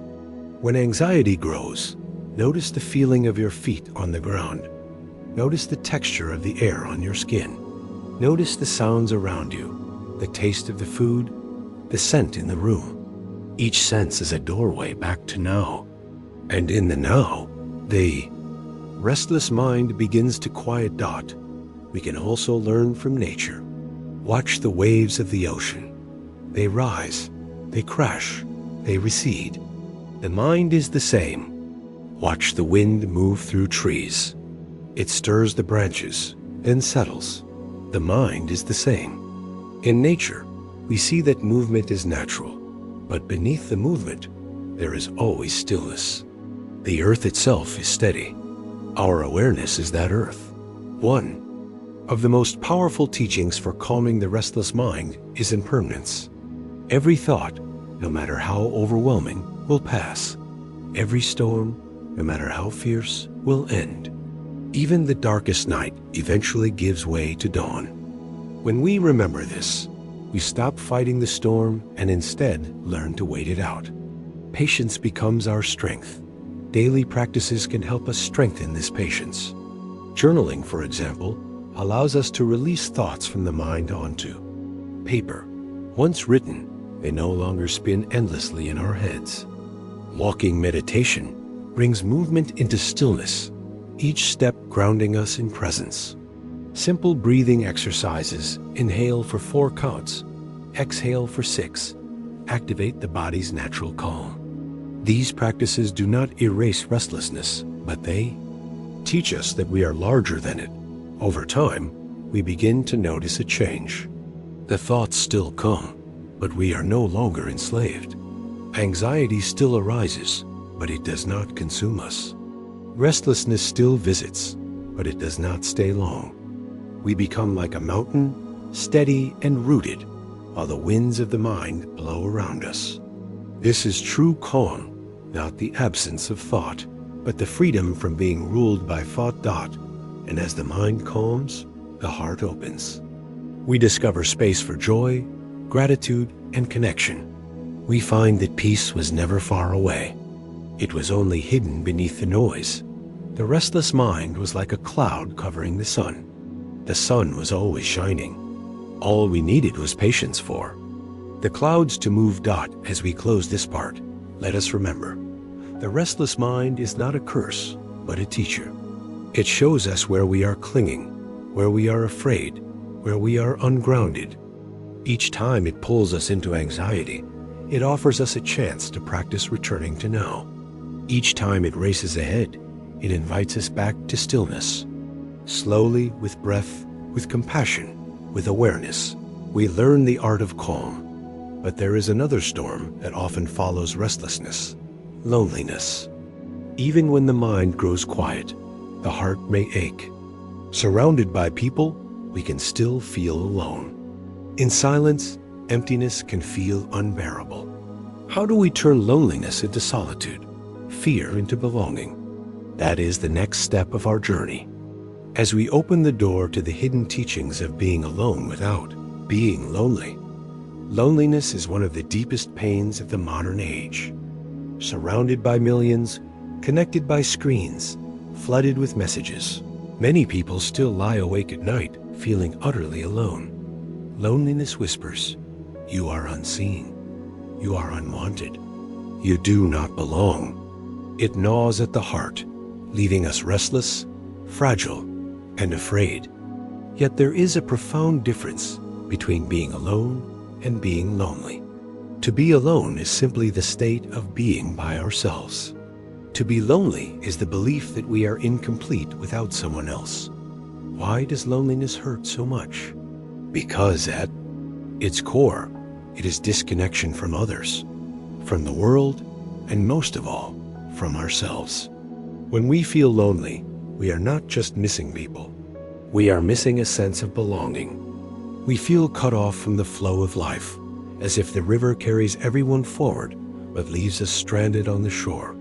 Speaker 1: When anxiety grows, notice the feeling of your feet on the ground. Notice the texture of the air on your skin. Notice the sounds around you, the taste of the food, the scent in the room. Each sense is a doorway back to now. And in the now, the restless mind begins to quiet. We can also learn from nature. Watch the waves of the ocean. They rise, they crash, they recede. The mind is the same. Watch the wind move through trees. It stirs the branches, then settles. The mind is the same. In nature, we see that movement is natural, but beneath the movement, there is always stillness. The earth itself is steady. Our awareness is that earth. One of the most powerful teachings for calming the restless mind is impermanence. Every thought, no matter how overwhelming, will pass. Every storm, no matter how fierce, will end. Even the darkest night eventually gives way to dawn. When we remember this, we stop fighting the storm and instead learn to wait it out. Patience becomes our strength. Daily practices can help us strengthen this patience. Journaling, for example, allows us to release thoughts from the mind onto paper. Once written, they no longer spin endlessly in our heads. Walking meditation brings movement into stillness, each step grounding us in presence. Simple breathing exercises, inhale for 4 counts, exhale for 6, activate the body's natural calm. These practices do not erase restlessness, but they teach us that we are larger than it. Over time, we begin to notice a change. The thoughts still come, but we are no longer enslaved. Anxiety still arises, but it does not consume us. Restlessness still visits, but it does not stay long. We become like a mountain, steady and rooted, while the winds of the mind blow around us. This is true calm, not the absence of thought, but the freedom from being ruled by thought. And as the mind calms, the heart opens. We discover space for joy, gratitude, and connection. We find that peace was never far away. It was only hidden beneath the noise. The restless mind was like a cloud covering the sun. The sun was always shining. All we needed was patience for the clouds to move. As we close this part, let us remember, the restless mind is not a curse, but a teacher. It shows us where we are clinging, where we are afraid, where we are ungrounded. Each time it pulls us into anxiety, it offers us a chance to practice returning to now. Each time it races ahead, it invites us back to stillness. Slowly, with breath, with compassion, with awareness, we learn the art of calm. But there is another storm that often follows restlessness: loneliness. Even when the mind grows quiet, the heart may ache. Surrounded by people, we can still feel alone. In silence, emptiness can feel unbearable. How do we turn loneliness into solitude, fear into belonging? That is the next step of our journey. As we open the door to the hidden teachings of being alone without being lonely, Loneliness is one of the deepest pains of the modern age. Surrounded by millions, connected by screens, flooded with messages, many people still lie awake at night feeling utterly alone. Loneliness whispers, "You are unseen. You are unwanted. You do not belong." It gnaws at the heart, leaving us restless, fragile, and afraid. Yet there is a profound difference between being alone and being lonely. To be alone is simply the state of being by ourselves. To be lonely is the belief that we are incomplete without someone else. Why does loneliness hurt so much? Because at its core, it is disconnection from others, from the world, and most of all, from ourselves. When we feel lonely, we are not just missing people. We are missing a sense of belonging. We feel cut off from the flow of life, as if the river carries everyone forward but leaves us stranded on the shore.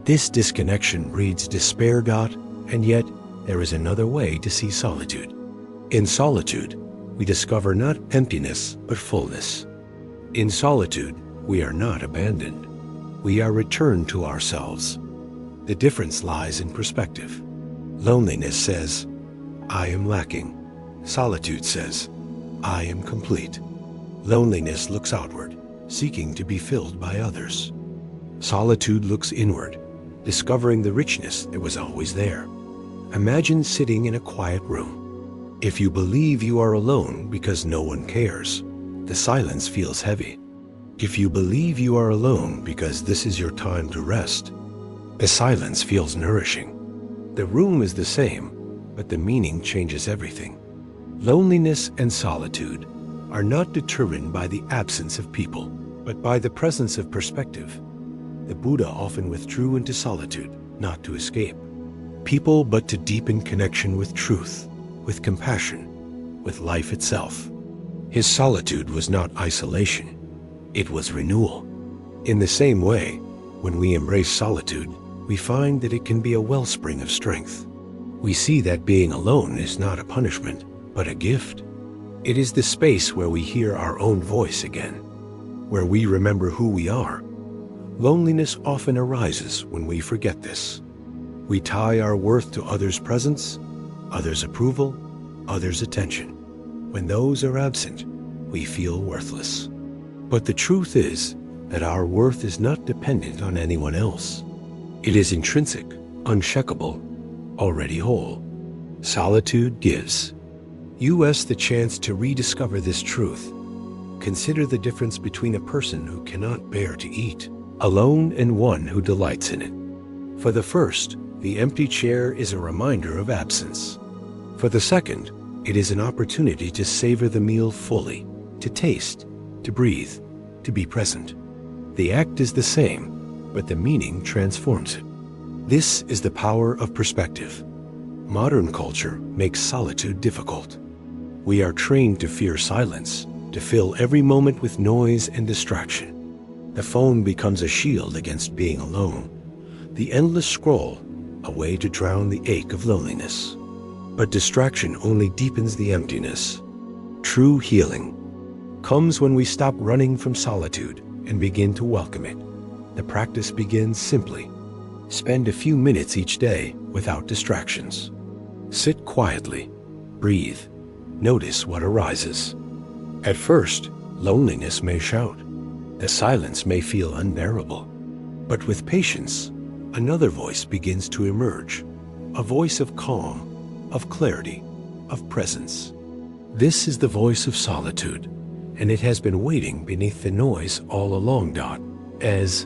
Speaker 1: This disconnection breeds despair. And yet, there is another way to see solitude. In solitude, we discover not emptiness but fullness. In solitude, we are not abandoned. We are returned to ourselves. The difference lies in perspective. Loneliness says, "I am lacking." Solitude says, "I am complete." Loneliness looks outward, seeking to be filled by others. Solitude looks inward, discovering the richness that was always there. Imagine sitting in a quiet room. If you believe you are alone because no one cares, the silence feels heavy. If you believe you are alone because this is your time to rest, the silence feels nourishing. The room is the same, but the meaning changes everything. Loneliness and solitude are not determined by the absence of people, but by the presence of perspective. The Buddha often withdrew into solitude, not to escape people, but to deepen connection with truth, with compassion, with life itself. His solitude was not isolation, it was renewal. In the same way, when we embrace solitude, we find that it can be a wellspring of strength. We see that being alone is not a punishment, but a gift. It is the space where we hear our own voice again, where we remember who we are. Loneliness often arises when we forget this. We tie our worth to others' presence, others' approval, others' attention. When those are absent, we feel worthless. But the truth is that our worth is not dependent on anyone else. It is intrinsic, unshakable, already whole. Solitude gives us the chance to rediscover this truth. Consider the difference between a person who cannot bear to eat alone and one who delights in it. For the first, the empty chair is a reminder of absence. For the second, it is an opportunity to savor the meal fully, to taste, to breathe, to be present. The act is the same, but the meaning transforms it. This is the power of perspective. Modern culture makes solitude difficult. We are trained to fear silence, to fill every moment with noise and distraction. The phone becomes a shield against being alone. The endless scroll, a way to drown the ache of loneliness. But distraction only deepens the emptiness. True healing comes when we stop running from solitude and begin to welcome it. The practice begins simply. Spend a few minutes each day without distractions. Sit quietly, breathe, notice what arises. At first, loneliness may shout. The silence may feel unbearable. But with patience, another voice begins to emerge, a voice of calm, of clarity, of presence. This is the voice of solitude, and it has been waiting beneath the noise all along. As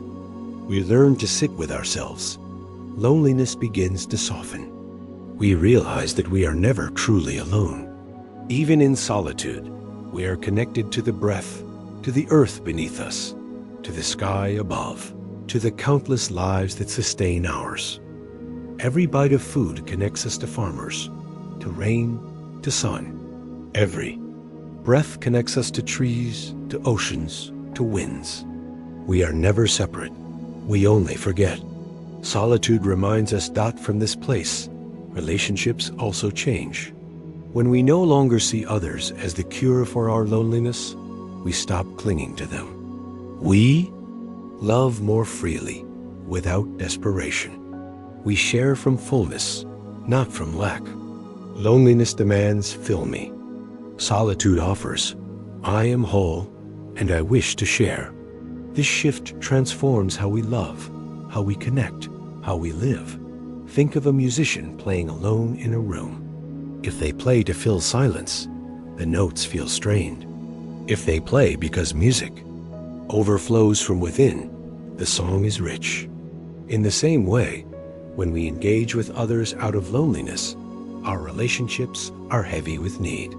Speaker 1: we learn to sit with ourselves, loneliness begins to soften. We realize that we are never truly alone. Even in solitude, we are connected to the breath, to the earth beneath us, to the sky above, to the countless lives that sustain ours. Every bite of food connects us to farmers, to rain, to sun. Every breath connects us to trees, to oceans, to winds. We are never separate. We only forget. Solitude reminds us that from this place, relationships also change. When we no longer see others as the cure for our loneliness, we stop clinging to them. We love more freely, without desperation. We share from fullness, not from lack. Loneliness demands, fill me. Solitude offers, I am whole, and I wish to share. This shift transforms how we love, how we connect, how we live. Think of a musician playing alone in a room. If they play to fill silence, the notes feel strained. If they play because music overflows from within, the song is rich. In the same way, when we engage with others out of loneliness, our relationships are heavy with need.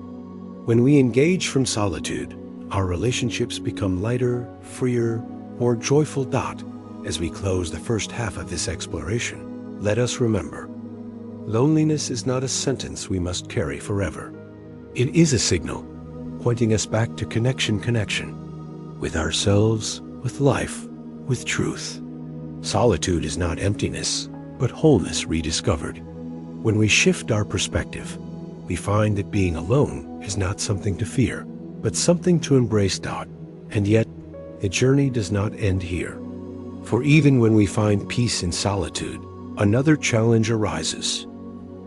Speaker 1: When we engage from solitude, our relationships become lighter, freer, more joyful. As we close the first half of this exploration, let us remember, loneliness is not a sentence we must carry forever. It is a signal pointing us back to connection with ourselves, with life, with truth. Solitude is not emptiness, but wholeness rediscovered. When we shift our perspective, we find that being alone is not something to fear, but something to embrace. And yet, the journey does not end here. For even when we find peace in solitude, another challenge arises.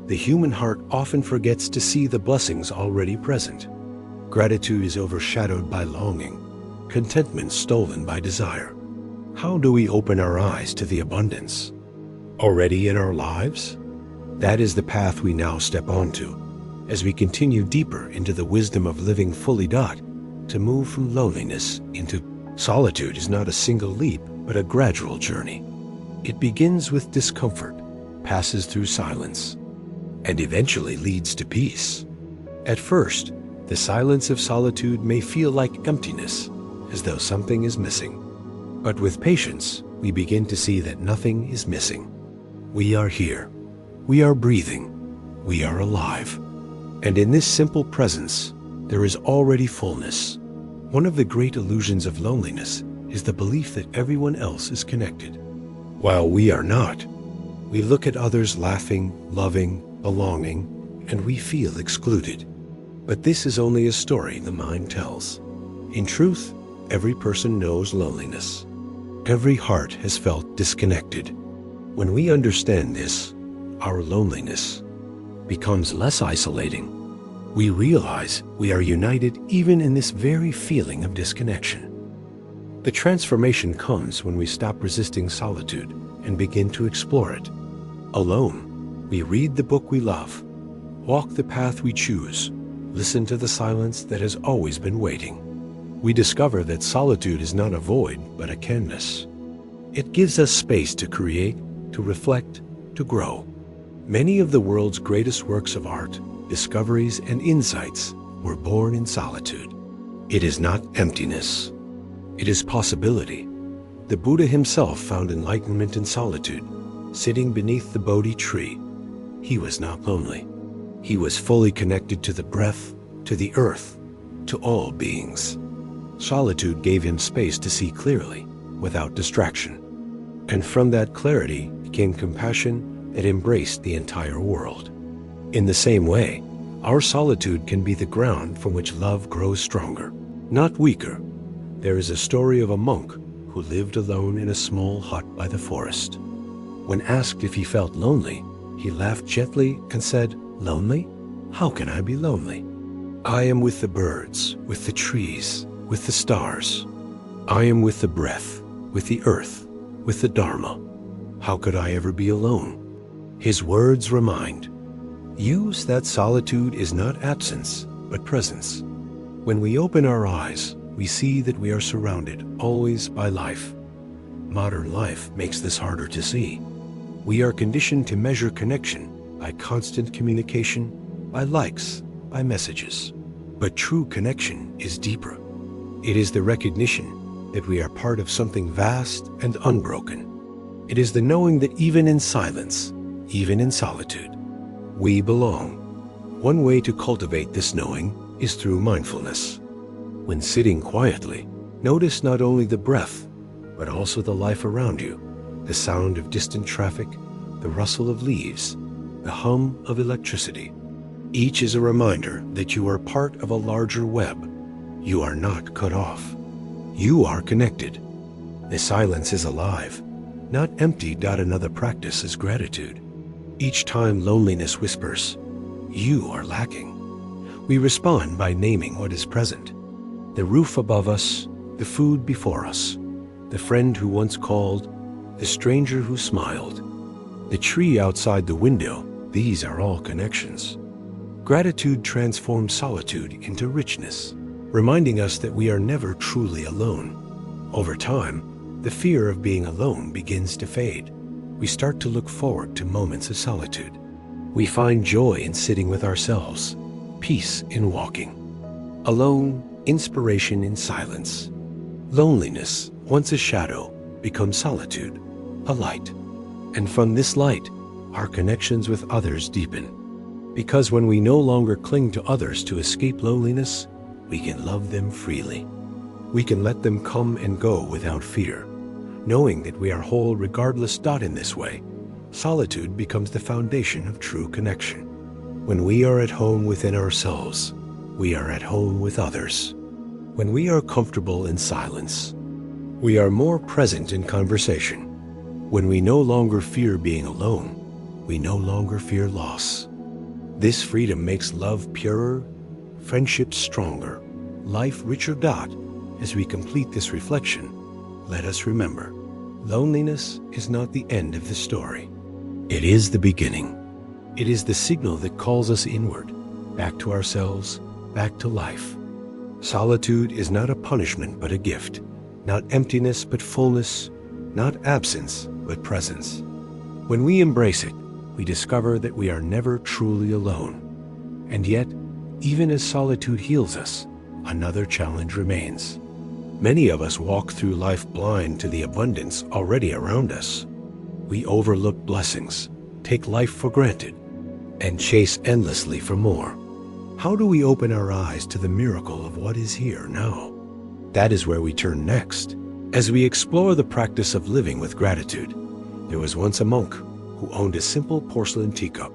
Speaker 1: The human heart often forgets to see the blessings already present. Gratitude is overshadowed by longing, contentment stolen by desire. How do we open our eyes to the abundance already in our lives? That is the path we now step onto as we continue deeper into the wisdom of living fully. To move from loneliness into solitude is not a single leap, but a gradual journey. It begins with discomfort, passes through silence, and eventually leads to peace. At first, the silence of solitude may feel like emptiness, as though something is missing. But with patience, we begin to see that nothing is missing. We are here. We are breathing. We are alive. And in this simple presence, there is already fullness. One of the great illusions of loneliness is the belief that everyone else is connected, while we are not. We look at others laughing, loving, belonging, and we feel excluded. But this is only a story the mind tells. In truth, every person knows loneliness. Every heart has felt disconnected. When we understand this, our loneliness becomes less isolating. We realize we are united even in this very feeling of disconnection. The transformation comes when we stop resisting solitude and begin to explore it. Alone, we read the book we love, walk the path we choose, listen to the silence that has always been waiting. We discover that solitude is not a void, but a canvas. It gives us space to create, to reflect, to grow. Many of the world's greatest works of art, discoveries, and insights were born in solitude. It is not emptiness. It is possibility. The Buddha himself found enlightenment in solitude, sitting beneath the Bodhi tree. He was not lonely. He was fully connected to the breath, to the earth, to all beings. Solitude gave him space to see clearly, without distraction. And from that clarity came compassion that embraced the entire world. In the same way, our solitude can be the ground from which love grows stronger, not weaker. There is a story of a monk who lived alone in a small hut by the forest. When asked if he felt lonely, he laughed gently and said, "Lonely? How can I be lonely? I am with the birds, with the trees, with the stars. I am with the breath, with the earth, with the Dharma. How could I ever be alone?" His words remind, use that solitude is not absence, but presence. When we open our eyes, we see that we are surrounded always by life. Modern life makes this harder to see. We are conditioned to measure connection by constant communication, by likes, by messages. But true connection is deeper. It is the recognition that we are part of something vast and unbroken. It is the knowing that even in silence, even in solitude, we belong. One way to cultivate this knowing is through mindfulness. When sitting quietly, notice not only the breath, but also the life around you, the sound of distant traffic, the rustle of leaves, the hum of electricity. Each is a reminder that you are part of a larger web, You are not cut off. You are connected. The silence is alive, not empty. Another practice is gratitude. Each time loneliness whispers, "You are lacking," we respond by naming what is present. The roof above us, the food before us, the friend who once called, the stranger who smiled, the tree outside the window. These are all connections. Gratitude transforms solitude into richness, reminding us that we are never truly alone. Over time, the fear of being alone begins to fade. We start to look forward to moments of solitude. We find joy in sitting with ourselves, peace in walking. Alone, inspiration in silence. Loneliness, once a shadow, becomes solitude, a light. And from this light, our connections with others deepen. Because when we no longer cling to others to escape loneliness, we can love them freely. We can let them come and go without fear, knowing that we are whole regardless. In this way, solitude becomes the foundation of true connection. When we are at home within ourselves, we are at home with others. When we are comfortable in silence, we are more present in conversation. When we no longer fear being alone, we no longer fear loss. This freedom makes love purer, friendship stronger, life richer. As we complete this reflection, let us remember, loneliness is not the end of the story. It is the beginning. It is the signal that calls us inward, back to ourselves, back to life. Solitude is not a punishment but a gift, not emptiness but fullness, not absence but presence. When we embrace it, we discover that we are never truly alone. And yet, even as solitude heals us, another challenge remains. Many of us walk through life blind to the abundance already around us. We overlook blessings, take life for granted, and chase endlessly for more. How do we open our eyes to the miracle of what is here now? That is where we turn next. As we explore the practice of living with gratitude, there was once a monk who owned a simple porcelain teacup.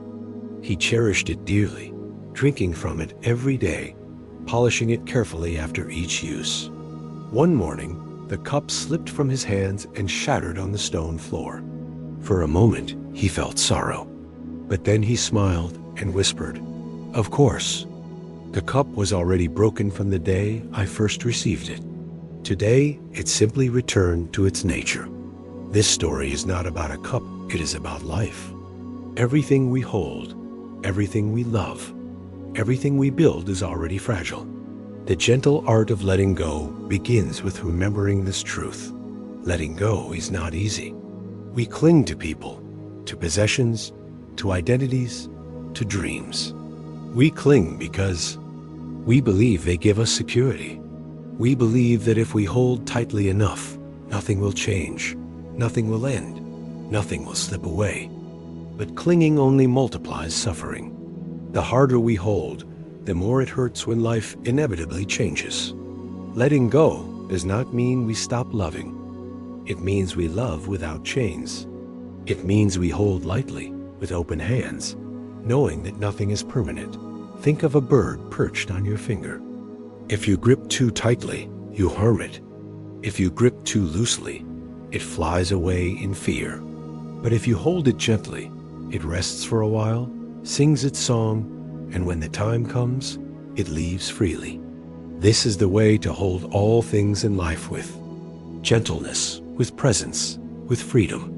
Speaker 1: He cherished it dearly, drinking from it every day, polishing it carefully after each use. One morning, the cup slipped from his hands and shattered on the stone floor. For a moment, he felt sorrow, but then he smiled and whispered, "Of course, the cup was already broken from the day I first received it. Today, it simply returned to its nature." This story is not about a cup, it is about life. Everything we hold, everything we love, everything we build is already fragile. The gentle art of letting go begins with remembering this truth. Letting go is not easy. We cling to people, to possessions, to identities, to dreams. We cling because we believe they give us security. We believe that if we hold tightly enough, nothing will change, nothing will end, nothing will slip away. But clinging only multiplies suffering. The harder we hold, the more it hurts when life inevitably changes. Letting go does not mean we stop loving. It means we love without chains. It means we hold lightly, with open hands, knowing that nothing is permanent. Think of a bird perched on your finger. If you grip too tightly, you harm it. If you grip too loosely, it flies away in fear. But if you hold it gently, it rests for a while, sings its song, and when the time comes, it leaves freely. This is the way to hold all things in life with gentleness, with presence, with freedom.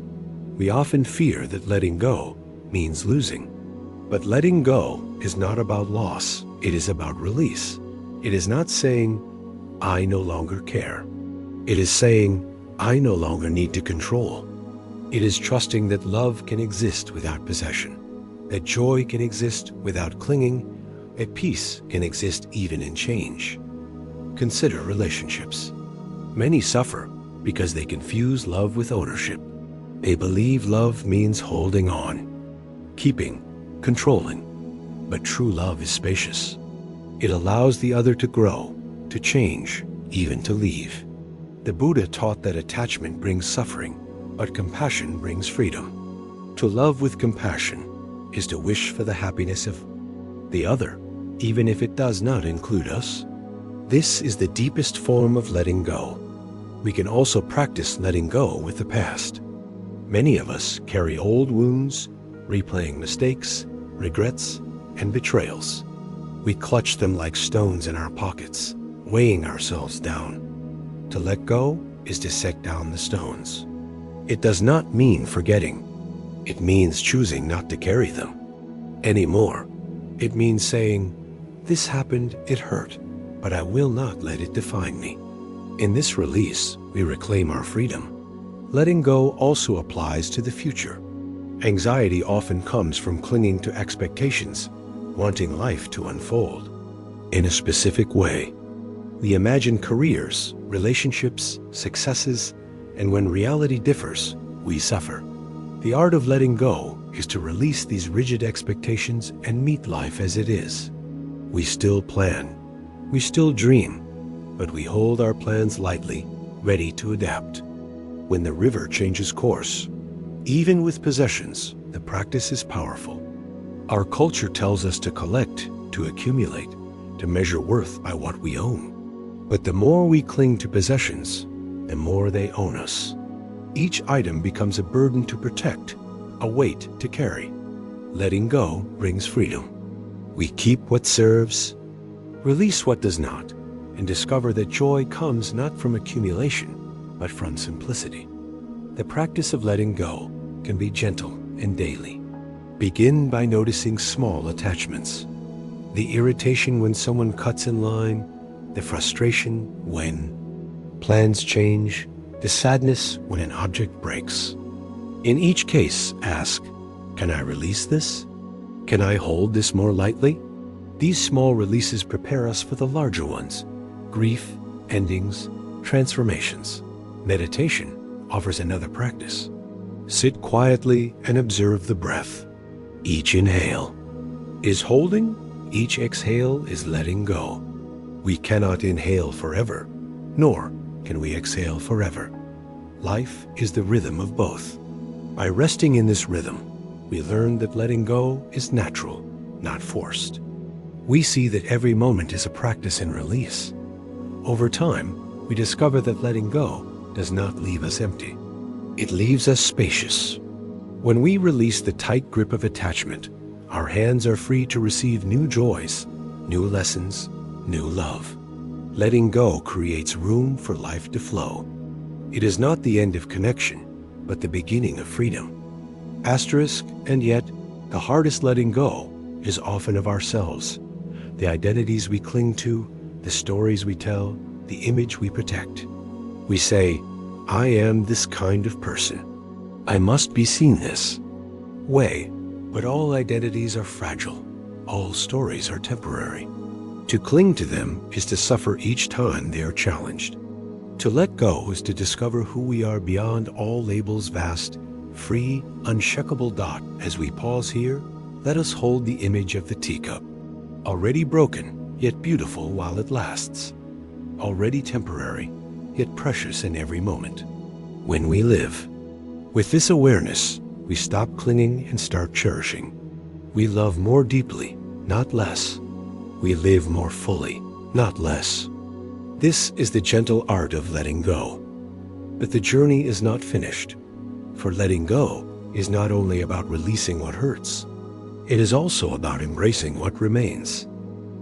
Speaker 1: We often fear that letting go means losing. But letting go is not about loss, it is about release. It is not saying, "I no longer care." It is saying, "I no longer need to control." It is trusting that love can exist without possession, that joy can exist without clinging, that peace can exist even in change. Consider relationships. Many suffer because they confuse love with ownership. They believe love means holding on, keeping, controlling. But true love is spacious. It allows the other to grow, to change, even to leave. The Buddha taught that attachment brings suffering, but compassion brings freedom. To love with compassion is to wish for the happiness of the other, even if it does not include us. This is the deepest form of letting go. We can also practice letting go with the past. Many of us carry old wounds, replaying mistakes, regrets, and betrayals. We clutch them like stones in our pockets, weighing ourselves down. To let go is to set down the stones. It does not mean forgetting. It means choosing not to carry them anymore. It means saying, "This happened, it hurt, but I will not let it define me." In this release, we reclaim our freedom. Letting go also applies to the future. Anxiety often comes from clinging to expectations, wanting life to unfold in a specific way. We imagine careers, relationships, successes, and when reality differs, we suffer. The art of letting go is to release these rigid expectations and meet life as it is. We still plan, we still dream, but we hold our plans lightly, ready to adapt. When the river changes course, even with possessions, the practice is powerful. Our culture tells us to collect, to accumulate, to measure worth by what we own. But the more we cling to possessions, the more they own us. Each item becomes a burden to protect, a weight to carry. Letting go brings freedom. We keep what serves, release what does not, and discover that joy comes not from accumulation, but from simplicity. The practice of letting go can be gentle and daily. Begin by noticing small attachments. The irritation when someone cuts in line, the frustration when plans change, the sadness when an object breaks. In each case, ask, "Can I release this? Can I hold this more lightly?" These small releases prepare us for the larger ones: grief, endings, transformations. Meditation offers another practice. Sit quietly and observe the breath. Each inhale is holding, each exhale is letting go. We cannot inhale forever, nor can we exhale forever. Life is the rhythm of both. By resting in this rhythm, we learn that letting go is natural, not forced. We see that every moment is a practice in release. Over time, we discover that letting go does not leave us empty. It leaves us spacious. When we release the tight grip of attachment, our hands are free to receive new joys, new lessons, new love. Letting go creates room for life to flow. It is not the end of connection, but the beginning of freedom. Asterisk, and yet, the hardest letting go is often of ourselves. The identities we cling to, the stories we tell, the image we protect. We say, "I am this kind of person. I must be seen this way." But all identities are fragile. All stories are temporary. To cling to them is to suffer each time they are challenged. To let go is to discover who we are beyond all labels, vast, free, unshakable dot. As we pause here, let us hold the image of the teacup. Already broken, yet beautiful while it lasts. Already temporary, yet precious in every moment. When we live with this awareness, we stop clinging and start cherishing. We love more deeply, not less. We live more fully, not less. This is the gentle art of letting go. But the journey is not finished. For letting go is not only about releasing what hurts. It is also about embracing what remains.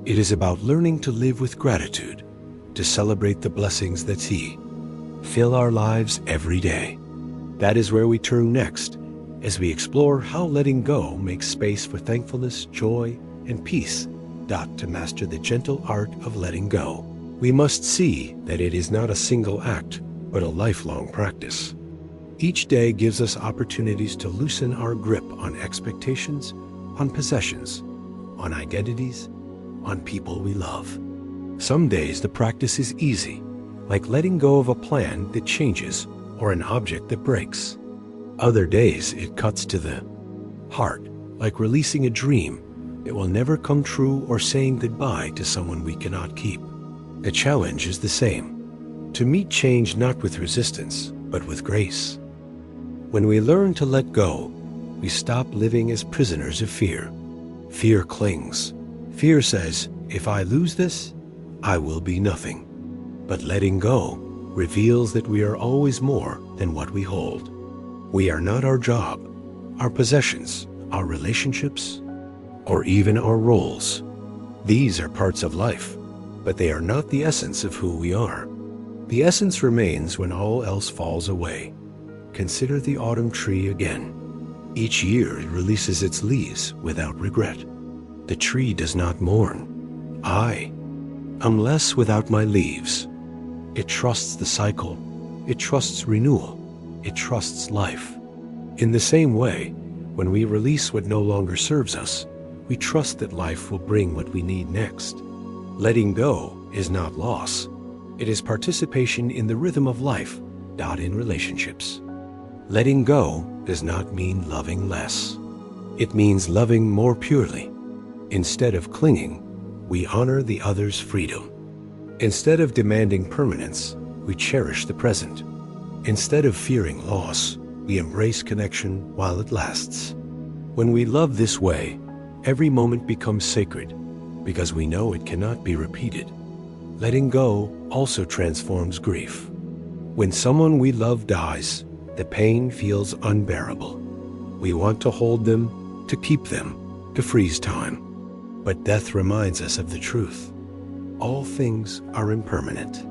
Speaker 1: It is about learning to live with gratitude, to celebrate the blessings that fill our lives every day. That is where we turn next, as we explore how letting go makes space for thankfulness, joy, and peace. To master the gentle art of letting go, we must see that it is not a single act, but a lifelong practice. Each day gives us opportunities to loosen our grip on expectations, on possessions, on identities, on people we love. Some days the practice is easy, like letting go of a plan that changes or an object that breaks. Other days it cuts to the heart, like releasing a dream that will never come true or saying goodbye to someone we cannot keep. The challenge is the same: to meet change not with resistance, but with grace. When we learn to let go, we stop living as prisoners of fear. Fear clings. Fear says, "If I lose this, I will be nothing. But letting go reveals that we are always more than what we hold. We are not our job, our possessions, our relationships, or even our roles. These are parts of life, but they are not the essence of who we are. The essence remains when all else falls away. Consider the autumn tree again. Each year it releases its leaves without regret. The tree does not mourn. I am less without my leaves. It trusts the cycle. It trusts renewal. It trusts life. In the same way, when we release what no longer serves us, we trust that life will bring what we need next. Letting go is not loss. It is participation in the rhythm of life, not in relationships. Letting go does not mean loving less. It means loving more purely. Instead of clinging, we honor the other's freedom. Instead of demanding permanence, we cherish the present. Instead of fearing loss, we embrace connection while it lasts. When we love this way, every moment becomes sacred because we know it cannot be repeated. Letting go also transforms grief. When someone we love dies, the pain feels unbearable. We want to hold them, to keep them, to freeze time. But death reminds us of the truth. All things are impermanent.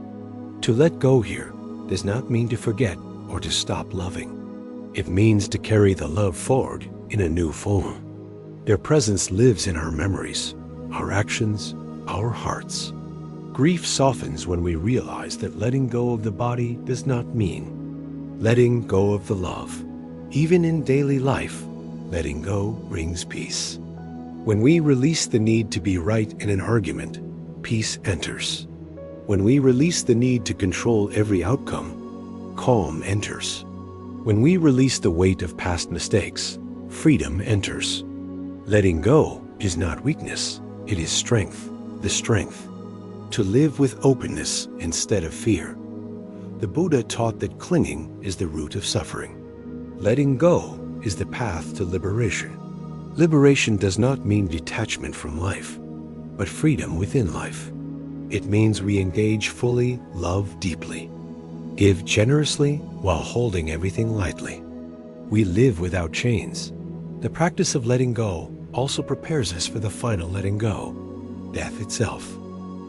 Speaker 1: To let go here does not mean to forget or to stop loving. It means to carry the love forward in a new form. Their presence lives in our memories, our actions, our hearts. Grief softens when we realize that letting go of the body does not mean letting go of the love. Even in daily life, letting go brings peace. When we release the need to be right in an argument, peace enters. When we release the need to control every outcome, calm enters. When we release the weight of past mistakes, freedom enters. Letting go is not weakness, it is strength, the strength to live with openness instead of fear. The Buddha taught that clinging is the root of suffering. Letting go is the path to liberation. Liberation does not mean detachment from life, but freedom within life. It means we engage fully, love deeply, give generously while holding everything lightly. We live without chains. The practice of letting go also prepares us for the final letting go, death itself.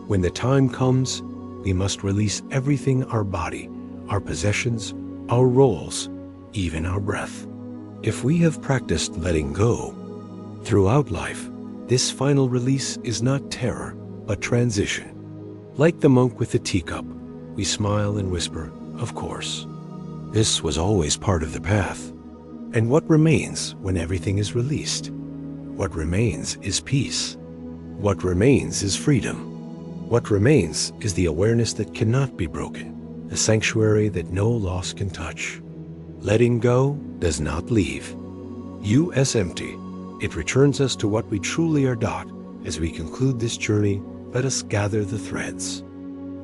Speaker 1: When the time comes, we must release everything: our body, our possessions, our roles, even our breath. If we have practiced letting go throughout life, this final release is not terror, but transition. Like the monk with the teacup, we smile and whisper, "Of course." This was always part of the path. And what remains when everything is released? What remains is peace. What remains is freedom. What remains is the awareness that cannot be broken, a sanctuary that no loss can touch. Letting go does not leave you as empty. It returns us to what we truly are. As we conclude this journey, let us gather the threads.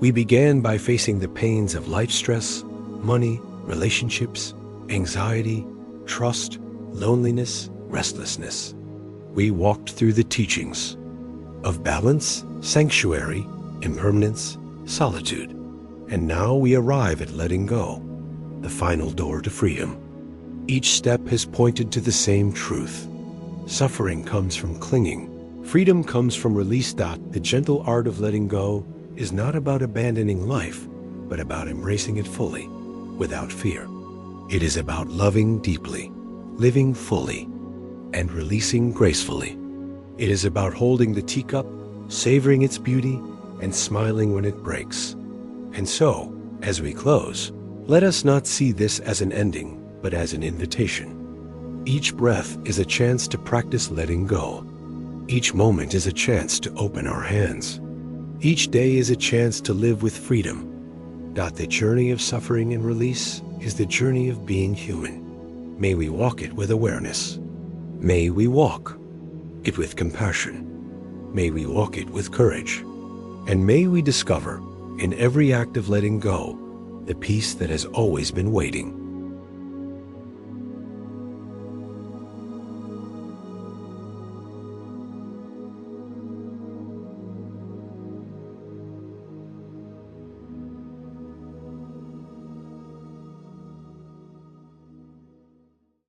Speaker 1: We began by facing the pains of life stress, money, relationships, anxiety, trust, loneliness, restlessness. We walked through the teachings of balance, sanctuary, impermanence, solitude. And now we arrive at letting go, the final door to freedom. Each step has pointed to the same truth. Suffering comes from clinging. Freedom comes from release. The gentle art of letting go is not about abandoning life, but about embracing it fully, without fear. It is about loving deeply, living fully, and releasing gracefully. It is about holding the teacup, savoring its beauty, and smiling when it breaks. And so, as we close, let us not see this as an ending, but as an invitation. Each breath is a chance to practice letting go. Each moment is a chance to open our hands. Each day is a chance to live with freedom. The journey of suffering and release is the journey of being human. May we walk it with awareness. May we walk it with compassion. May we walk it with courage. And may we discover, in every act of letting go, the peace that has always been waiting.